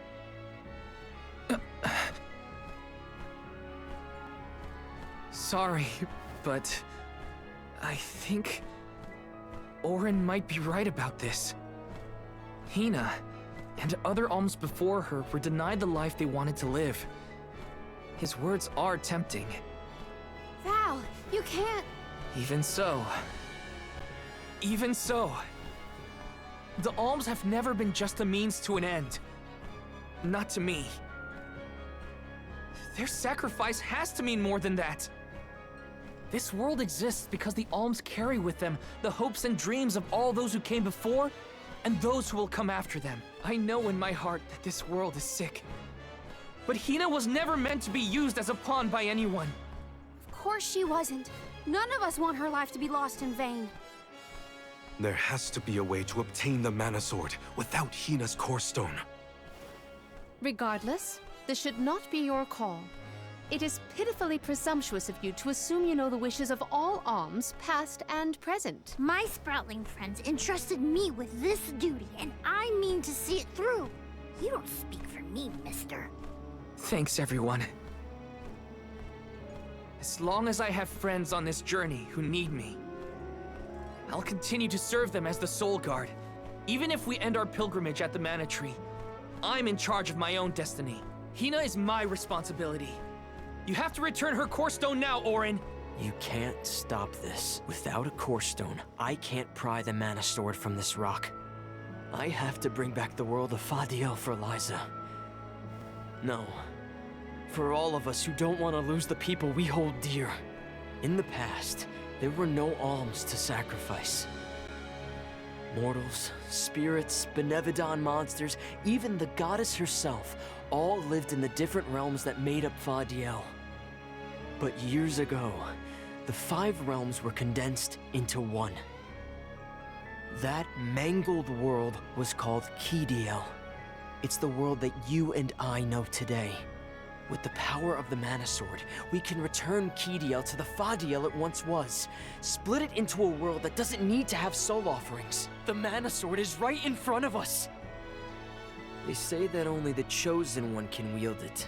Sorry, but I think Orin might be right about this. Hina and other alms before her were denied the life they wanted to live. His words are tempting.
Val, you can't...
Even so. Even so. The alms have never been just a means to an end. Not to me. Their sacrifice has to mean more than that. This world exists because the alms carry with them the hopes and dreams of all those who came before and those who will come after them. I know in my heart that this world is sick. But Hina was never meant to be used as a pawn by anyone.
Of course she wasn't. None of us want her life to be lost in vain.
There has to be a way to obtain the mana sword without Hina's core stone.
Regardless, this should not be your call. It is pitifully presumptuous of you to assume you know the wishes of all alms, past and present.
My Sproutling friends entrusted me with this duty, and I mean to see it through. You don't speak for me, mister.
Thanks, everyone. As long as I have friends on this journey who need me, I'll continue to serve them as the Soul Guard. Even if we end our pilgrimage at the Mana Tree, I'm in charge of my own destiny. Hina is my responsibility. You have to return her core stone now, Orin.
You can't stop this. Without a core stone, I can't pry the mana sword from this rock. I have to bring back the world of Fadiel for Liza. No. For all of us who don't want to lose the people we hold dear. In the past, there were no alms to sacrifice. Mortals, spirits, Benevodon monsters, even the goddess herself, all lived in the different realms that made up Fadiel. But years ago, the 5 realms were condensed into one. That mangled world was called Kidiel. It's the world that you and I know today. With the power of the Mana Sword, we can return Kidiel to the Fadiel it once was. Split it into a world that doesn't need to have soul offerings. The Mana Sword is right in front of us. They say that only the Chosen One can wield it.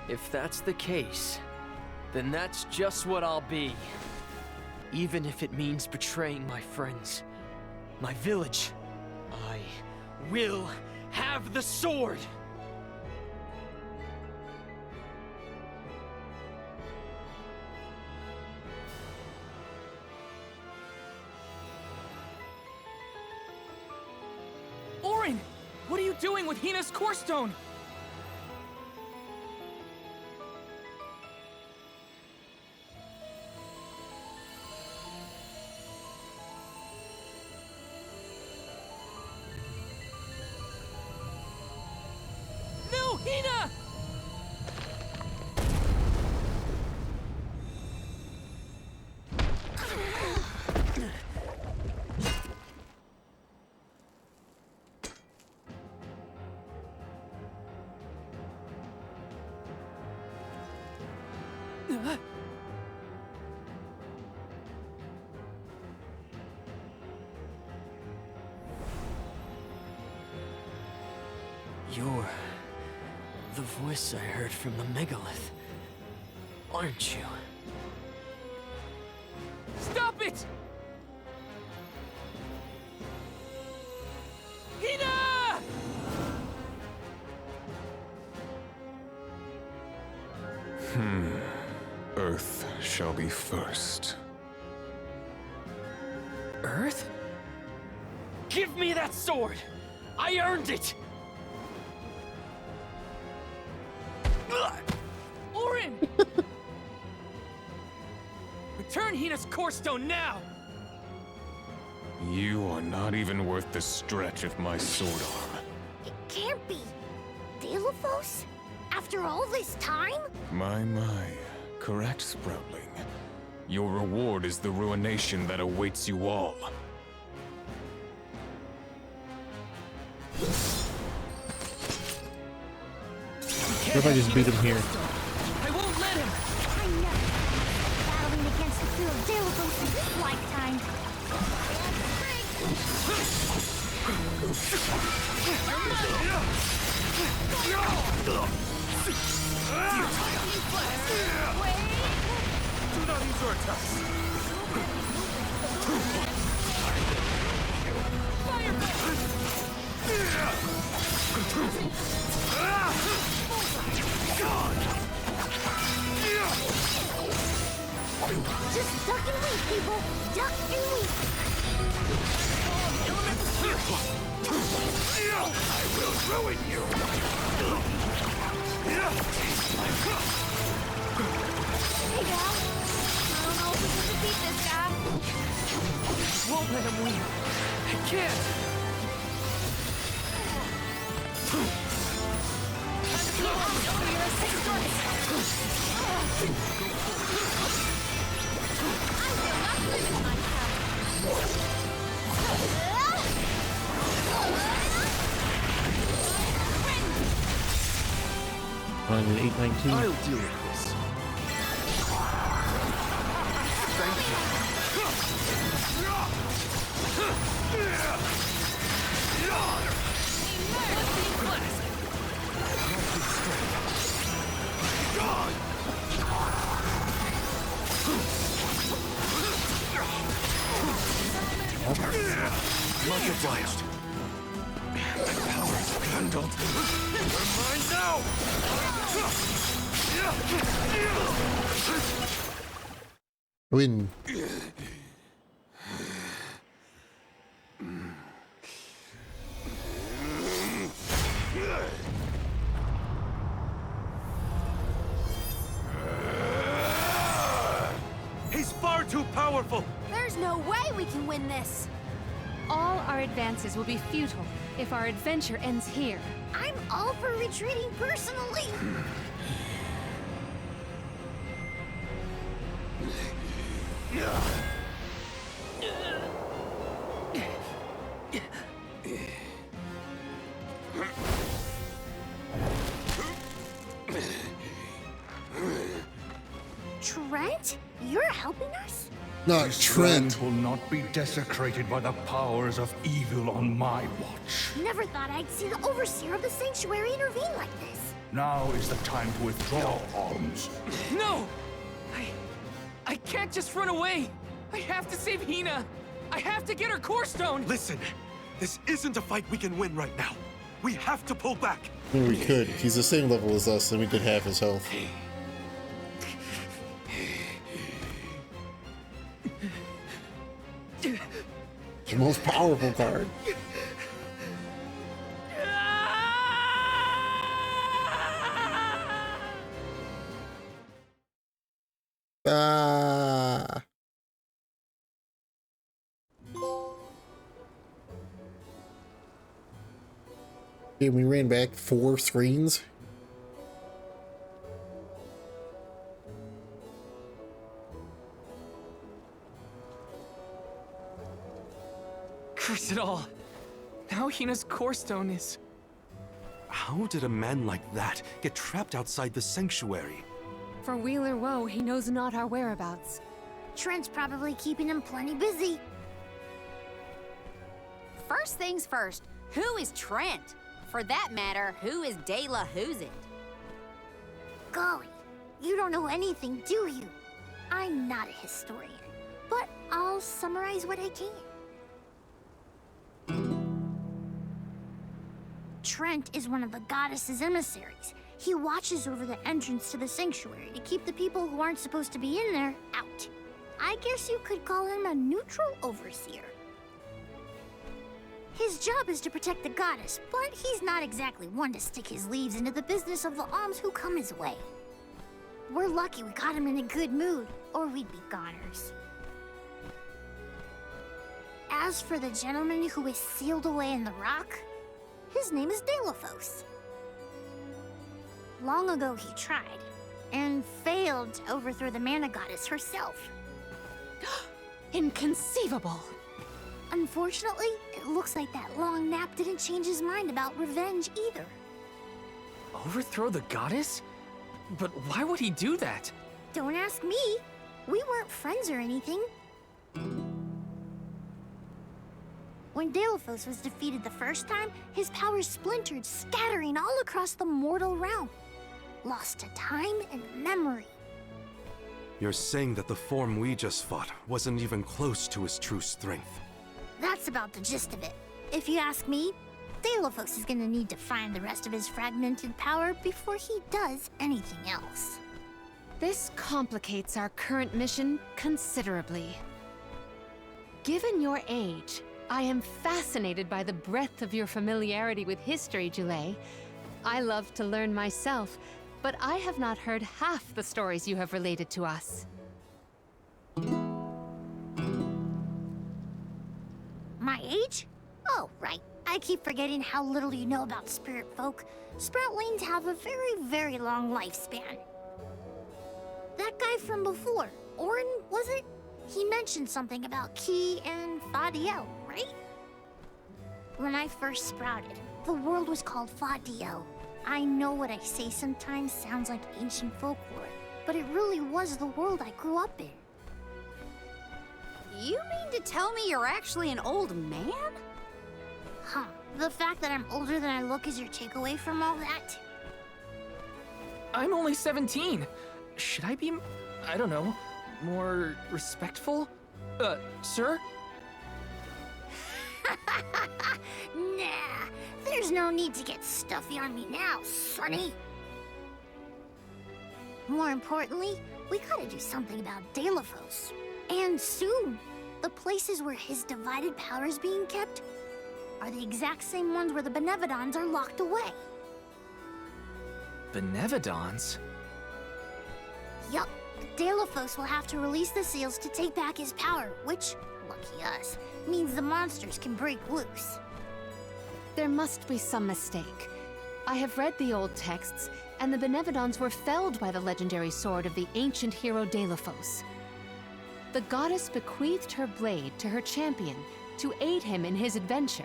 If that's the case, then that's just what I'll be. Even if it means betraying my friends, my village, I will have the sword!
Orin! What are you doing with Hina's core stone? No, Hina!
You're the voice I heard from the megalith, aren't you?
Stop it! Hina!
Earth shall be first.
Earth? Give me that sword! I earned it! Orin! Return Hina's core stone now!
You are not even worth the stretch of my sword arm.
It can't be. Delophos? After all this time?
My. Correct, Sproutling. Your reward is the ruination that awaits you all.
What if I just beat him here?
I won't let him!
I never battling against the fear of Delophos in this lifetime.
Do not use your attacks.
Just duck and weave, people. Duck and weave.
I will ruin you.
Hey, gal. I don't know if we can defeat this guy.
Won't let him win. I can't!
On an 819.
I'll deal with this. Thank
Much obliged. My power is handled. You're mine now!
Win.
He's far too powerful!
There's no way we can win this.
All our advances will be futile if our adventure ends here.
I'm all for retreating personally. Trent, you're helping us?
Not Trent.
Will not be desecrated by the powers of evil on my watch.
Never thought I'd see the overseer of the sanctuary intervene like this.
Now is the time to withdraw arms.
No! I can't just run away! I have to save Hina! I have to get her core stone!
Listen, this isn't a fight we can win right now. We have to pull back.
I mean, we could. He's the same level as us, and we could have his health. The most powerful card. Ah. Okay, we ran back 4 screens.
Curse it all. Now Hina's core stone is...
How did a man like that get trapped outside the sanctuary?
For weal or woe, he knows not our whereabouts.
Trent's probably keeping him plenty busy.
First things first, who is Trent? For that matter, who is De La Who's It?
Golly, you don't know anything, do you? I'm not a historian, but I'll summarize what I can. Trent is one of the goddess's emissaries. He watches over the entrance to the sanctuary to keep the people who aren't supposed to be in there out. I guess you could call him a neutral overseer. His job is to protect the goddess, but he's not exactly one to stick his leaves into the business of the alms who come his way. We're lucky we got him in a good mood, or we'd be goners. As for the gentleman who is sealed away in the rock, his name is Delafos. Long ago he tried, and failed to overthrow the mana goddess herself.
Inconceivable!
Unfortunately, it looks like that long nap didn't change his mind about revenge either.
Overthrow the goddess? But why would he do that?
Don't ask me. We weren't friends or anything. When Delafos was defeated the first time, his powers splintered, scattering all across the mortal realm. Lost to time and memory.
You're saying that the form we just fought wasn't even close to his true strength.
That's about the gist of it. If you ask me, Delafos is gonna need to find the rest of his fragmented power before he does anything else.
This complicates our current mission considerably. Given your age, I am fascinated by the breadth of your familiarity with history, Jule. I love to learn myself, but I have not heard half the stories you have related to us.
My age? Oh, right. I keep forgetting how little you know about spirit folk. Sproutlings have a very, very long lifespan. That guy from before, Orin, was it? He mentioned something about Ki and Fadiel, right? When I first sprouted, the world was called Fadiel. I know what I say sometimes sounds like ancient folklore, but it really was the world I grew up in.
You mean to tell me you're actually an old man?
Huh. The fact that I'm older than I look is your takeaway from all that?
I'm only 17. Should I be, I don't know, more respectful? Sir?
Nah, there's no need to get stuffy on me now, sonny. More importantly, we gotta do something about Delafos. And soon. The places where his divided power is being kept are the exact same ones where the Benevodons are locked away.
Benevodons?
Yup. Delafos will have to release the seals to take back his power, which, lucky us, means the monsters can break loose.
There must be some mistake. I have read the old texts, and the Benevodons were felled by the legendary sword of the ancient hero Delafos. The goddess bequeathed her blade to her champion to aid him in his adventure.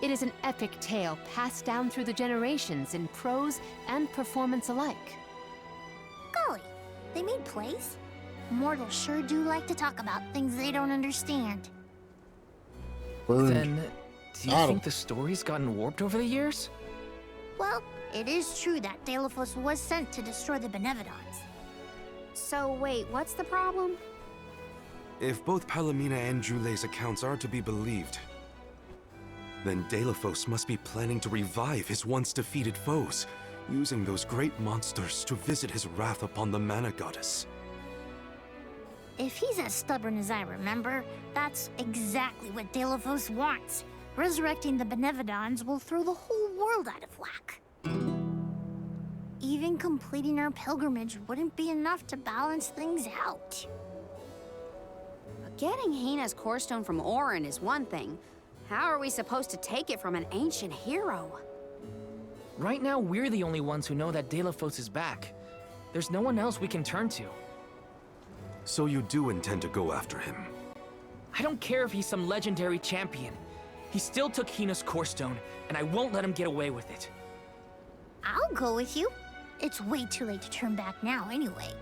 It is an epic tale passed down through the generations in prose and performance alike.
Golly, they made plays? Mortals sure do like to talk about things they don't understand.
Then, do you think the story's gotten warped over the years?
Well, it is true that Delafos was sent to destroy the Benevodons.
So wait, what's the problem?
If both Palomina and Jule's accounts are to be believed, then Delafos must be planning to revive his once defeated foes, using those great monsters to visit his wrath upon the mana goddess.
If he's as stubborn as I remember, that's exactly what Delafos wants. Resurrecting the Benevodons will throw the whole world out of whack. Even completing our pilgrimage wouldn't be enough to balance things out.
Getting Hina's core stone from Orin is one thing. How are we supposed to take it from an ancient hero?
Right now, we're the only ones who know that Delafos is back. There's no one else we can turn to.
So you do intend to go after him?
I don't care if he's some legendary champion. He still took Hina's core stone, and I won't let him get away with it.
I'll go with you. It's way too late to turn back now anyway.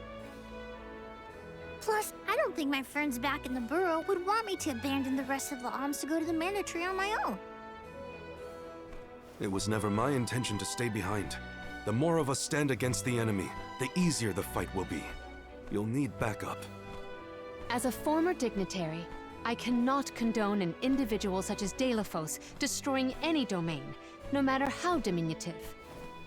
Plus, I don't think my friends back in the burrow would want me to abandon the rest of the alms to go to the Mana Tree on my own.
It was never my intention to stay behind. The more of us stand against the enemy, the easier the fight will be. You'll need backup.
As a former dignitary, I cannot condone an individual such as Delafos destroying any domain, no matter how diminutive.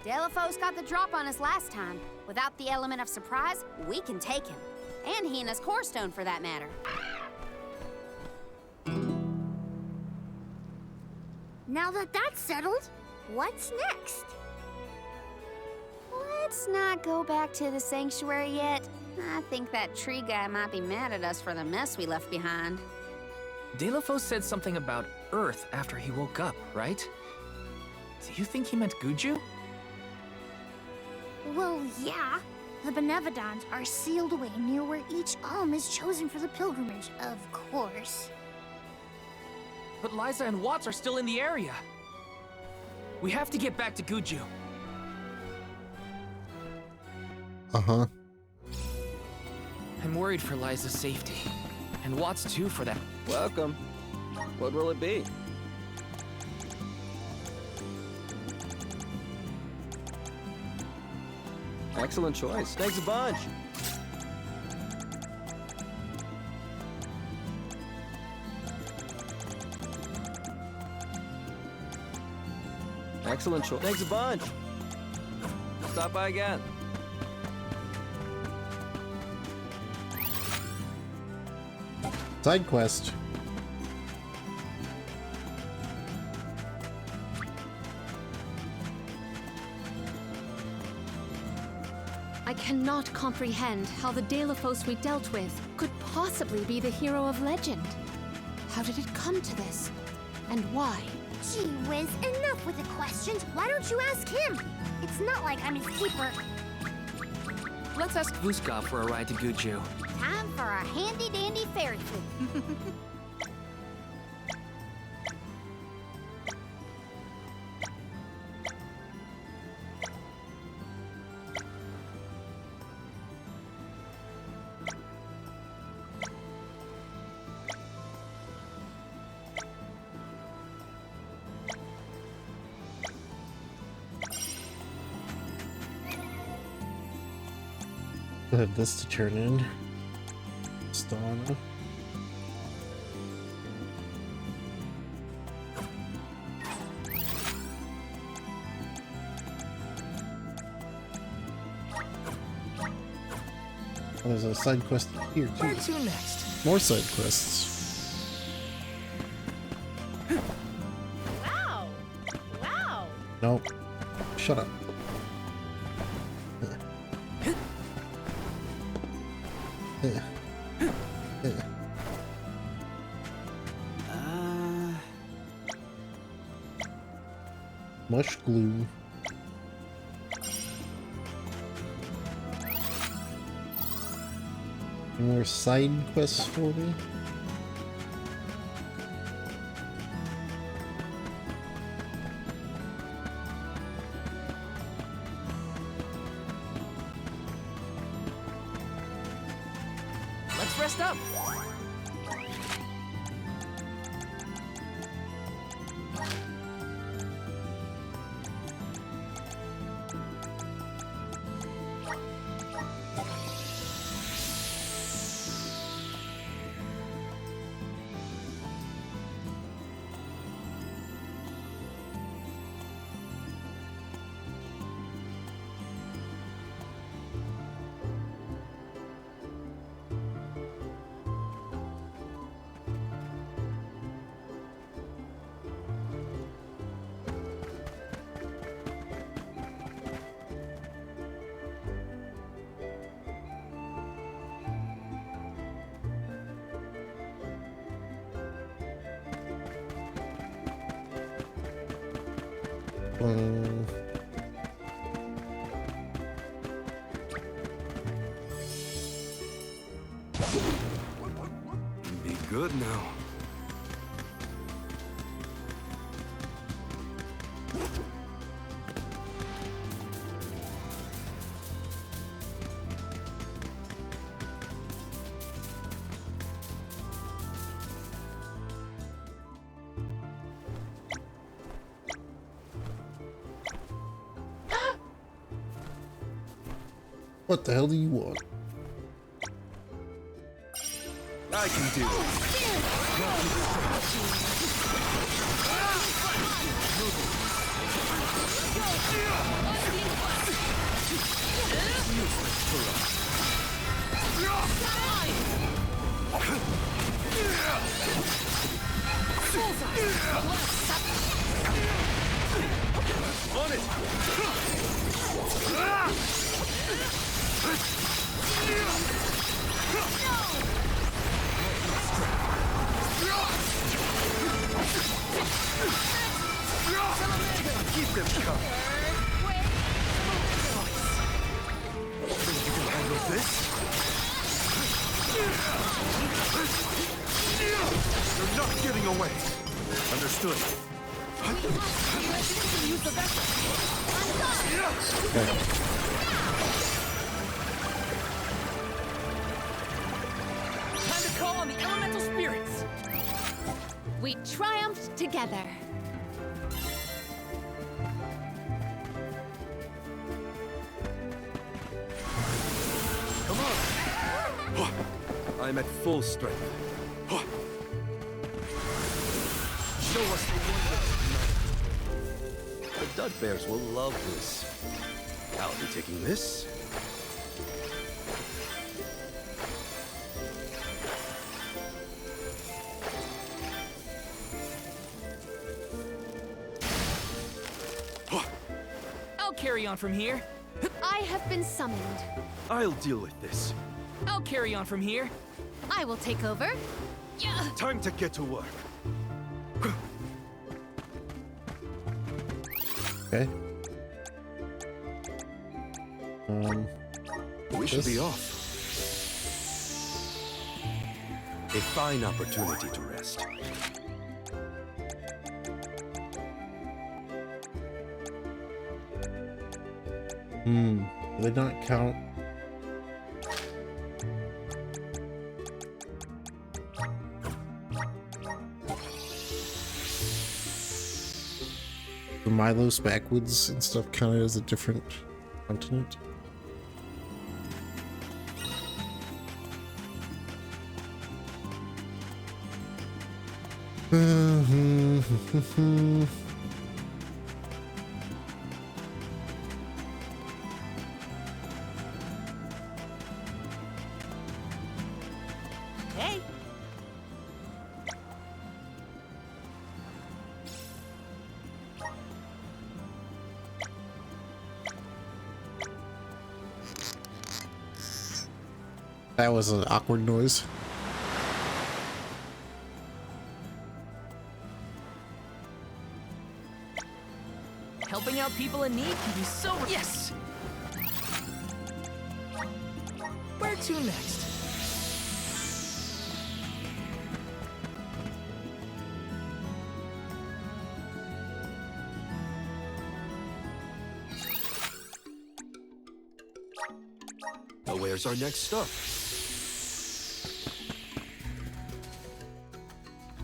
Delafos got the drop on us last time. Without the element of surprise, we can take him. And he and his core stone, for that matter.
Now that that's settled, what's next?
Let's not go back to the sanctuary yet. I think that tree guy might be mad at us for the mess we left behind.
Delafos said something about Earth after he woke up, right? Do you think he meant Guju?
Well, yeah. The Benevodons are sealed away near where each alm is chosen for the pilgrimage, of course.
But Liza and Watts are still in the area. We have to get back to Guju.
Uh-huh.
I'm worried for Liza's safety. And Watts too, for that.
Welcome. What will it be? Excellent choice. Thanks a bunch. Excellent choice. Thanks a bunch. Stop by again.
Side quest.
I cannot comprehend how the Delafos we dealt with could possibly be the hero of legend. How did it come to this? And why?
Gee whiz, enough with the questions. Why don't you ask him? It's not like I'm his keeper.
Let's ask Vuskov for a ride to Guju.
Time for a handy-dandy fairy flute.
I have this to turn in. Stana. Oh, there's a side quest here too.
Where to next?
More side quests.
Wow! Wow!
Nope. Shut up. Mush glue. Any more side quests for me?
Let's rest up.
Be good now.
What the hell do you want?
I can do on it. Keep them coming. Think you can handle this? You're not getting away. Understood.
Time to call on the elemental spirits.
We triumphed together.
Come on. I'm at full strength. Show us the wonders. The Dud Bears will love this. I'll be taking this.
I'll carry on from here.
I have been summoned.
I'll deal with this.
I'll carry on from here.
I will take over. Yeah.
Time to get to work.
Okay.
We should be off. A fine opportunity to rest.
Do they not count? The Milos backwoods and stuff counted as a different continent.
Hey.
That was an awkward noise.
Helping out people in need can be so... Yes! Where to next?
Now where's our next stop?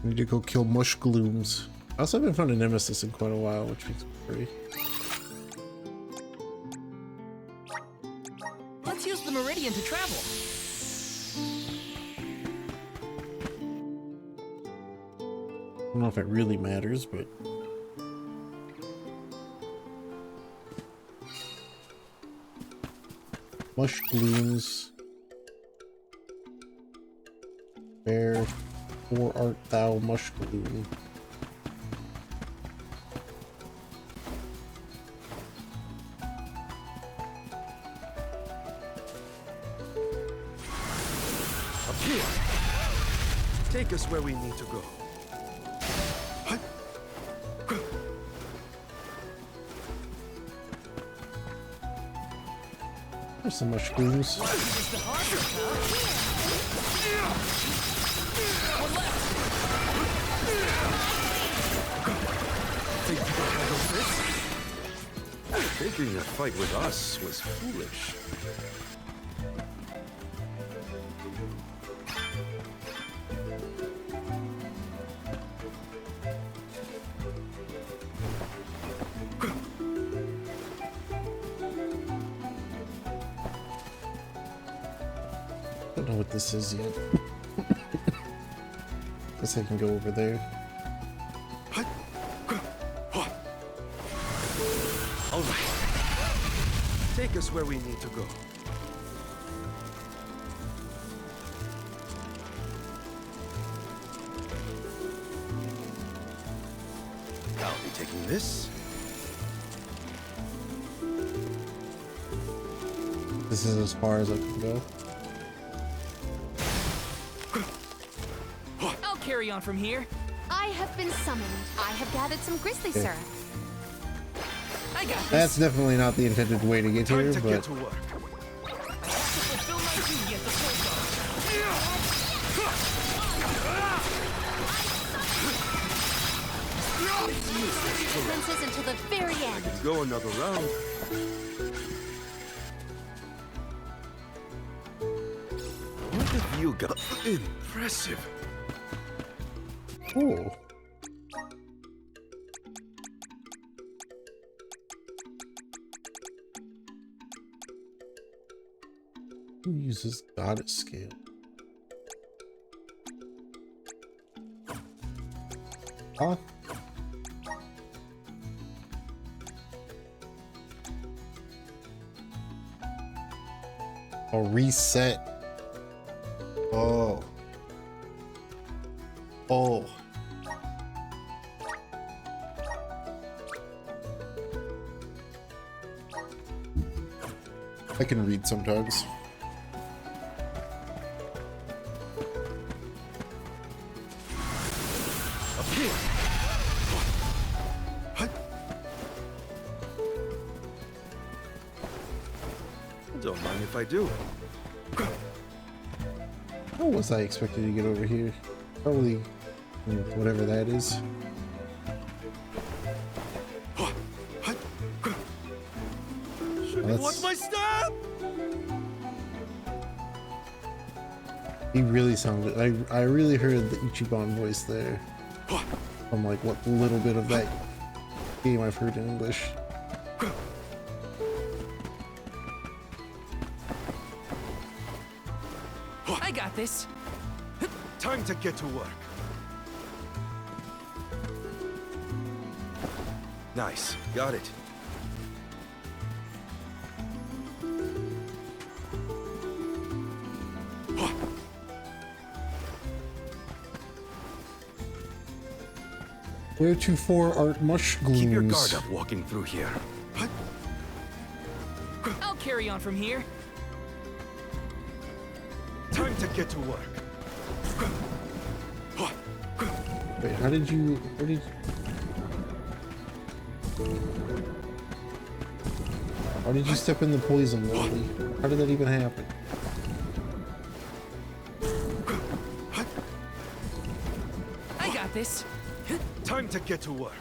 We need to go kill Mush Glooms. I also haven't found a nemesis in quite a while, which makes me pretty.
Let's use the meridian to travel.
I don't know if it really matters, but Mush Glooms. Where art thou, Mush Gloom?
Up here. Take us where we need to go.
There's some Mush Glooms.
Think you can handle this? Taking a fight with us was foolish.
Don't know what this is yet. Guess I can go over there.
All right. Take us where we need to go. I'll be taking this.
This is as far as I can go.
I'll carry on from here.
I have been summoned. I have gathered some grizzly
Okay.
syrup.
I got this.
That's definitely not the intended way to get
Time
here,
to
but
get to work.
Fulfill my duty as the soul
Princess until the very end.
Go another round. What have you got? Impressive.
oh. Who uses goddess scale? Huh? Oh, reset. Oh. Oh. I can read sometimes.
Up here. Don't mind if I do.
How was I expected to get over here? Probably whatever that is.
What's my step?
He really sounded. I really heard the Ichiban voice there. From like what little bit of that game I've heard in English.
I got this.
Time to get to work. Nice. Got it.
Wheretofore art mush glooms.
Keep your guard up walking through here.
I'll carry on from here.
Time to get to work.
Wait, how did you? Where did? How did you step in the poison, Lily? How did that even happen?
I got this.
Time to get to work.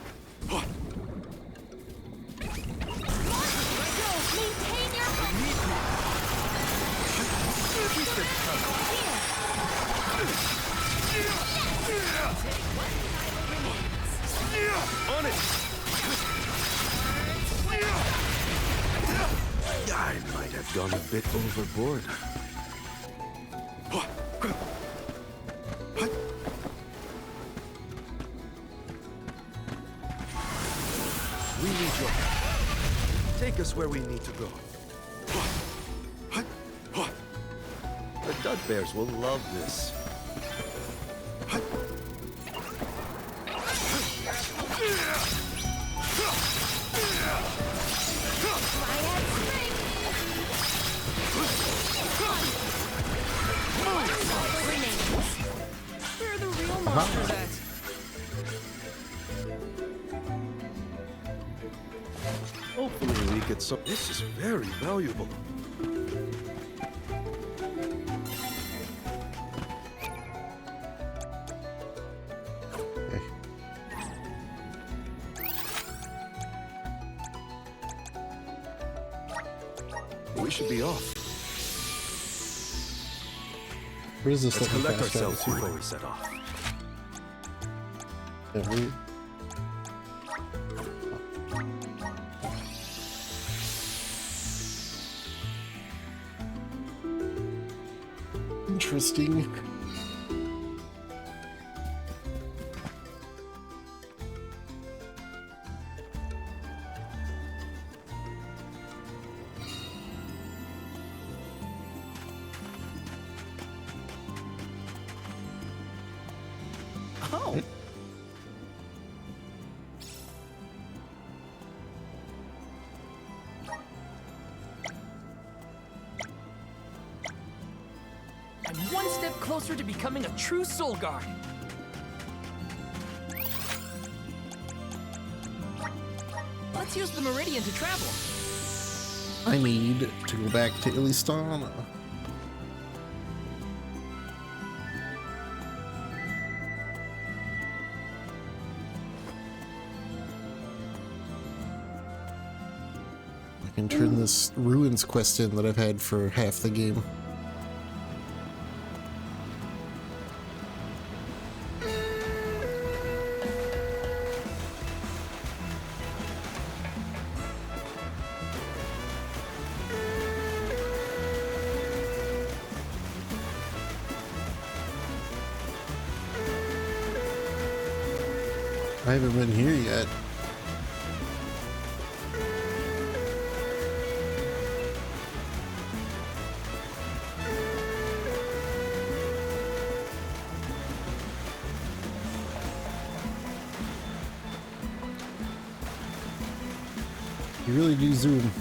On it! I might have gone a bit overboard. We need your help. Take us where we need to go. The Dud Bears will love this.
Where are the real monsters at?
Hopefully we get some. This is very valuable.
Okay.
We should be off.
Where is this?
Let's
looking
collect
fast
ourselves
travel to?
before we set off.
Yeah, we- interesting.
Oh. I'm one step closer to becoming a true soul guard. Let's use the meridian to travel.
I need to go back to Illistana. I can turn this ruins quest in that I've had for half the game. I haven't been here yet. You really do zoom.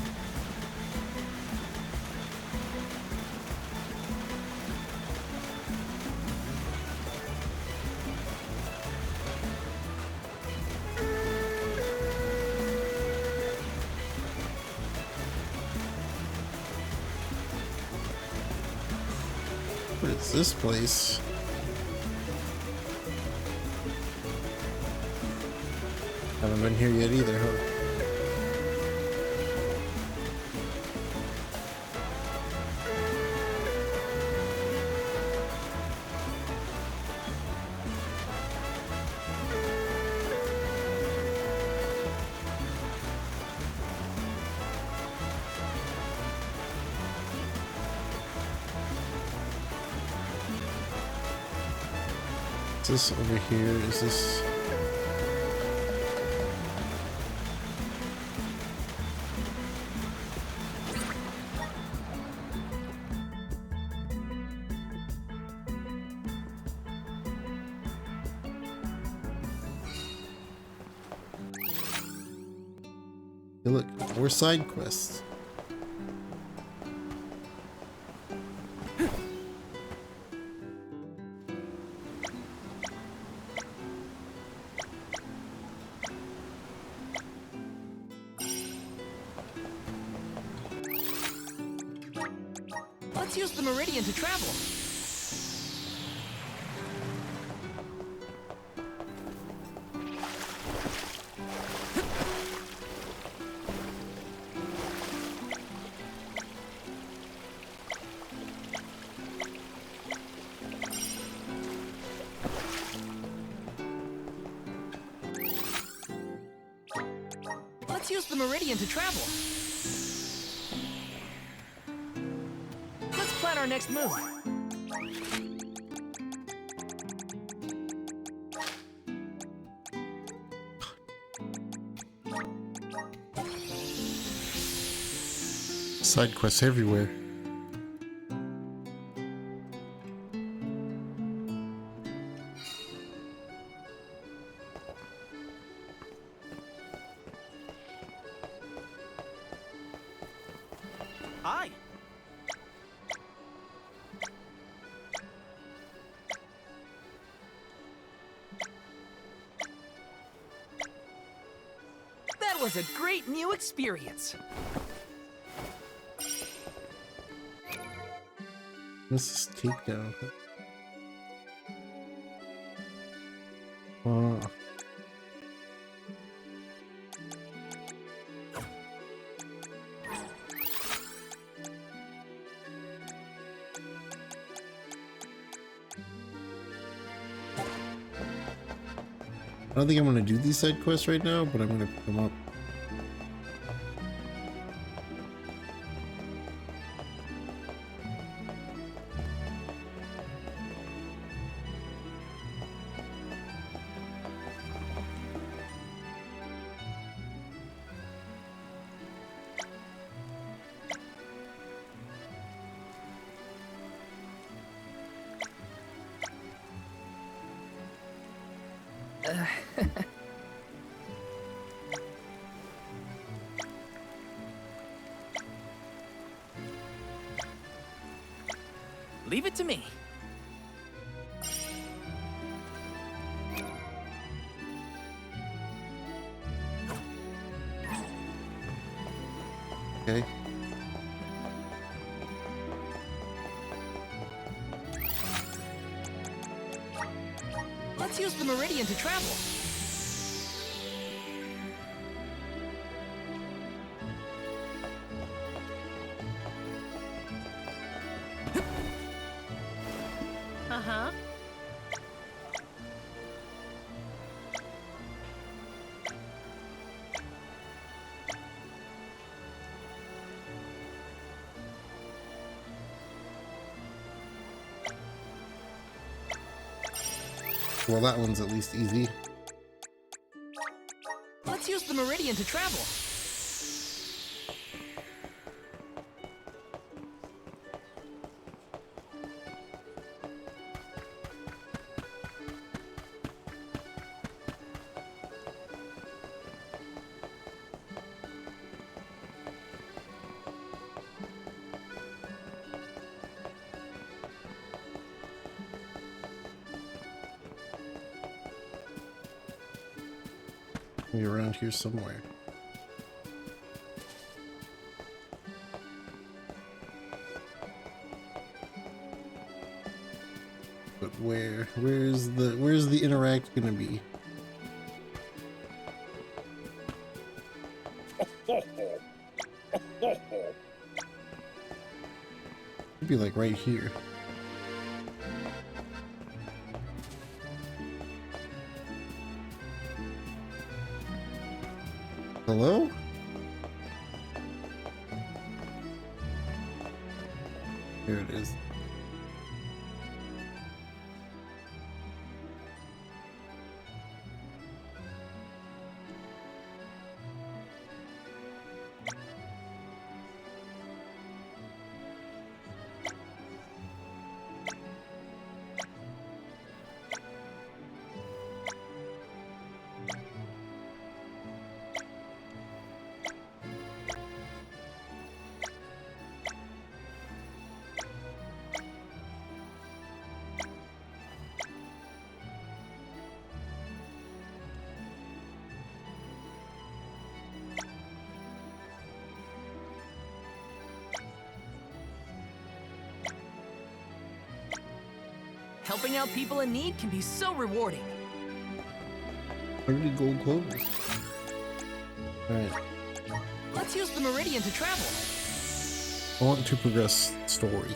What is this place? Haven't been here yet either, huh? Is this over here? Is this... Hey, look, more side quests.
Let's use the meridian to travel. Let's use the meridian to travel. Let's plan our next move.
Side quests everywhere.
Hi. That was a great new experience.
This is takedown. I don't think I'm gonna do these side quests right now, but I'm gonna pick them up.
Leave it to me.
Okay.
Let's use the meridian to travel.
Uh-huh.
Well, that one's at least easy.
Let's use the meridian to travel.
Maybe around here somewhere. But where? Where's the interact gonna be? It'd be like right here. Hello? Here it is.
Helping out people in need can be so rewarding.
30 gold clovers. Alright.
Let's use the meridian to travel.
I want to progress story.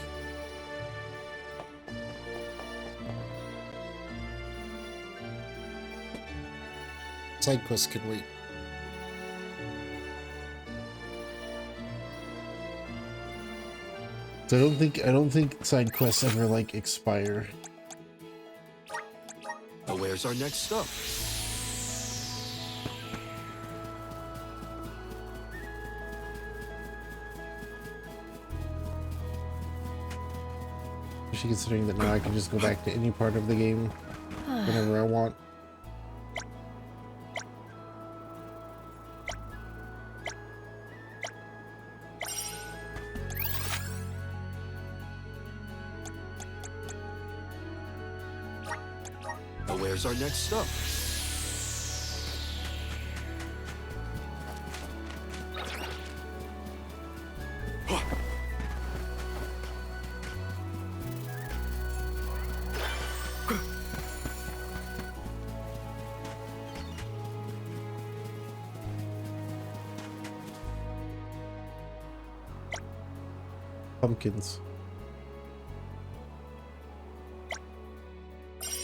Side quests can wait. So I don't think side quests ever like expire.
Now where's our next stop?
Especially considering that now I can just go back to any part of the game whenever I want.
Now where's our next stop?
Pumpkins.
It's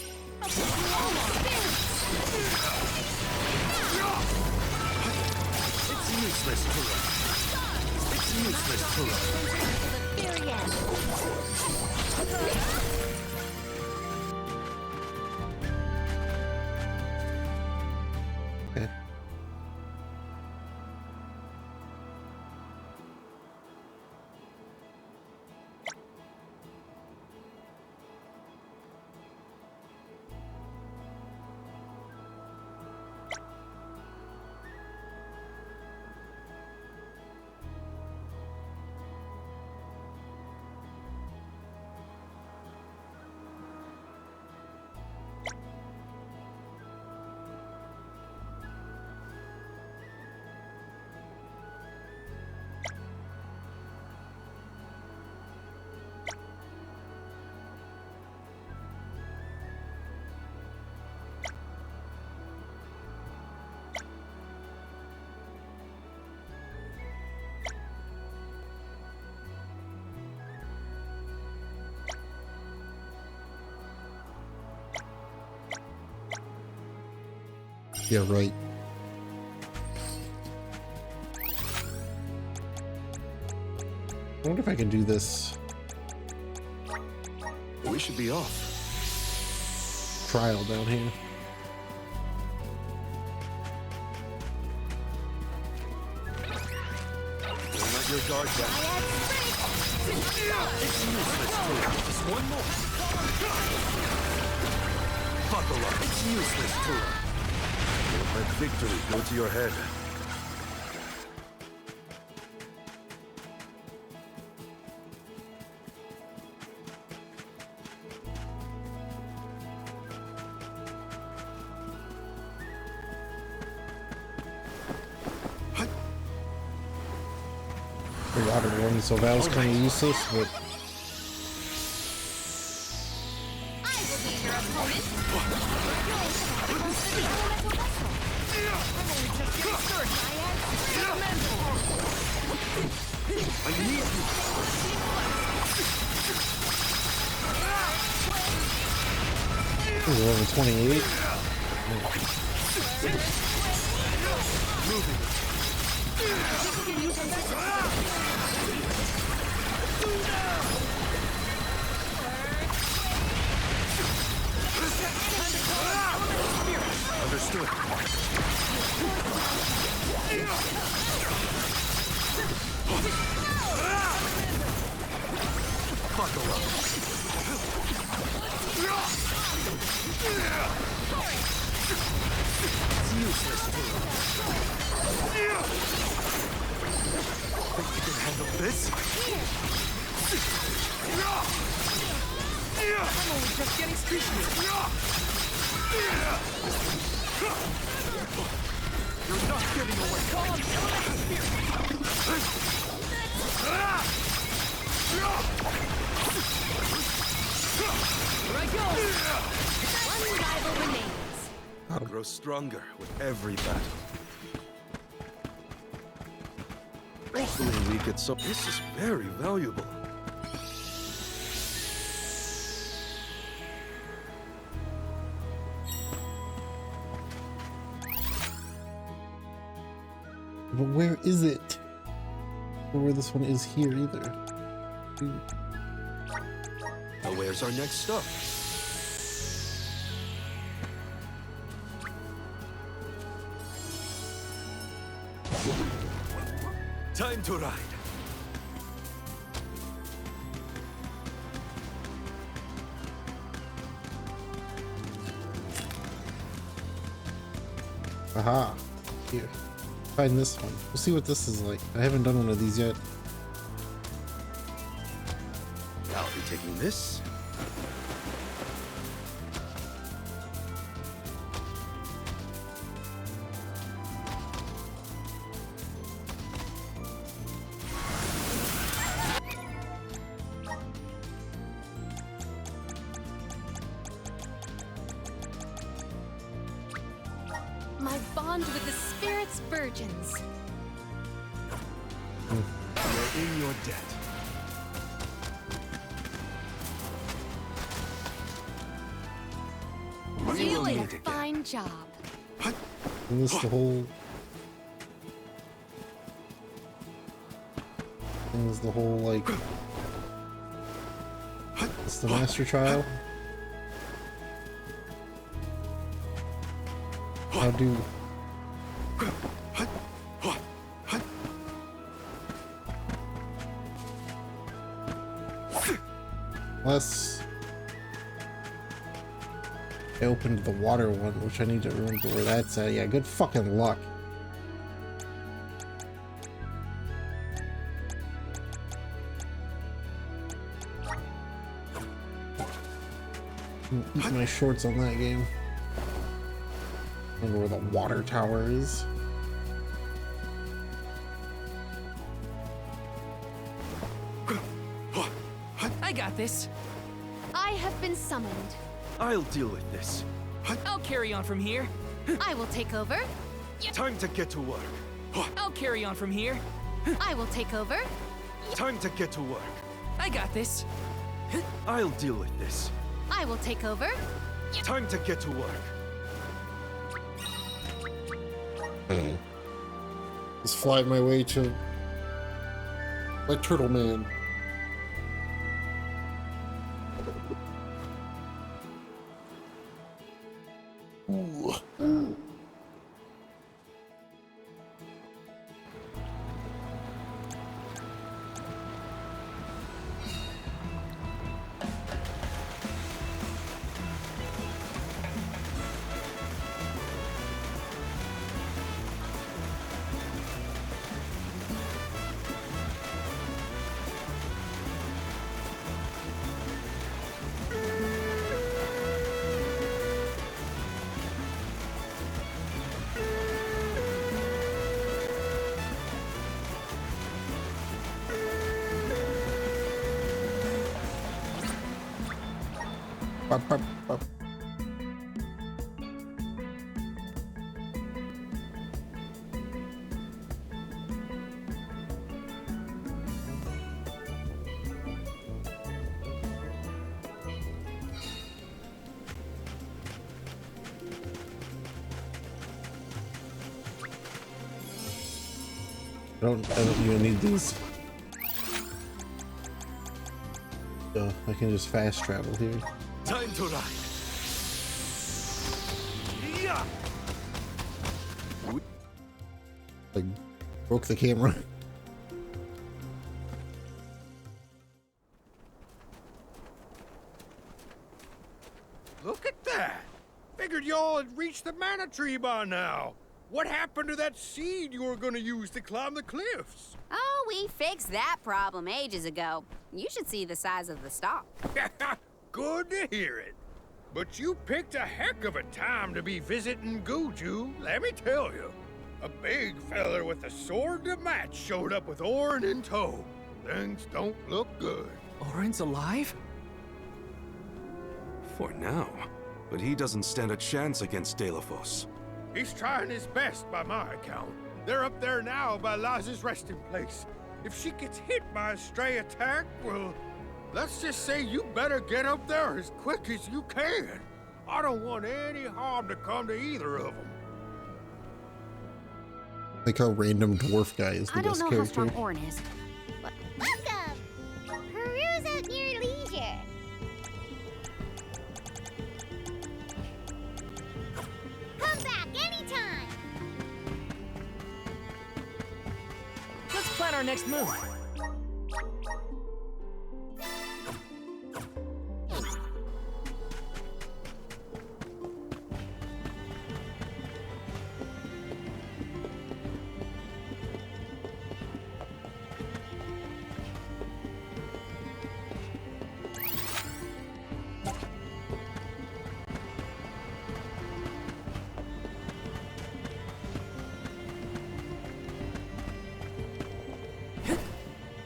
useless to run. It's useless to run.
Very end.
Okay. Yeah, right. I wonder if I can do this.
We should be off.
Trial down here.
Don't let your guard down. It's useless to her. Just one more. Buckle up. It's useless to her. Let victory go to your head.
Water one, so that was kind of useless, but we're over 28.
Understood. Buckle up. It's useless to her. Think you can handle this?
I'm only just getting streaky.
You're not getting away.
Call him Elemental Spirit. Here I go.
One rival remains.
I'll grow stronger with every battle. Hopefully we get some. This is very valuable.
But where is it? Or where this one is here either.
Now where's our next stop? Time to ride.
Aha. Here. Find this one. We'll see what this is like. I haven't done one of these yet.
I'll be taking this.
My bond with the spirits virgins.
You're in your debt.
You did a fine job.
And this the whole thing is the whole like it's the master trial. How do unless I opened the water one, which I need to remember where that's at. Yeah, good fucking luck. Eat my shorts on that game. I don't know where the water tower is.
I got this.
I have been summoned.
I'll deal with this.
I'll carry on from here.
I will take over.
Time to get to work.
I'll carry on from here.
I will take over.
Time to get to work.
I got this.
I'll deal with this.
I will take over.
Time to get to work.
Okay. Let's fly my way to my Turtle Man. Ooh. Bop, bop, bop. I don't even need these. So I can just fast travel here.
Time to ride. Yeah.
Like, broke the camera.
Look at that! Figured y'all had reached the mana tree by now. What happened to that seed you were gonna use to climb the cliffs?
Oh, we fixed that problem ages ago. You should see the size of the stalk.
Good to hear it. But you picked a heck of a time to be visiting Guju, let me tell you. A big feller with a sword to match showed up with Orin in tow. Things don't look good.
Orin's alive?
For now. But he doesn't stand a chance against Delafos.
He's trying his best by my account. They're up there now by Liza's resting place. If she gets hit by a stray attack, well, let's just say you better get up there as quick as you can. I don't want any harm to come to either of them.
Like how random dwarf guy is the
I don't
best
know
character.
how strong Orin is. But
Welcome! Peruse at your leisure. Come back anytime!
Let's plan our next move.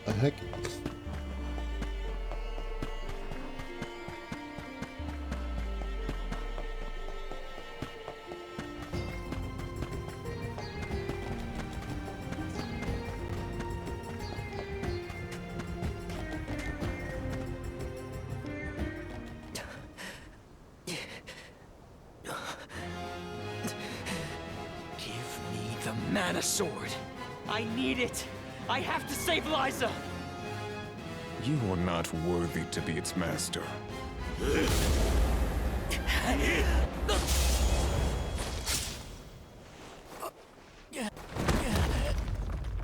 The heck?
Give me the mana sword. I need it. I have to save Liza.
You are not worthy to be its master.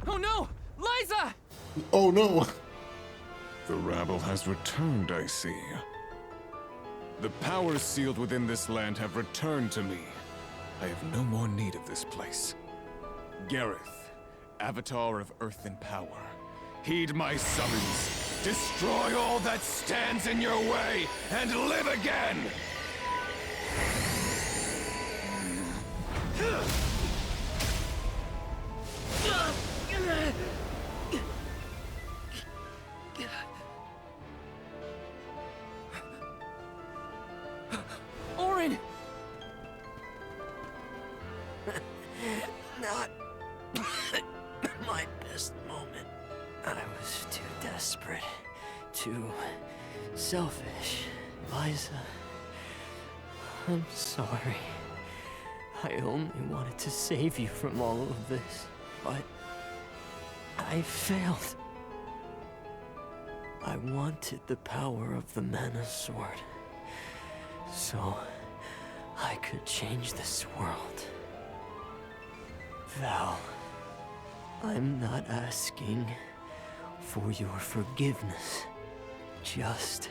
Oh no! Liza!
Oh no!
The rabble has returned, I see. The powers sealed within this land have returned to me. I have no more need of this place. Gareth, Avatar of Earth and Power, heed my summons. Destroy all that stands in your way, and live again!
Orin!
Not my best moment. I was too desperate, too selfish. Liza, I'm sorry. I only wanted to save you from all of this, but I failed. I wanted the power of the Mana Sword, so I could change this world. Val, I'm not asking for your forgiveness. Just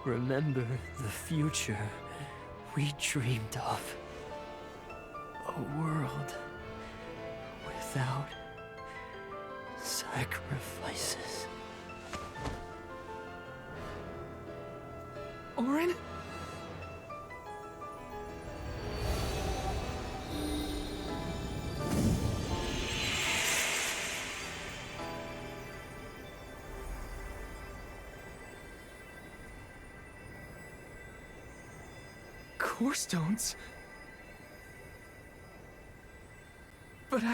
remember the future we dreamed of. A world without sacrifices.
Orin? Core stones? But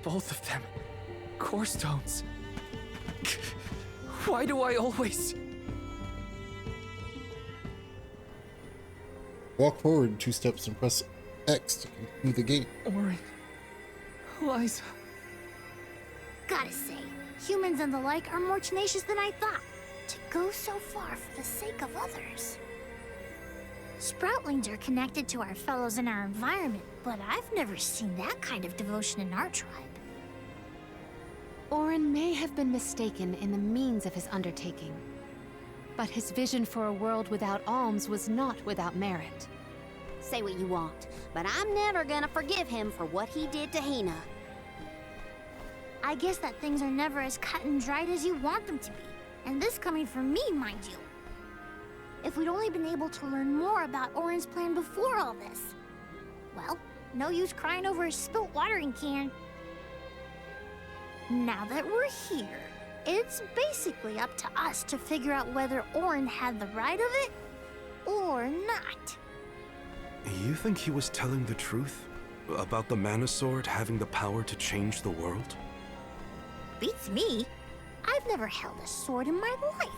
both of them. Core stones. Why do I always...
Walk forward 2 steps and press X to continue the gate.
Orin. Liza.
Gotta say, humans and the like are more tenacious than I thought. To go so far for the sake of others. Sproutlings are connected to our fellows in our environment, but I've never seen that kind of devotion in our tribe.
Orin may have been mistaken in the means of his undertaking, but his vision for a world without alms was not without merit.
Say what you want, but I'm never gonna forgive him for what he did to Hina.
I guess that things are never as cut and dried as you want them to be. And this coming from me, mind you. If we'd only been able to learn more about Orin's plan before all this. Well, no use crying over a spilt watering can. Now that we're here, it's basically up to us to figure out whether Orin had the right of it or not.
You think he was telling the truth? About the Mana Sword having the power to change the world?
Beats me. I've never held a sword in my life,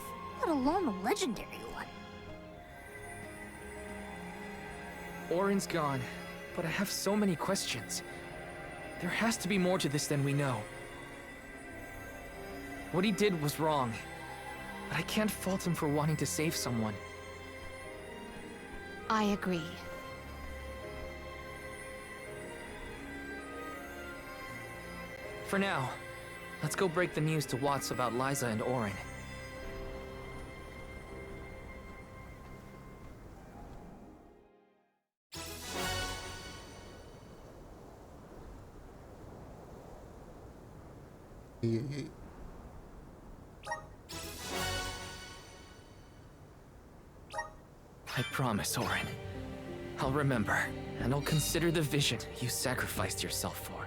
let alone a legendary one.
Orin's gone, but I have so many questions. There has to be more to this than we know. What he did was wrong, but I can't fault him for wanting to save someone.
I agree.
For now, let's go break the news to Watts about Liza and Orin. I promise, Orin. I'll remember, and I'll consider the vision you sacrificed yourself for.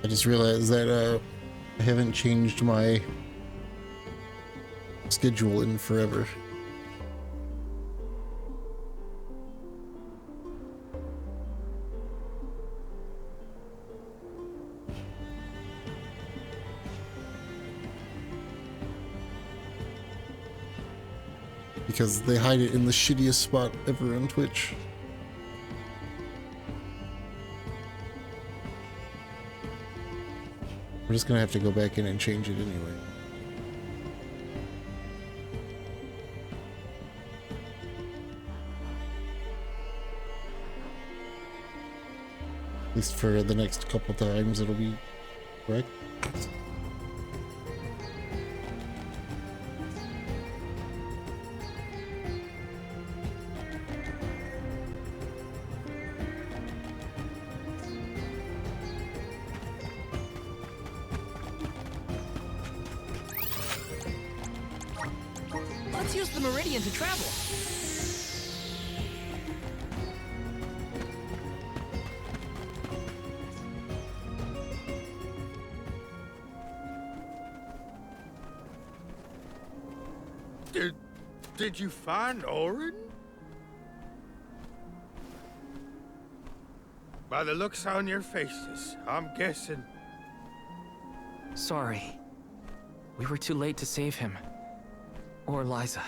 I just realized that I haven't changed my schedule in forever. Because they hide it in the shittiest spot ever on Twitch. We're just gonna have to go back in and change it anyway. At least for the next couple times it'll be correct.
Let's use the Meridian to travel.
Did you find Orin? By the looks on your faces, I'm guessing.
Sorry. We were too late to save him. Or Liza.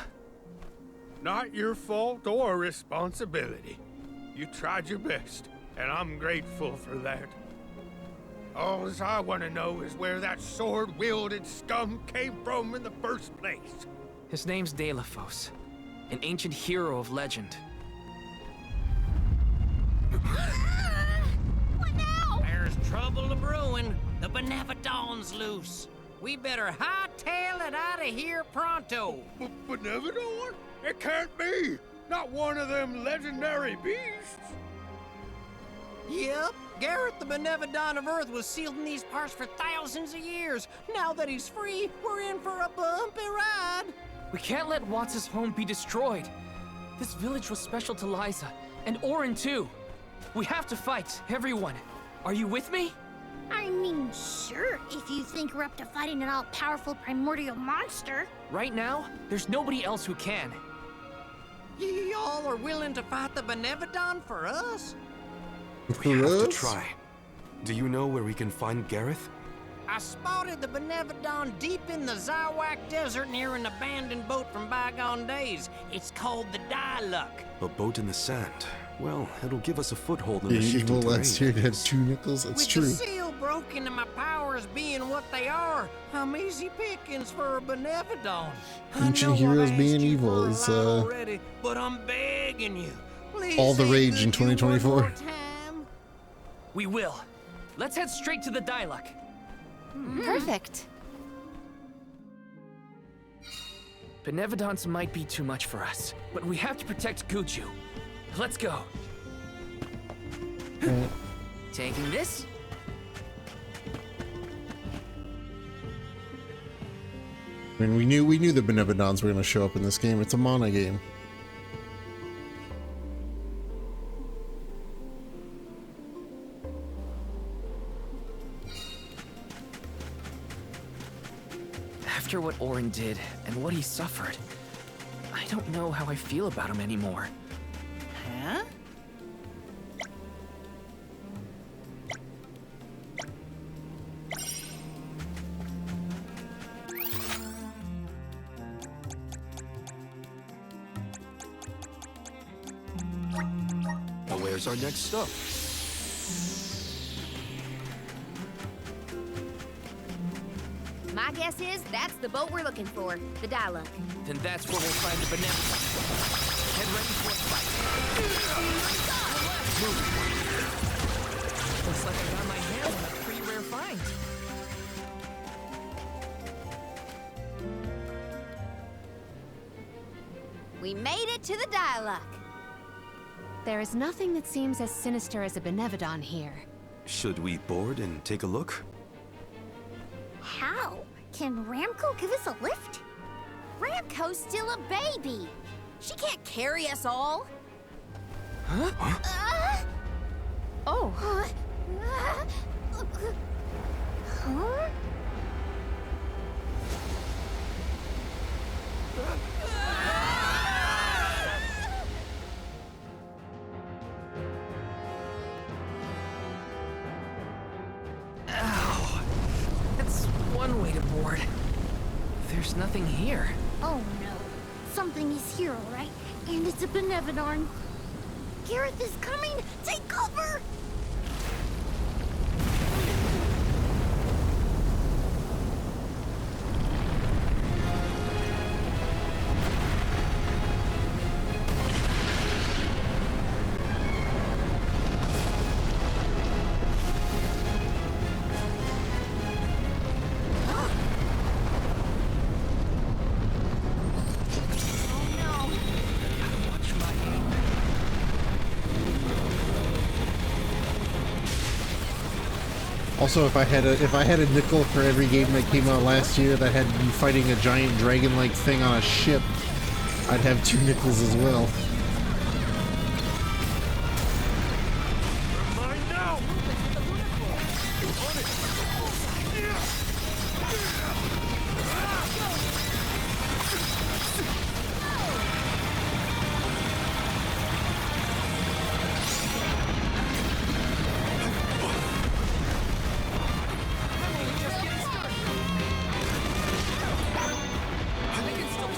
Not your fault or responsibility. You tried your best, and I'm grateful for that. All I want to know is where that sword-wielded scum came from in the first place.
His name's Delafos, an ancient hero of legend.
What now? There's trouble a brewing. The Benevodon's loose. We better hightail it out of here pronto.
Benevodon? It can't be! Not one of them legendary beasts!
Yep, Gareth the Benevodon of Earth was sealed in these parts for thousands of years. Now that he's free, we're in for a bumpy ride.
We can't let Watts' home be destroyed. This village was special to Liza, and Orin too. We have to fight, everyone. Are you with me?
I mean, sure, if you think we're up to fighting an all-powerful primordial monster.
Right now, there's nobody else who can.
Y'all are willing to fight the Benevodon for us?
We have to try. Do you know where we can find Gareth?
I spotted the Benevodon deep in the Zawak Desert near an abandoned boat from bygone days. It's called the Diluck.
A boat in the sand. Well, it'll give us a foothold in the
Being
shifting
evil last year
terrain.
to have 2 nickels, that's
With
true.
the seal broken and my powers being what they are, I'm easy pickings for a Benevodon.
Ancient heroes being evil is
already, but I'm begging you. Please
all the
say
rage in
good you one
2024.
more time.
We will. Let's head straight to the Diluck.
Perfect.
Benevodons might be too much for us, but we have to protect Guju. Let's go. Taking this.
I mean, we knew the Benevodons were going to show up in this game. It's a mana game.
After what Orin did and what he suffered, I don't know how I feel about him anymore.
Huh?
Well, where's our next stop?
My guess is that's the boat we're looking for, the Diluck.
Then that's where we'll find the Benevolent. Head ready for a fight. Looks like I got my hands on a pretty rare find.
We made it to the Diluck.
There is nothing that seems as sinister as a Benevodon here.
Should we board and take a look?
How? Can Ramco give us a lift?
Ramco's still a baby. She can't carry us all.
Huh?
Oh.
Huh?
Ow. That's one way to board. There's nothing here.
Oh no. Something is here, all right? And it's a Benevodon. Gareth is coming! Take cover!
Also, if I had a nickel for every game that came out last year that had you fighting a giant dragon-like thing on a ship, I'd have 2 nickels as well.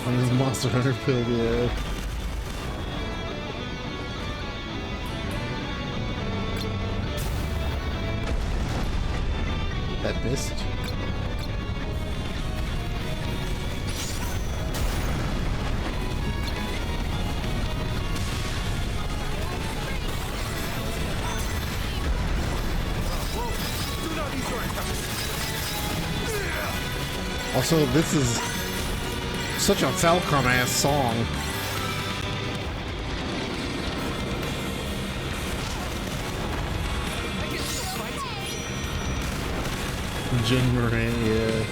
The Monster Hunter pill, yeah. That missed. Also, this is such a Falcon-ass song. Jim Moran, yeah.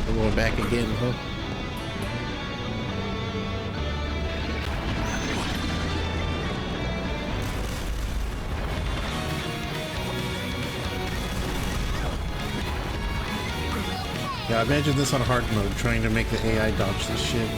We're going back again, huh? Yeah, imagine this on hard mode, trying to make the AI dodge this shit.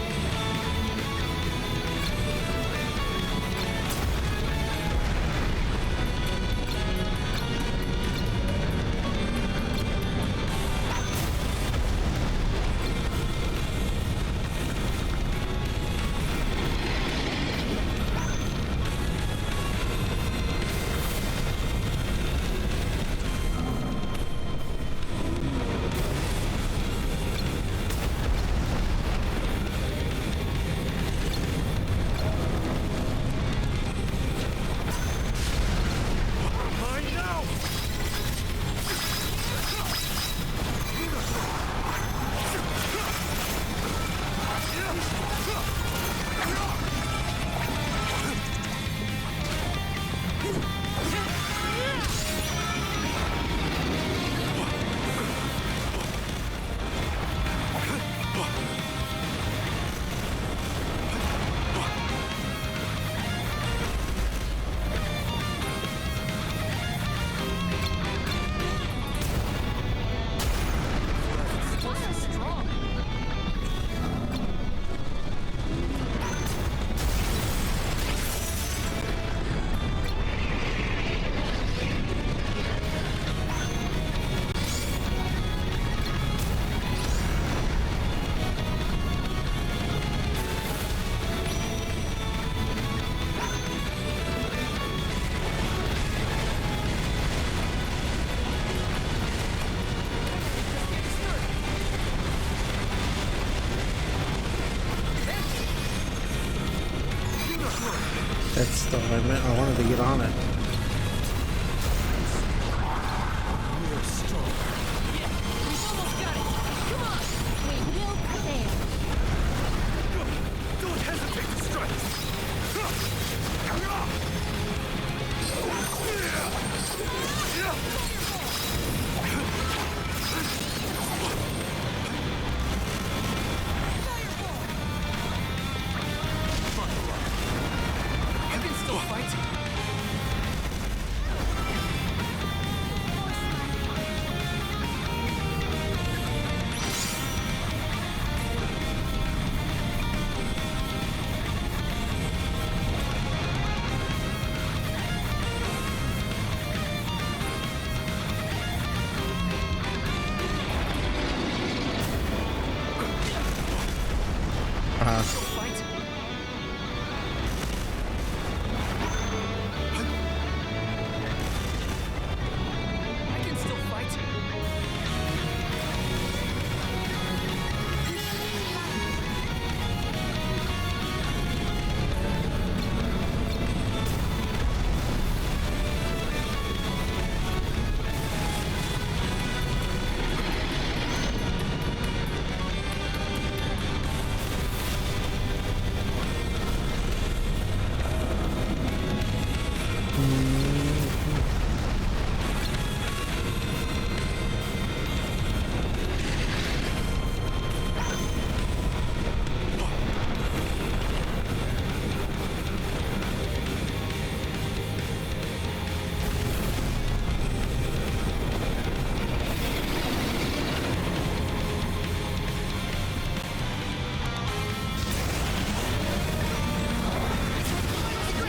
That's stuff I meant. I wanted to get on it.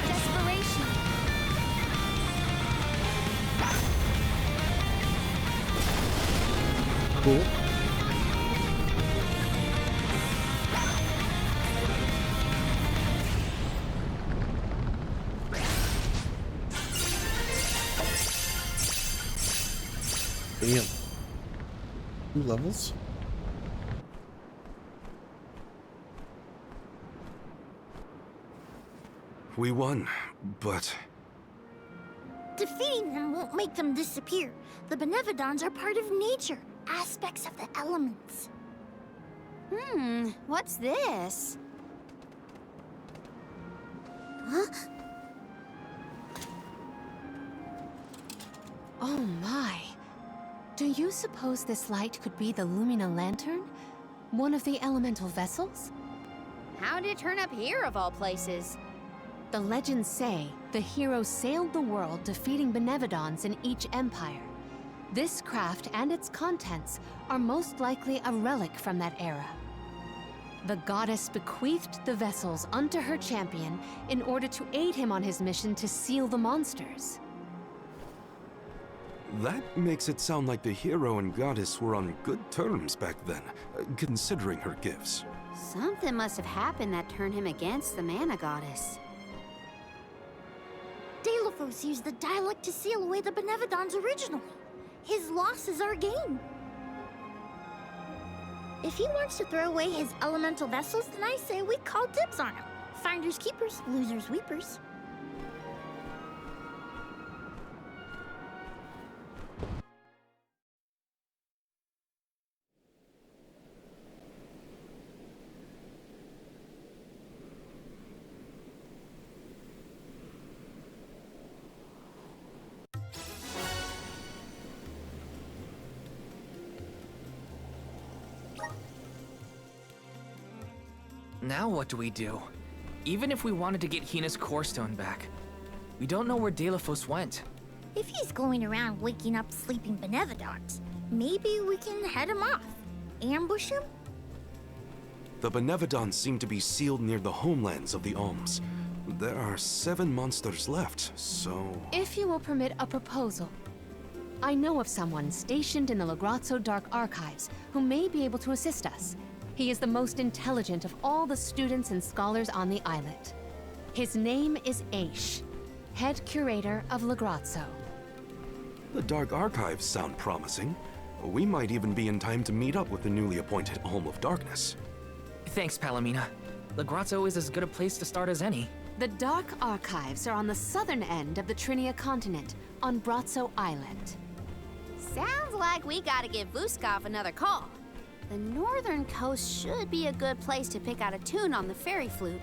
Desperation.
Cool. Damn. 2 levels?
We won, but
Defeating them won't make them disappear. The Benevodons are part of nature, aspects of the elements.
What's this?
Huh?
Oh my. Do you suppose this light could be the Lumina Lantern? One of the elemental vessels?
How did it turn up here of all places?
The legends say the hero sailed the world defeating Benevodons in each empire. This craft and its contents are most likely a relic from that era. The goddess bequeathed the vessels unto her champion in order to aid him on his mission to seal the monsters.
that makes it sound like the hero and goddess were on good terms back then, considering her gifts.
Something must have happened that turned him against the mana goddess.
Delophos used the dialect to seal away the Benevodons originally. His loss is our gain. If he wants to throw away his elemental vessels, then I say we call dibs on him. Finders keepers, losers weepers.
Now what do we do? Even if we wanted to get Hina's core stone back, we don't know where Delophos went.
If he's going around waking up sleeping Benevodons, maybe we can head him off. Ambush him?
The Benevodons seem to be sealed near the homelands of the Alms. There are 7 monsters left, so...
If you will permit a proposal. I know of someone stationed in the Lagrazzo Dark Archives who may be able to assist us. He is the most intelligent of all the students and scholars on the islet. His name is Aish, head curator of Lagrazzo.
The Dark Archives sound promising. We might even be in time to meet up with the newly appointed Alm of Darkness.
Thanks, Palomina. Lagrazzo is as good a place to start as any.
The Dark Archives are on the southern end of the Trinia continent, on Brazzo Island.
Sounds like we gotta give Vuskov another call. The northern coast should be a good place to pick out a tune on the fairy flute.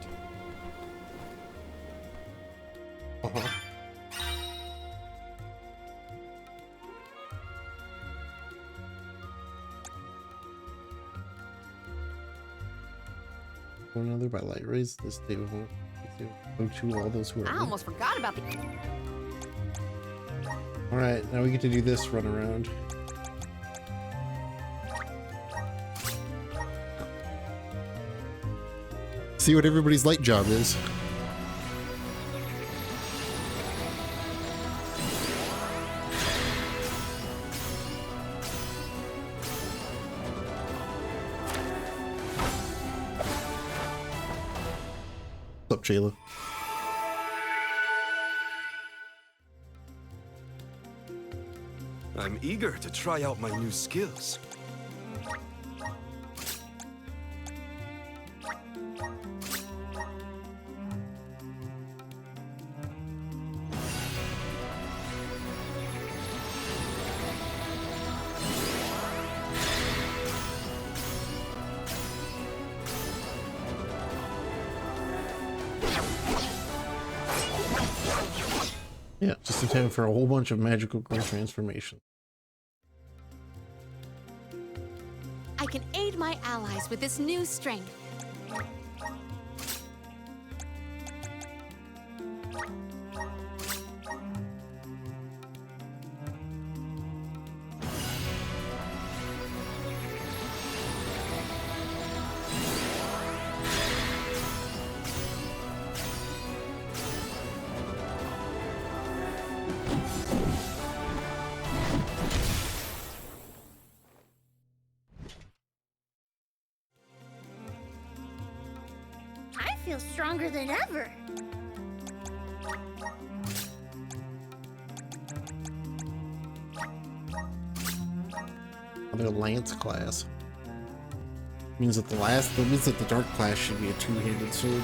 Another by light rays. This day will go to all those who are.
I almost forgot about the...
Alright, now we get to do this run around. See what everybody's light job is. What's up, Jayla?
I'm eager to try out my new skills.
Yeah, just in time for a whole bunch of magical girl transformations.
I can aid my allies with this new strength.
I feel stronger than ever.
Another Lance class. Means that the dark class should be a two-handed sword.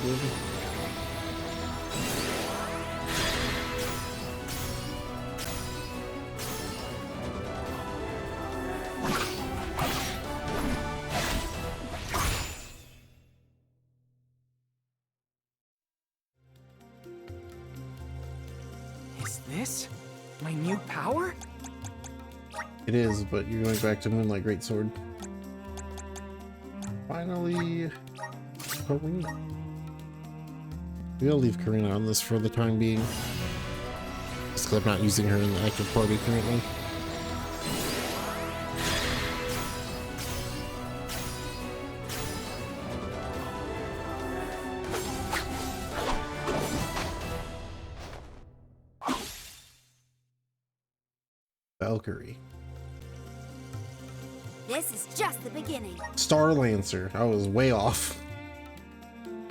Is this my new power?
It is, but you're going back to Moonlight Greatsword. Finally, Karina. We'll leave Karina on this for the time being. Just because I'm not using her in the active party currently. Valkyrie.
This is just the beginning.
Star Lancer. I was way off.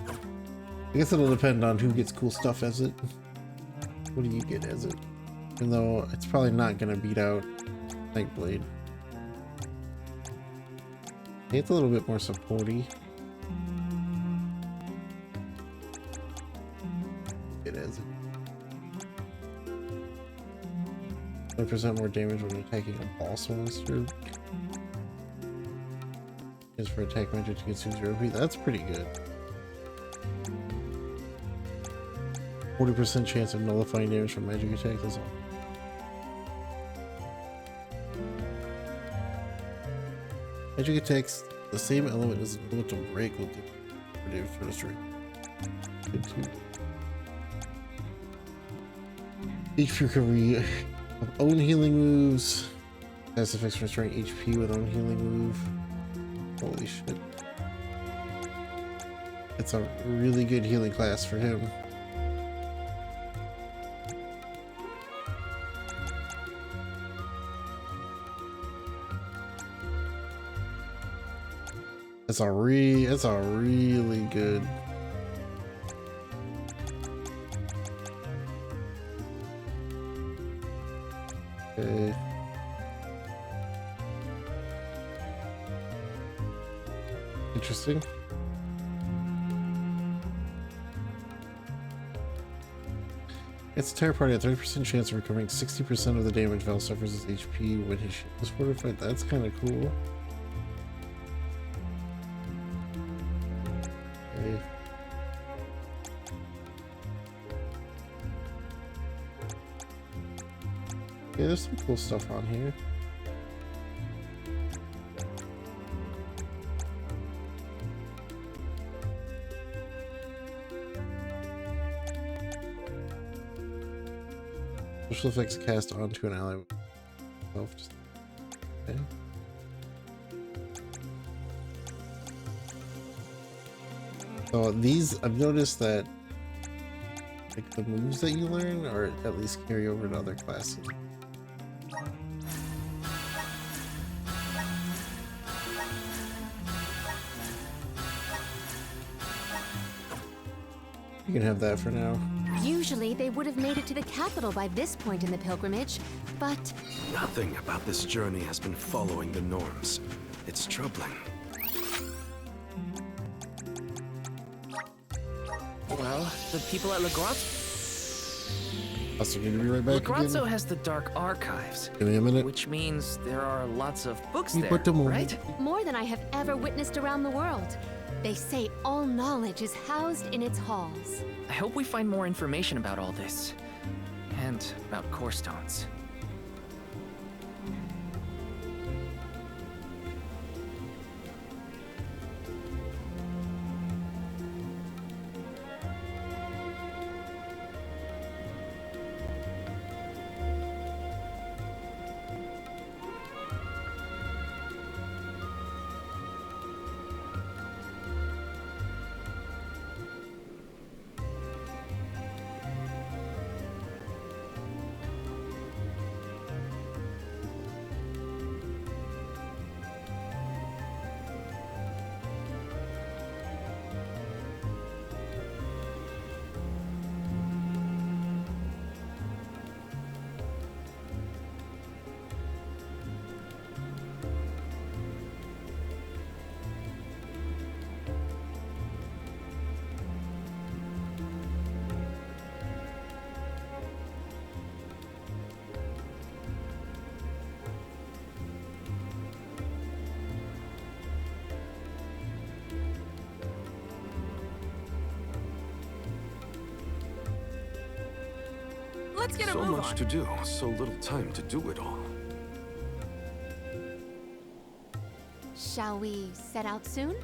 I guess it'll depend on who gets cool stuff as it. What do you get as it? Even though it's probably not gonna beat out Nightblade. It's a little bit more supporty. It is. 100% more damage when attacking a boss monster. Is for attack magic to consume 0 HP. That's pretty good. 40% chance of nullifying damage from magic attack. That's all. Magic attacks the same element as elemental break will do for damage for destroy. Good too. HP recovery of own healing moves. Has effects for restoring HP with own healing move. Holy shit. It's a really good healing class for him. It's a really good. Okay. Interesting. Its entire party had 30% chance of recovering 60% of the damage Val suffers as HP when his shield is fortified. That's kind of cool. Okay. Yeah, there's some cool stuff on here. Special effects cast onto an ally. Okay. So these, I've noticed that like the moves that you learn are at least carry over to other classes. You can have that for now.
Usually they would have made it to the capital by this point in the pilgrimage, but
Nothing about this journey has been following the norms. It's troubling.
Well, the people at
Also, going to be right back
Legrazzo
again.
has the Dark Archives.
Give me a minute.
Which means there are lots of books
You
there,
put them on.
right?
more than I have ever witnessed around the world. They say all knowledge is housed in its halls.
I hope we find more information about all this. and about core stones.
Let's get a
So
move
much
on.
to do, so little time to do it all.
Shall we set out soon?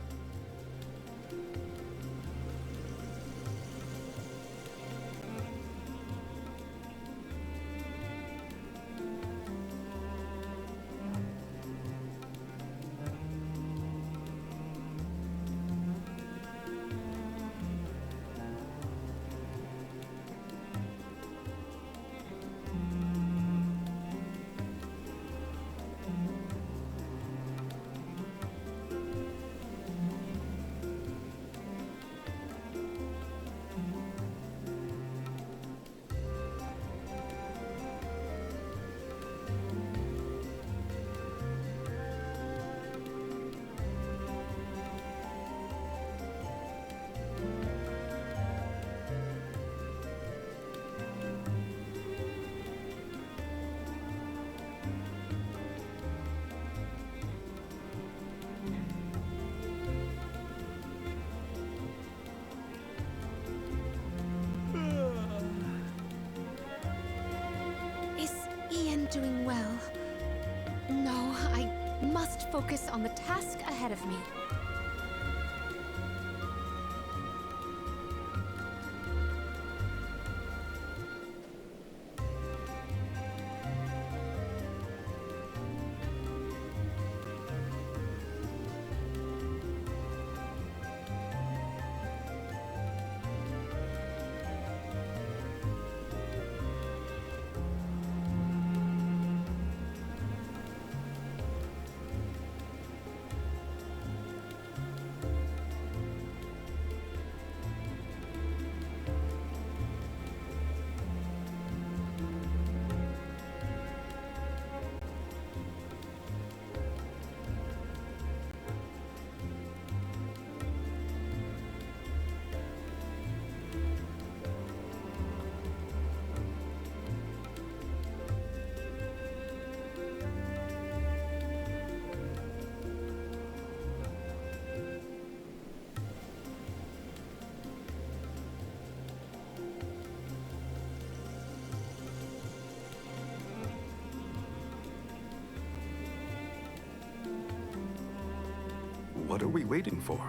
Is Ian doing well? No, I must focus on the task ahead of me.
What are we waiting for?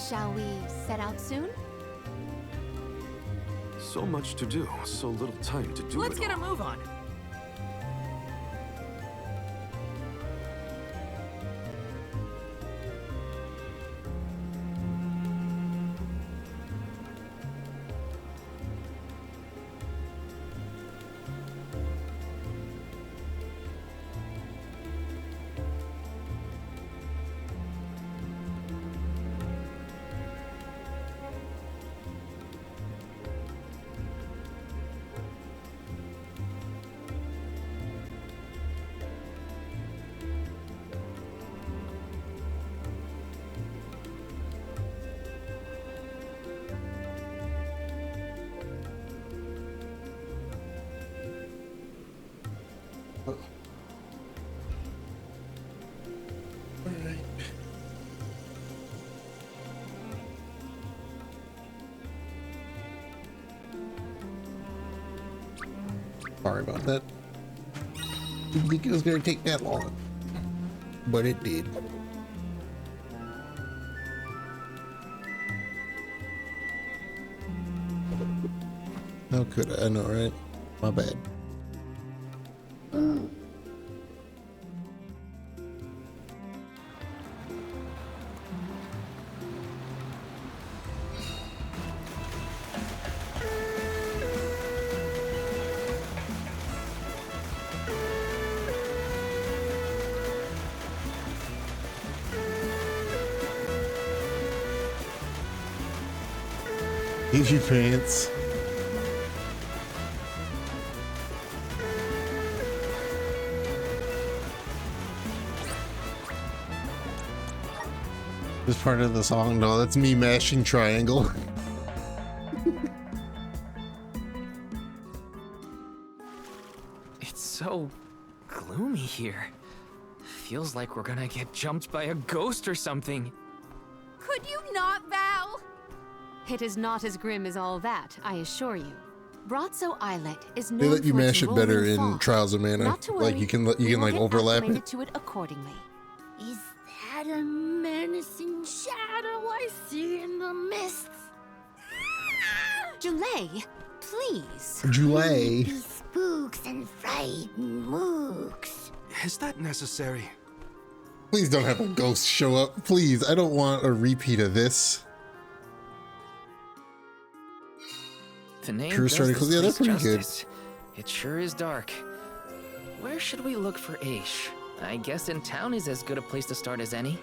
Shall we set out soon?
So much to do, so little time to do
Let's
it
get a
all.
move on.
Sorry about that. Didn't think it was gonna take that long, but it did. How could I? I know, right? My bad. Here's your pants. This part of the song, no, that's me mashing triangle.
It's so gloomy here. Feels like we're gonna get jumped by a ghost or something.
Could you not, Val? It is not as grim as all that, I assure you. Brazzo Islet is known
They let you
for its
mash it better
rolling
in
fog.
Trials of Mana.
Not to
Like
worry,
you can
we will
like
get
overlap
acclimated
it.
to it accordingly.
Is that a menacing shadow I see in the mists?
Julay, please.
Julay.
Creepy spooks and frightened mooks.
Is that necessary?
Please don't have a ghost show up. Please, I don't want a repeat of this.
The name
True
does
story,
this
'cause yeah, they're
place
pretty good.
justice. It sure is dark. Where should we look for Aish? I guess in town is as good a place to start as any.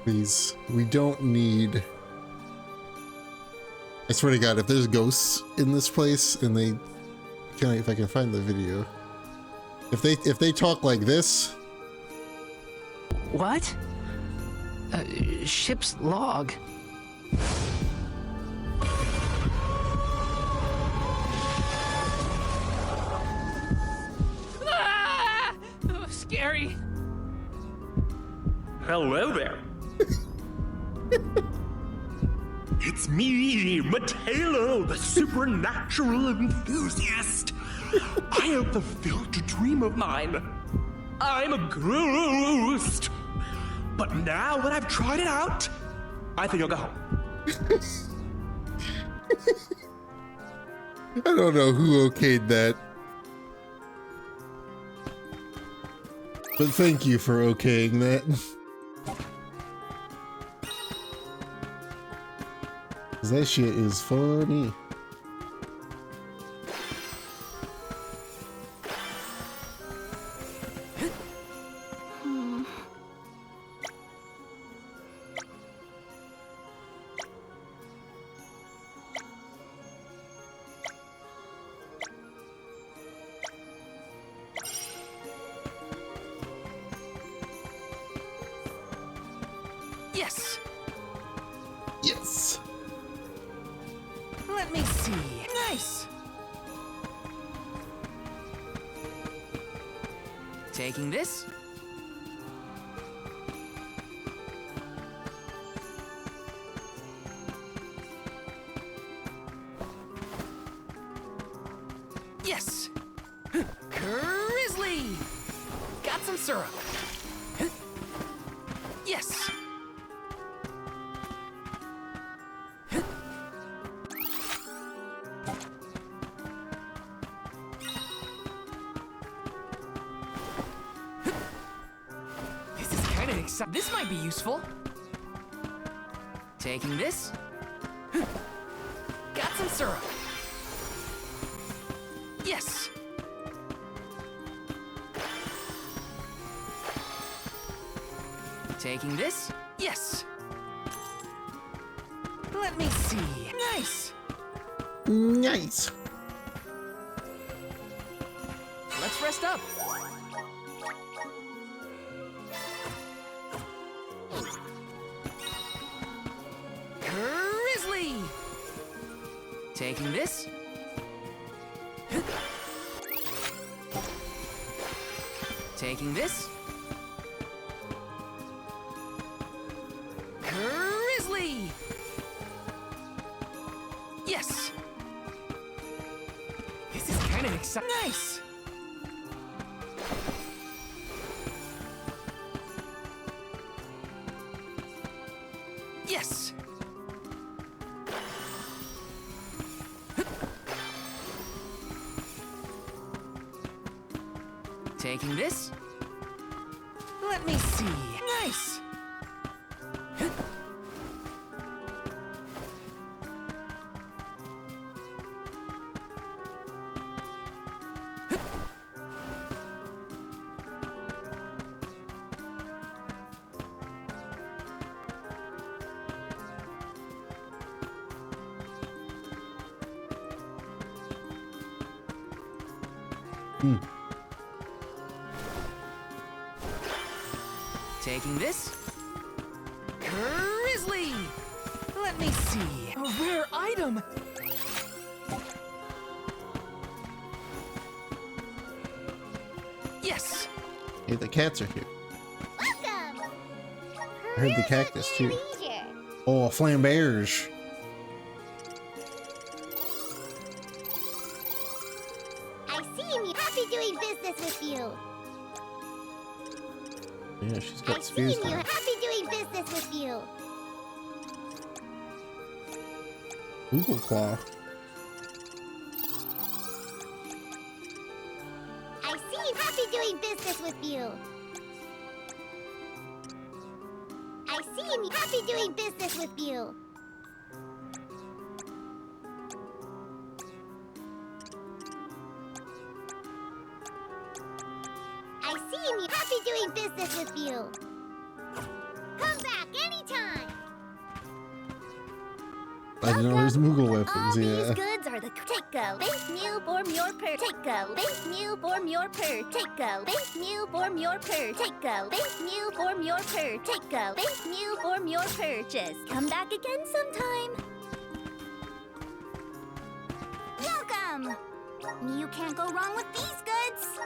Please, we don't need. I swear to God, if there's ghosts in this place and they, if I can find the video, if they talk like this.
What? Ship's log. Ah! Oh, scary.
Hello there. It's me, Matelo, the supernatural enthusiast. I have fulfilled a dream of mine. I'm a ghost. But now that I've tried it out, I think I'll go home.
I don't know who okayed that. But thank you for okaying that. 'Cause that shit is funny.
Yes.
Yes.
Let me see. Nice. Taking this.
Yes! Grizzly! Got some syrup. Yes! This is kind of exciting. This might be useful. Taking this. Got some syrup. Yes! Taking this? Yes! Let me see. Nice!
Nice!
Let's rest up. Grizzly! Taking this? Taking this? Grizzly! Yes! This is kind of exciting. Nice! Yes! Taking this? Let me see. Nice! Taking this? Grizzly! Let me see. A rare item! Yes!
Hey, the cats are here.
Welcome!
I heard the cactus too. Oh, flambears.
I see me. Happy doing business with you.
Yeah, she's
I
got
see
spheres
you.
now.
Happy doing business with you.
Google Claw.
I see you. Happy doing business with you. I see me. Happy doing business with you. I see me. Happy doing business with you. Come back anytime.
I didn't know there's Moogle weapons,
All these
yeah.
goods are the take go. Thank you for your per take go. Thank you for your per take go. Thank you for your per take go. Thank you for your per take go. Thank you for your purchase. Come back again sometime. Welcome. You can't go wrong with these goods.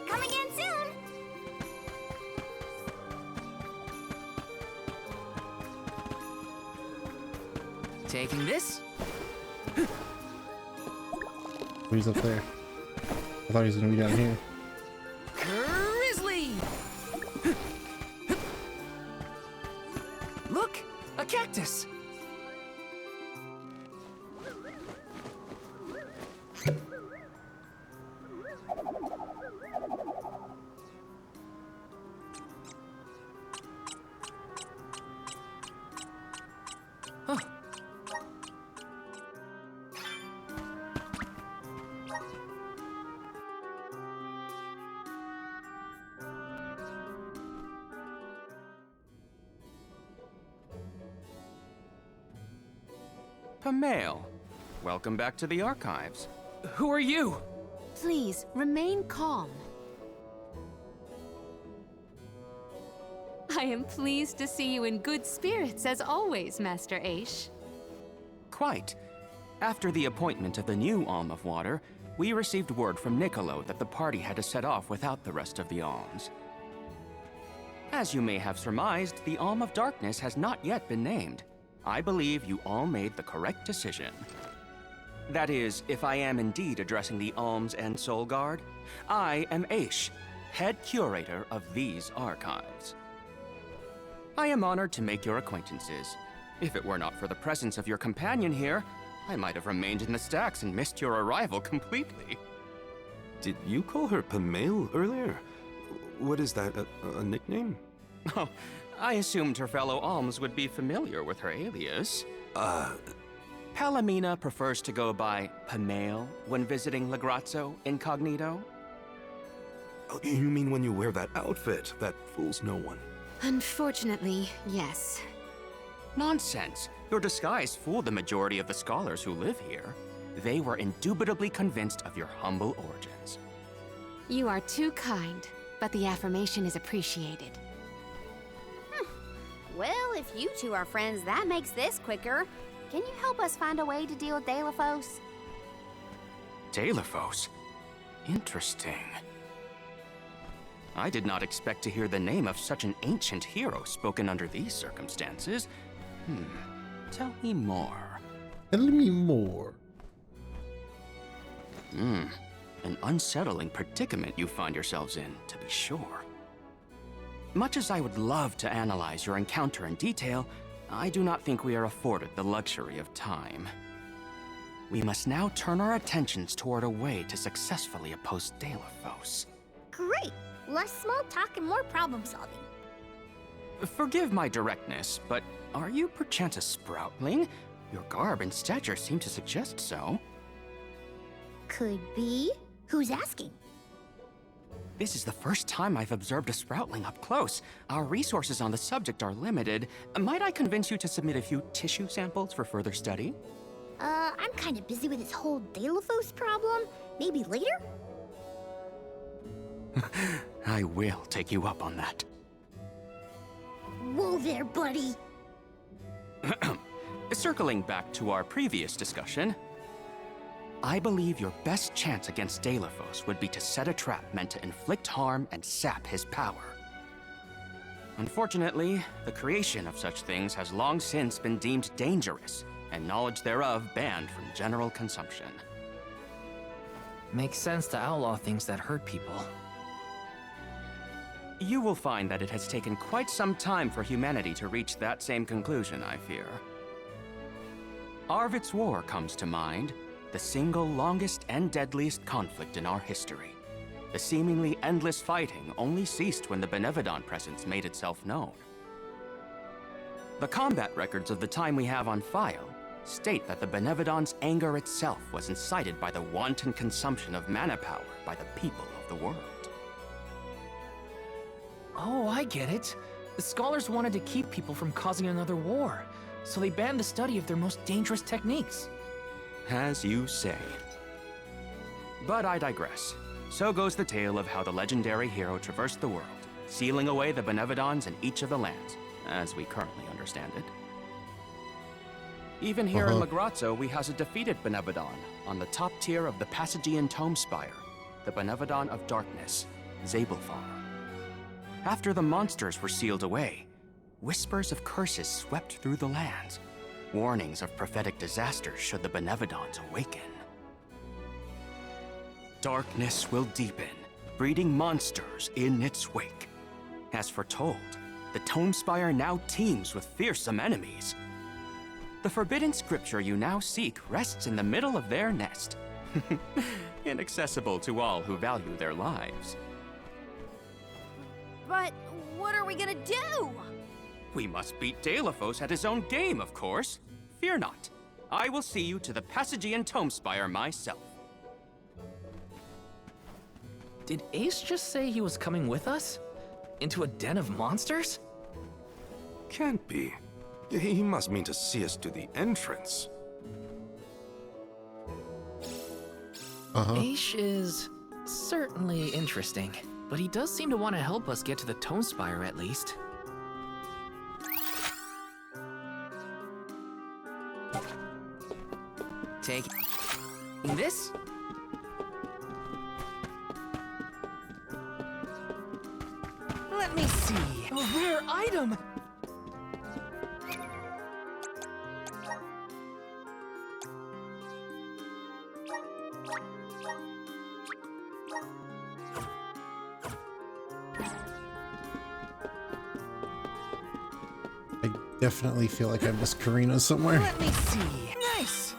Come again soon.
Taking this?
He's up there. I thought he was gonna be down here.
Grizzly! Look! A cactus! Huh.
Pamail, welcome back to the archives.
Who are you?
Please, remain calm. I am pleased to see you in good spirits as always, Master Aish.
Quite. After the appointment of the new Alm of Water, we received word from Niccolo that the party had to set off without the rest of the alms. As you may have surmised, the Alm of Darkness has not yet been named. I believe you all made the correct decision. That is, if I am indeed addressing the Alms and Soul Guard, I am Aish, head curator of these archives. I am honored to make your acquaintances. If it were not for the presence of your companion here, I might have remained in the stacks and missed your arrival completely.
Did you call her Pamela earlier? What is that, a nickname?
Oh, I assumed her fellow alms would be familiar with her alias. Palomina prefers to go by Pamela when visiting Legrazzo incognito.
Oh, you mean when you wear that outfit that fools no one?
Unfortunately, yes.
Nonsense. Your disguise fooled the majority of the scholars who live here. They were indubitably convinced of your humble origins.
You are too kind, but the affirmation is appreciated.
Well, if you two are friends, that makes this quicker. Can you help us find a way to deal with Delphos?
Delphos? Interesting. I did not expect to hear the name of such an ancient hero spoken under these circumstances. Tell me more.
Tell me more.
An unsettling predicament you find yourselves in, to be sure. Much as I would love to analyze your encounter in detail, I do not think we are afforded the luxury of time. We must now turn our attentions toward a way to successfully oppose Delphos.
Great! Less small talk and more problem solving.
Forgive my directness, but are you perchance a sproutling? Your garb and stature seem to suggest so.
Could be. Who's asking?
This is the first time I've observed a sproutling up close. Our resources on the subject are limited. Might I convince you to submit a few tissue samples for further study?
I'm kind of busy with this whole Delphos problem. Maybe later?
I will take you up on that.
Whoa there, buddy!
Circling back to our previous discussion, I believe your best chance against Delphos would be to set a trap meant to inflict harm and sap his power. Unfortunately, the creation of such things has long since been deemed dangerous, and knowledge thereof banned from general consumption.
Makes sense to outlaw things that hurt people.
You will find that it has taken quite some time for humanity to reach that same conclusion, I fear. Arvid's War comes to mind, the single longest and deadliest conflict in our history. The seemingly endless fighting only ceased when the Benevodon presence made itself known. The combat records of the time we have on file state that the Benevodon's anger itself was incited by the wanton consumption of mana power by the people of the world.
Oh, I get it. The scholars wanted to keep people from causing another war, so they banned the study of their most dangerous techniques.
As you say. But I digress. So goes the tale of how the legendary hero traversed the world, sealing away the Benevodons in each of the lands, as we currently understand it. Even here in Legrazzo, we house a defeated Benevodon on the top tier of the Passagian Tome Spire, the Benevodon of Darkness, Zabelfar. After the monsters were sealed away, whispers of curses swept through the lands, warnings of prophetic disasters should the Benevodons awaken. Darkness will deepen, breeding monsters in its wake. As foretold, the Tome Spire now teems with fearsome enemies. The forbidden scripture you now seek rests in the middle of their nest, inaccessible to all who value their lives.
But what are we gonna do?
We must beat Delphos at his own game, of course. Fear not. I will see you to the Passagian Tome Spire myself.
Did Ace just say he was coming with us? Into a den of monsters?
Can't be. He must mean to see us to the entrance.
Ace is certainly interesting, but he does seem to want to help us get to the Tome Spire at least. Take this. Let me see. A rare item.
I definitely feel like I missed Karina somewhere.
Let me see. Nice.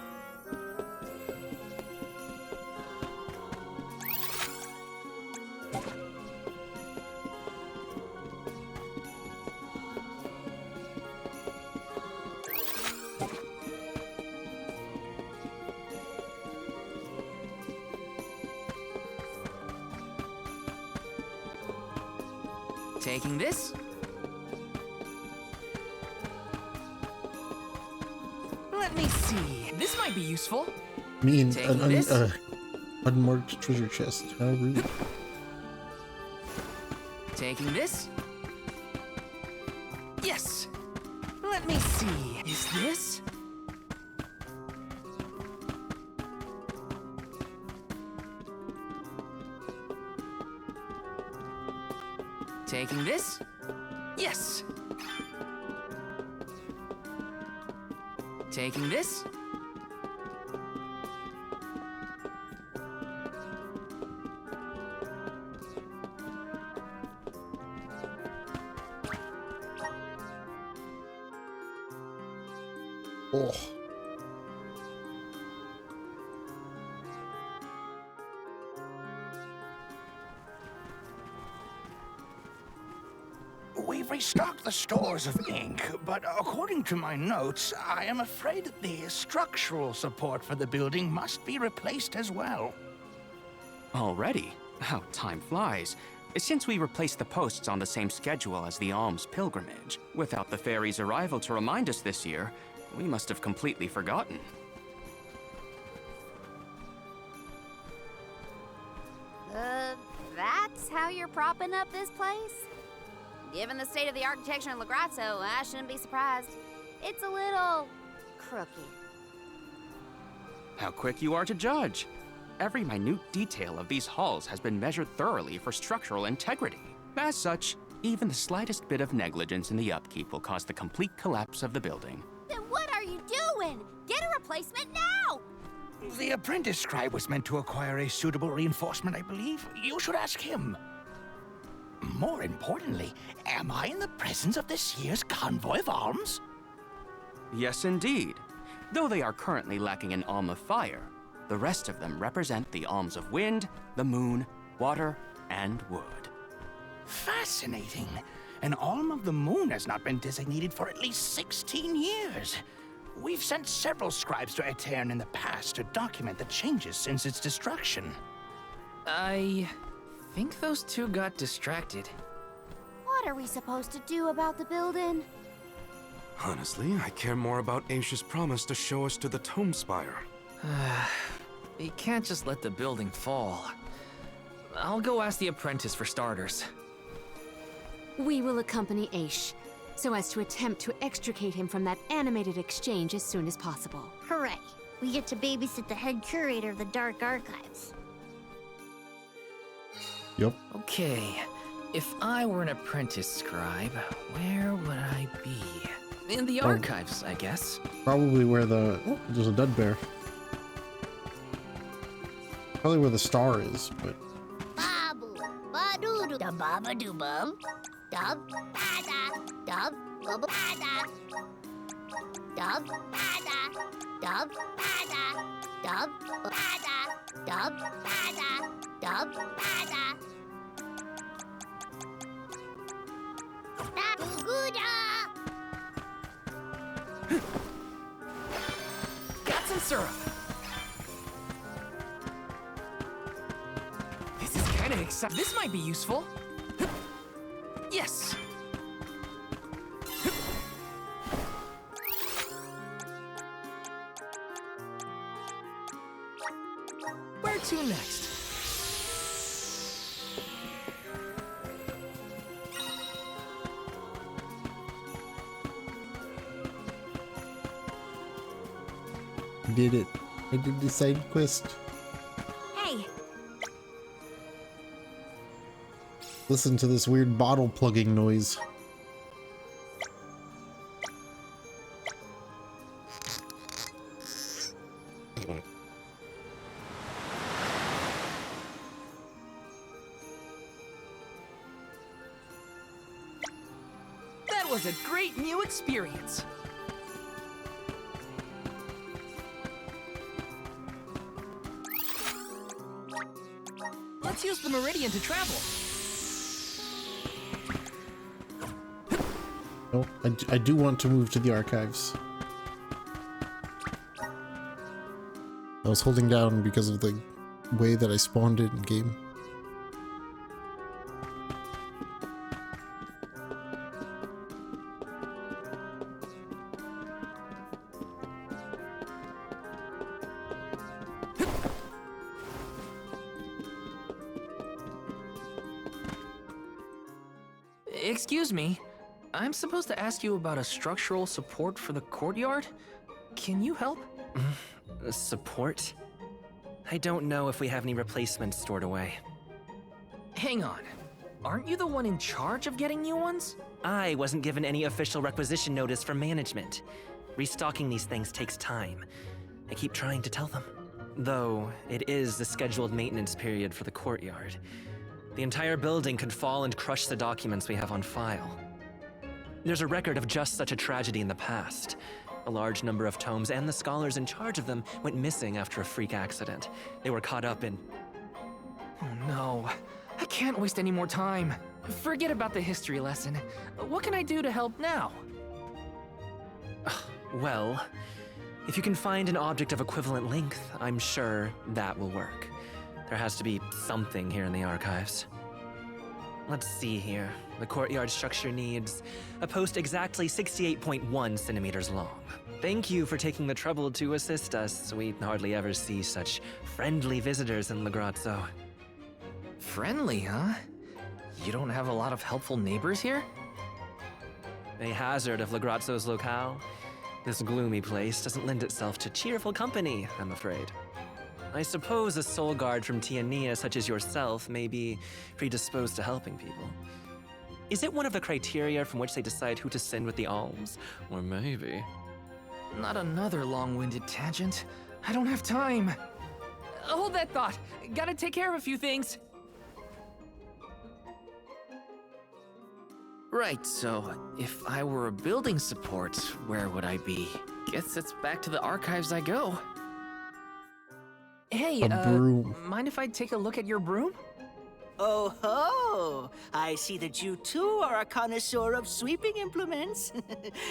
Taking this. Let me see. This might be useful.
Me and
Taking
an
this.
unmarked treasure chest. How rude.
Taking this. Yes. Let me see. Is this? Taking this. Yes. Taking this.
Oh.
We've restocked the stores of ink, but according to my notes, I am afraid that the structural support for the building must be replaced as well.
Already? How time flies. Since we replaced the posts on the same schedule as the alms pilgrimage, without the fairy's arrival to remind us this year, we must have completely forgotten.
That's how you're propping up this place? Given the state of the architecture in Lagrazzo, I shouldn't be surprised. It's a little crooked.
How quick you are to judge. Every minute detail of these halls has been measured thoroughly for structural integrity. As such, even the slightest bit of negligence in the upkeep will cause the complete collapse of the building.
Then what are you doing? Get a replacement now!
The apprentice scribe was meant to acquire a suitable reinforcement, I believe. You should ask him. More importantly, am I in the presence of this year's convoy of alms?
Yes, indeed. Though they are currently lacking an alm of fire, the rest of them represent the alms of wind, the moon, water, and wood.
Fascinating. An alm of the moon has not been designated for at least 16 years. We've sent several scribes to Aetern in the past to document the changes since its destruction.
I think those two got distracted.
What are we supposed to do about the building?
Honestly, I care more about Aisha's promise to show us to the Tome Spire.
You can't just let the building fall. I'll go ask the apprentice for starters.
We will accompany Aish, so as to attempt to extricate him from that animated exchange as soon as possible.
Hooray! We get to babysit the head curator of the Dark Archives.
Yep.
Okay, if I were an apprentice scribe, where would I be? In the archives, I guess.
Probably where the... Oh, there's a dead bear. Probably where the star is, but...
Babu, ba-doo-doo, da ba-ba-doo-bum, dub, ba-da, dub, ba-ba-da, dub, ba-da, dub, ba-da, dub, ba-da, dub, ba-da, dub, ba-da. Da-goo-da!
Got some syrup. This is kind of exciting. This might be useful. Yes. Where to next?
Did it. I did the side quest.
Hey,
Listen to this weird bottle plugging noise.
That was a great new experience. Let's use the Meridian to travel.
No, I do want to move to the archives. I was holding down because of the way that I spawned it in game.
Excuse me, I'm supposed to ask you about a structural support for the courtyard? Can you help?
Support? I don't know if we have any replacements stored away.
Hang on. Aren't you the one in charge of getting new ones?
I wasn't given any official requisition notice from management. Restocking these things takes time. I keep trying to tell them. Though, it is the scheduled maintenance period for the courtyard. The entire building could fall and crush the documents we have on file. There's a record of just such a tragedy in the past. A large number of tomes and the scholars in charge of them went missing after a freak accident. They were caught up in...
Oh no, I can't waste any more time. Forget about the history lesson. What can I do to help now?
Well, if you can find an object of equivalent length, I'm sure that will work. There has to be something here in the archives. Let's see here. The courtyard structure needs a post exactly 68.1 centimeters long. Thank you for taking the trouble to assist us. We hardly ever see such friendly visitors in Legrazzo.
Friendly, huh? You don't have a lot of helpful neighbors here?
A hazard of Legrazzo's locale. This gloomy place doesn't lend itself to cheerful company, I'm afraid. I suppose a soul guard from Tiania such as yourself may be predisposed to helping people. Is it one of the criteria from which they decide who to send with the alms? Or maybe...
Not another long-winded tangent. I don't have time. Hold that thought. Gotta take care of a few things. Right, so if I were a building support, where would I be? Guess it's back to the archives I go. Hey,
broom.
mind if I take a look at your broom?
Oh ho! I see that you too are a connoisseur of sweeping implements.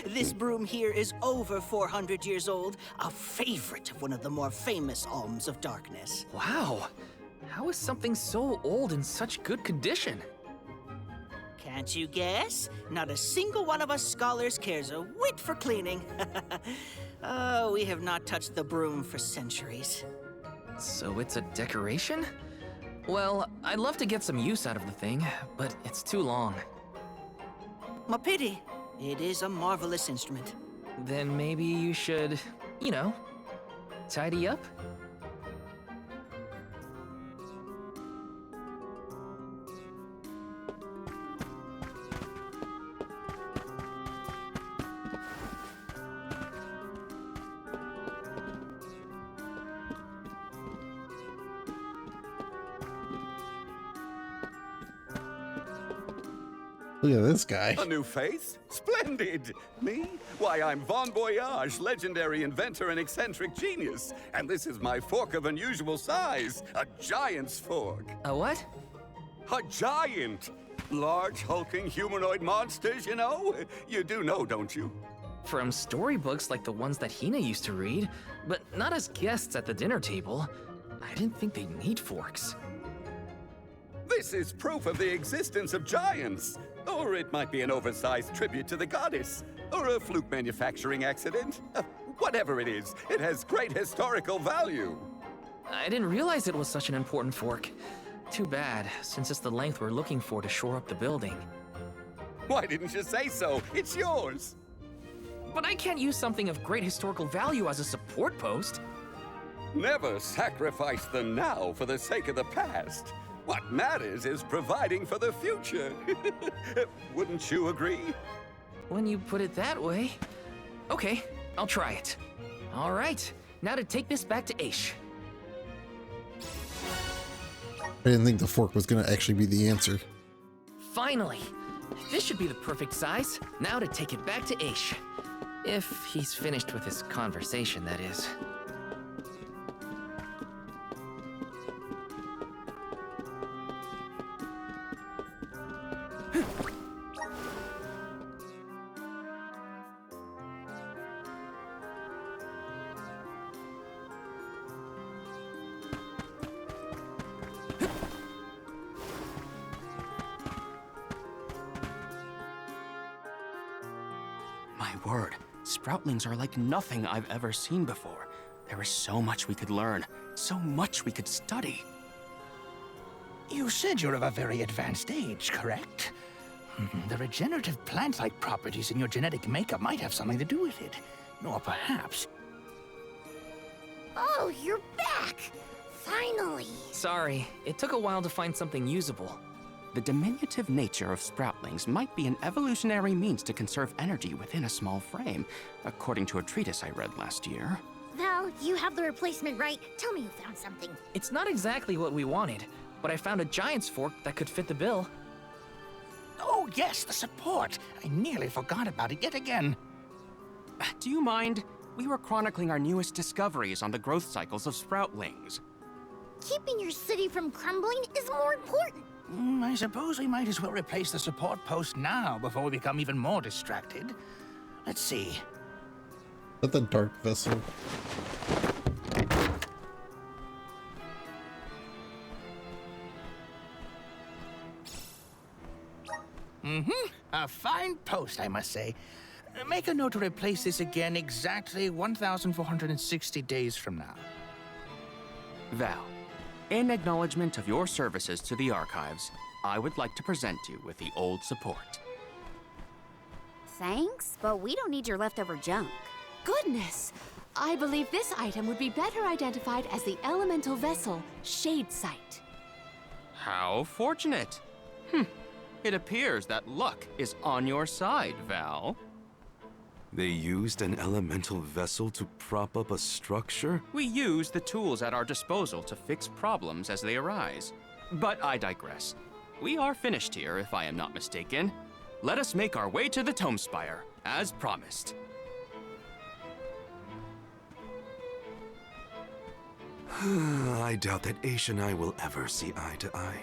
This broom here is over 400 years old, a favorite of one of the more famous alms of darkness.
Wow! How is something so old in such good condition?
Can't you guess? Not a single one of us scholars cares a whit for cleaning. Oh, we have not touched the broom for centuries.
So it's a decoration? Well, I'd love to get some use out of the thing, but it's too long.
A pity. It is a marvelous instrument.
Then maybe you should, you know, tidy up?
Look at this guy.
A new face? Splendid! Me? Why, I'm Bon Voyage, legendary inventor and eccentric genius. And this is my fork of unusual size. A giant's fork.
A what?
A giant! Large, hulking humanoid monsters, you know? You do know, don't you?
From storybooks like the ones that Hina used to read, but not as guests at the dinner table. I didn't think they'd need forks.
This is proof of the existence of giants. Or it might be an oversized tribute to the goddess. Or a fluke manufacturing accident. Whatever it is, it has great historical value.
I didn't realize it was such an important fork. Too bad, since it's the length we're looking for to shore up the building.
Why didn't you say so? It's yours.
But I can't use something of great historical value as a support post.
Never sacrifice the now for the sake of the past. What matters is providing for the future. Wouldn't you agree?
When you put it that way. Okay, I'll try it. All right, now to take this back to Aish.
I didn't think the fork was gonna actually be the answer.
Finally! This should be the perfect size. Now to take it back to Aish. If he's finished with his conversation, that is.
My word, Sproutlings are like nothing I've ever seen before. There is so much we could learn, so much we could study.
You said you're of a very advanced age, correct? The regenerative plant-like properties in your genetic makeup might have something to do with it. Or perhaps...
Oh, you're back! Finally!
Sorry, it took a while to find something usable.
The diminutive nature of Sproutlings might be an evolutionary means to conserve energy within a small frame, according to a treatise I read last year.
Val, you have the replacement, right? Tell me you found something.
It's not exactly what we wanted, but I found a giant's fork that could fit the bill.
Oh yes, the support! I nearly forgot about it yet again.
Do you mind? We were chronicling our newest discoveries on the growth cycles of Sproutlings.
Keeping your city from crumbling is more important.
I suppose we might as well replace the support post now before we become even more distracted. Let's see.
Is that the dark vessel?
A fine post, I must say. Make a note to replace this again exactly 1,460 days from now.
Val, in acknowledgement of your services to the archives, I would like to present you with the old support.
Thanks, but we don't need your leftover junk.
Goodness! I believe this item would be better identified as the elemental vessel, Shade Sight.
How fortunate! It appears that luck is on your side, Val.
They used an elemental vessel to prop up a structure?
We use the tools at our disposal to fix problems as they arise. But I digress. We are finished here, if I am not mistaken. Let us make our way to the Tome Spire, as promised.
I doubt that Aish and I will ever see eye to eye.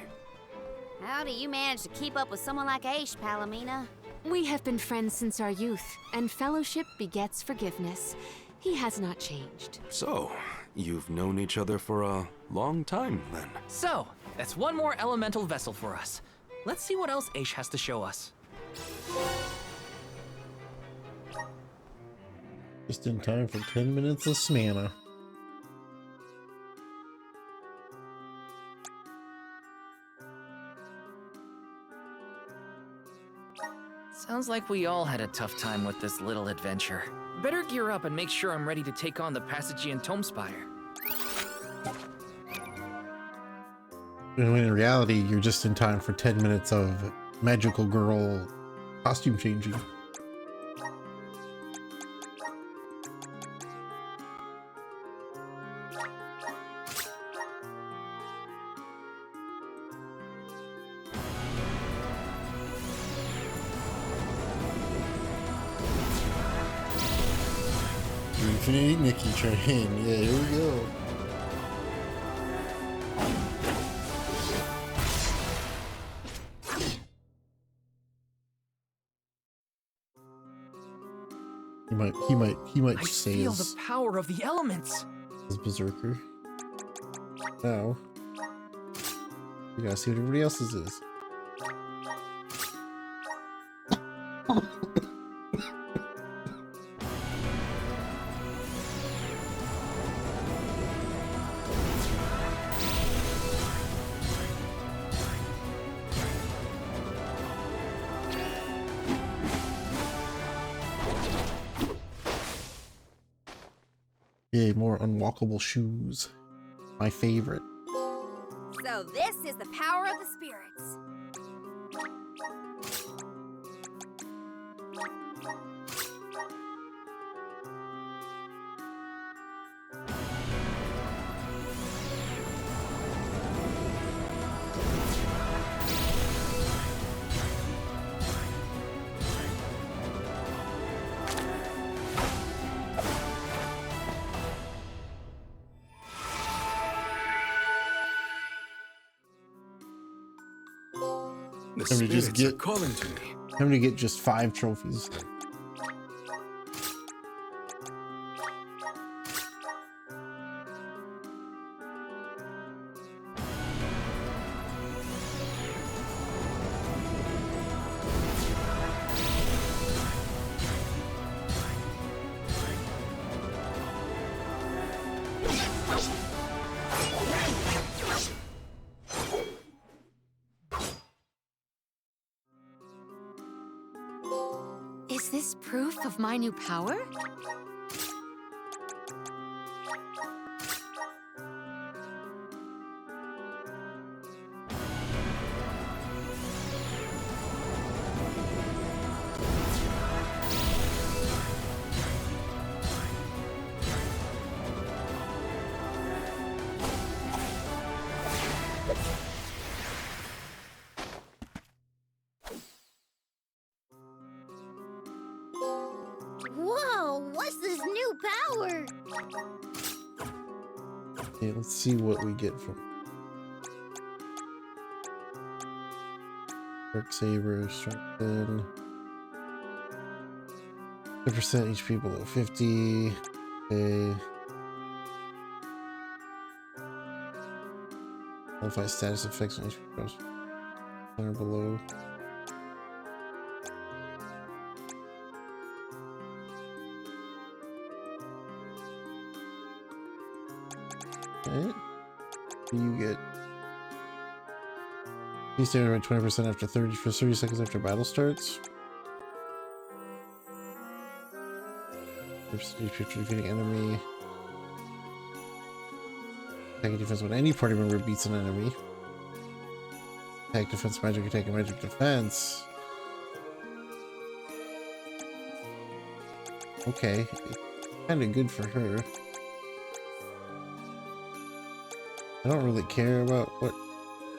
How do you manage to keep up with someone like Aish, Palomina?
We have been friends since our youth, and fellowship begets forgiveness. He has not changed.
So, you've known each other for a long time, then?
So, that's one more elemental vessel for us. Let's see what else Aish has to show us.
Just in time for 10 minutes of Smana.
Sounds like we all had a tough time with this little adventure. Better gear up and make sure I'm ready to take on the Passagian Tome Spire.
When in reality, you're just in time for 10 minutes of magical girl costume changing. Infinity Nikki train. Yeah, here we go. He might
I
say
feel
his,
the power of the elements.
his berserker. Now, we gotta see what everybody else's is. Yay, more unwalkable shoes. My favorite.
So this is the power of the spirits.
The
Time to just
spirits are
get
calling to me.
time to get just 5 trophies.
Is this proof of my new power?
Whoa, what's this new power?
Okay, let's see what we get from Dark Saber, strengthen. 10% HP below 50. Okay. Modify status effects on HP bonus 100 below. Okay. You get He's damage by 20% after 30 seconds after battle starts. 30% HP after defeating enemy. Attack and defense when any party member beats an enemy. Attack, defense, magic, attack, and magic defense. Okay, kind of good for her. I don't really care about what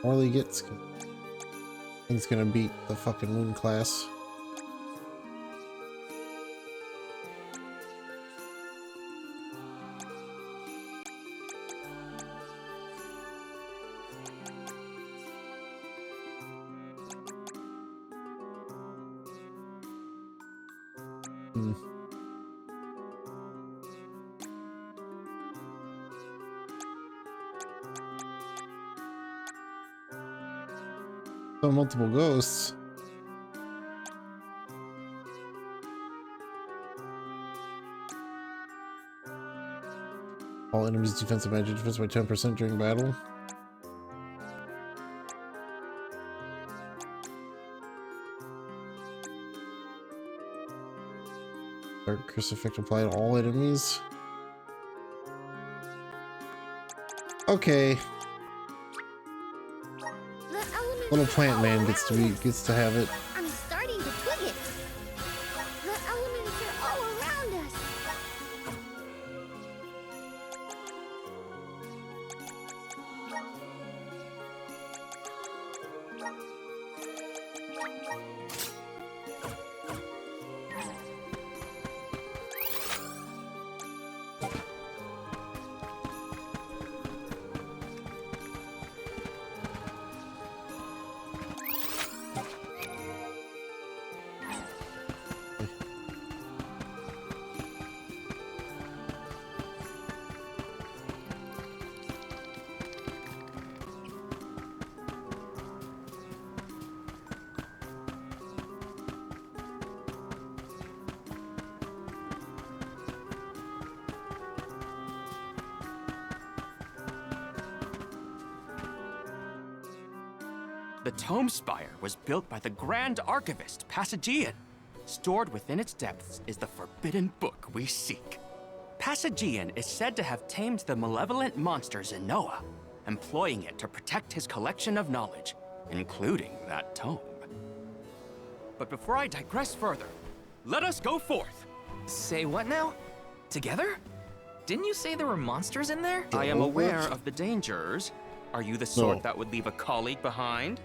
Marley gets. I think it's gonna beat the fucking Moon class. So multiple ghosts. All enemies defensive magic defense by 10% during battle. Dark curse effect applied to all enemies. Okay. Little plant man gets to have it.
I'm starting to twig it. The elements are all around us.
The Tome Spire was built by the Grand Archivist, Passagian. Stored within its depths is the forbidden book we seek. Passagian is said to have tamed the malevolent monsters in Noah, employing it to protect his collection of knowledge, including that tome. But before I digress further, let us go forth.
Say what now? Together? Didn't you say there were monsters in there?
I am aware of the dangers. Are you the sort
No.
that would leave a colleague behind?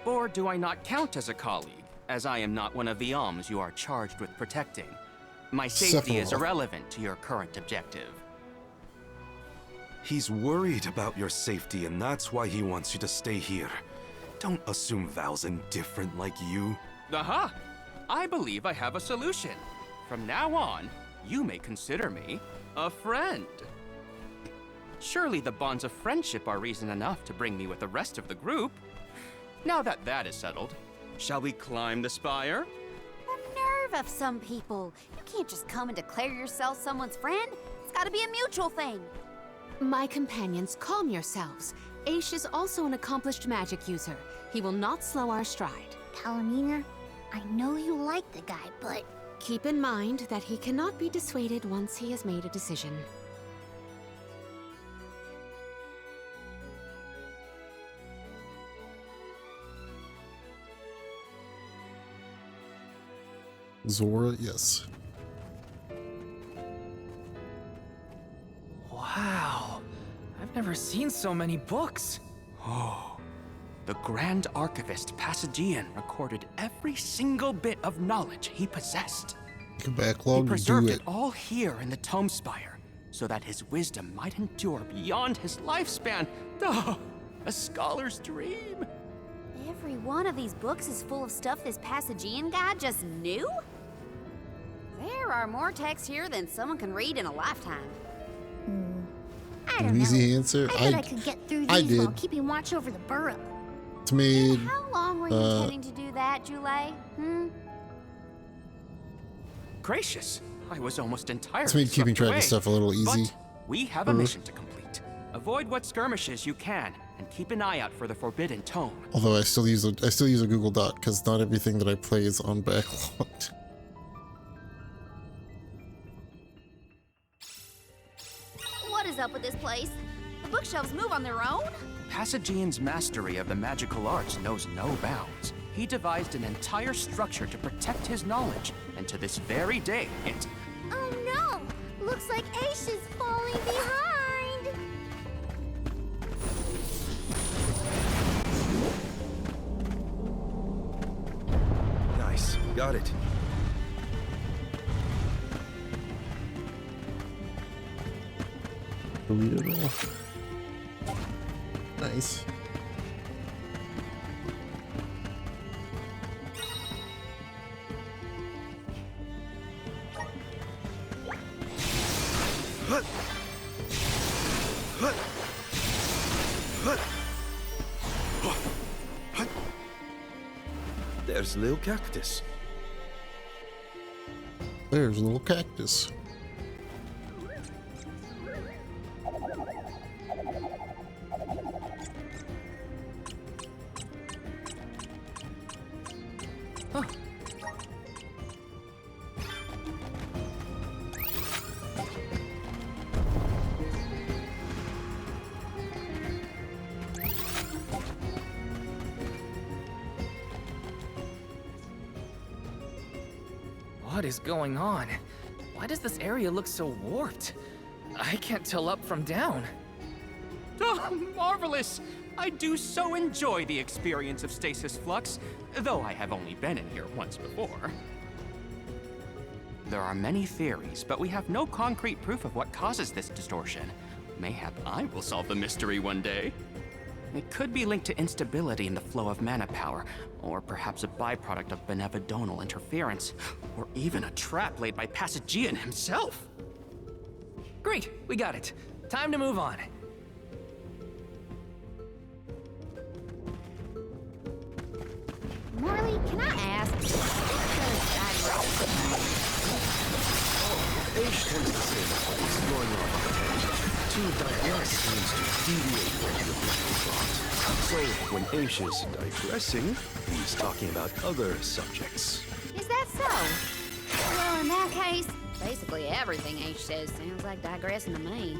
Or do I not count as a colleague, as I am not one of the alms you are charged with protecting? My safety is
Sephiroth.
irrelevant to your current objective.
He's worried about your safety, and that's why he wants you to stay here. Don't assume Val's indifferent like you.
Aha! I believe I have a solution. From now on, you may consider me a friend. Surely the bonds of friendship are reason enough to bring me with the rest of the group. Now that that is settled, shall we climb the spire?
The nerve of some people. You can't just come and declare yourself someone's friend. It's gotta be a mutual thing.
My companions, calm yourselves. Aish is also an accomplished magic user. He will not slow our stride.
Palomina, I know you like the guy, but...
Keep in mind that he cannot be dissuaded once he has made a decision.
Zora, yes.
Wow. I've never seen so many books.
Oh. The Grand Archivist Passagian recorded every single bit of knowledge he possessed.
You can backlog
He
and
preserved
do
it all here in the Tome Spire, so that his wisdom might endure beyond his lifespan. Oh, a scholar's dream.
Every one of these books is full of stuff this Passagian guy just knew? There are more texts here than someone can read in a lifetime.
I
An
don't know.
easy answer.
I bet I could get through
I
these while
did.
keeping watch over the burrow.
It's made.
How long were you intending to do that, Jule?
Gracious, I was almost entirely
It's made keeping
swept
track
away.
of stuff a little easy.
But we have a mission to complete. Avoid what skirmishes you can, and keep an eye out for the Forbidden Tome.
Although I still use a Google Doc because not everything that I play is on backlog.
What is up with this place? The bookshelves move on their own?
Passagian's mastery of the magical arts knows no bounds. He devised an entire structure to protect his knowledge, and to this very day, it...
Oh no! Looks like Aish is falling behind!
Nice. Got it.
Delete it all. Nice.
There's little cactus.
There's a little cactus.
What is going on? Why does this area look so warped? I can't tell up from down.
Oh, marvelous! I do so enjoy the experience of stasis flux, though I have only been in here once before. There are many theories, but we have no concrete proof of what causes this distortion. Mayhap I will solve the mystery one day. It could be linked to instability in the flow of mana power, or perhaps a byproduct of benevodonal interference, or even a trap laid by Passagian himself.
Great, we got it. Time to move on.
Marley, can I ask?
Aish tends to say that when he's going off on a tangent, to digress means to deviate from your original thought. So when Aish is digressing, he's talking about other subjects.
Is that so? Well, in that case, basically everything H says sounds like digressing to me.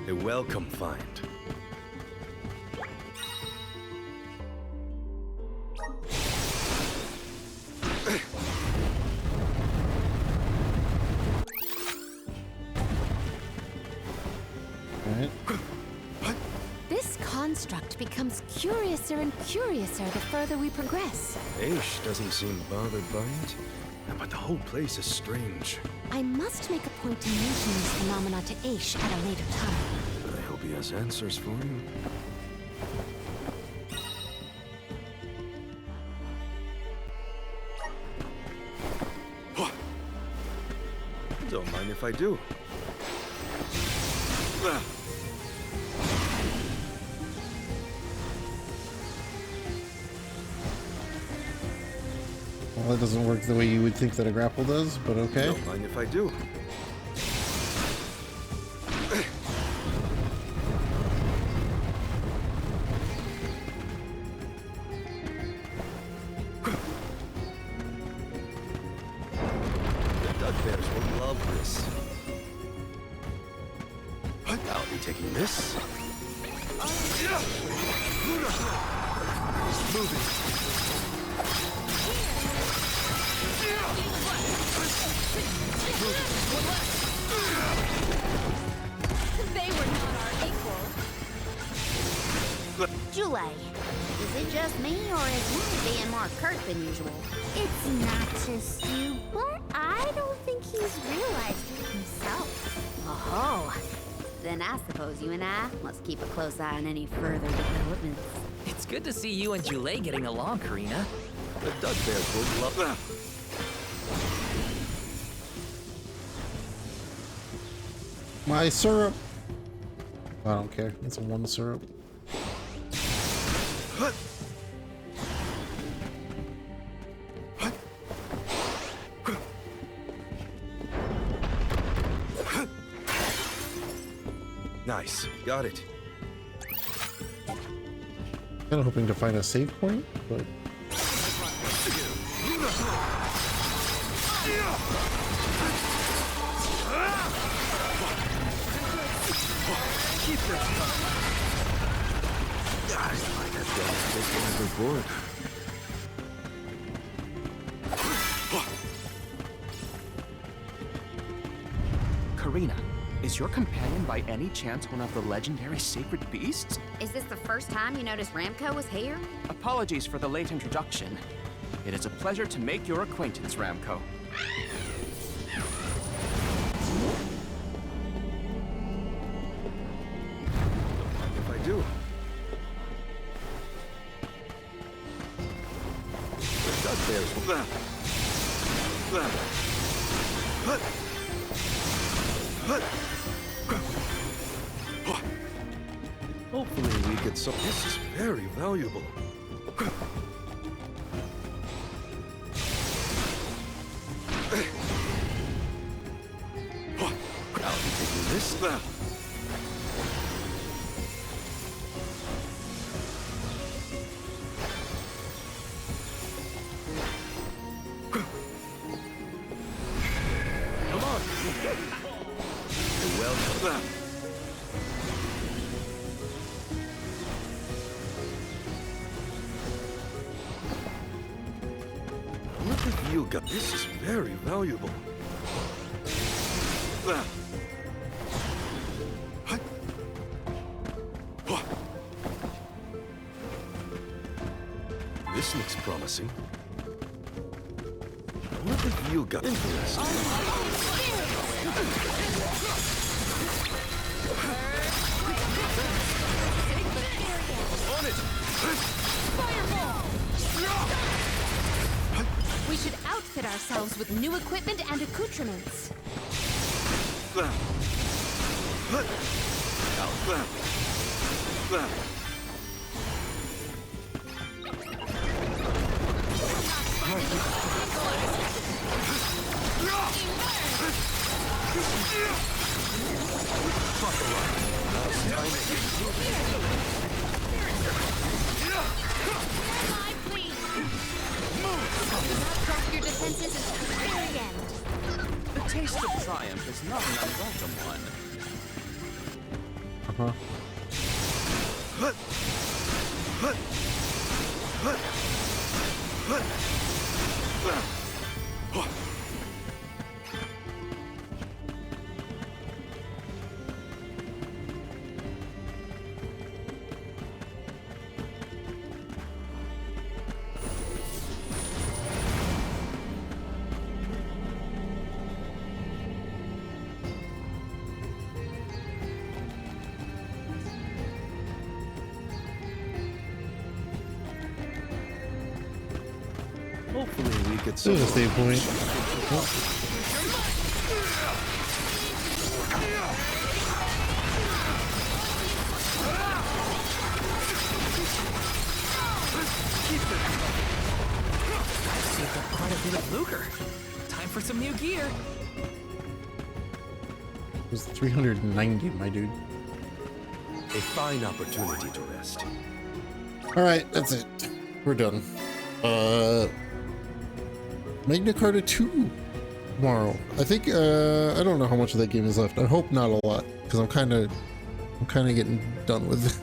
A welcome find.
This construct becomes curiouser and curiouser the further we progress.
Aish doesn't seem bothered by it, but the whole place is strange.
I must make a point to mention these phenomena to Aish at a later time.
I hope he has answers for you. Don't mind if I do.
Well, it doesn't work the way you would think that a grapple does, but okay.
Don't mind if I do. The Dugbears will love this. I'll be taking this. Moving.
They were not our equal. Jule, is it just me, or is he being more curt than usual?
It's not just you, but I don't think he's realized it himself.
Oh, then I suppose you and I must keep a close eye on any further developments.
It's good to see you and Jule getting along, Karina.
The Dugbears will love that.
My syrup. I don't care. It's a one syrup.
Nice. Got it.
Kind of hoping to find a save point, but
I have done this one overboard.
Karina, is your companion by any chance one of the legendary sacred beasts?
Is this the first time you noticed Ramco was here?
Apologies for the late introduction. It is a pleasure to make your acquaintance, Ramco.
If I do. The Dugbears will... Hopefully we get some... This is very valuable. I'll be taking this. Come on. You're welcome. What have you got? This is very valuable. This looks promising. What have you got? Interesting. On it!
We should outfit ourselves with new equipment and accoutrements.
taste of triumph is not an unwelcome one.
Hopefully we could
There's a save point.
I've saved up quite a bit of lucre. Time for some new gear.
It was 390, my dude.
A fine opportunity to rest.
All right, that's it. We're done. Magna Carta 2 tomorrow. I think I don't know how much of that game is left. I hope not a lot, because I'm kind of getting done with it.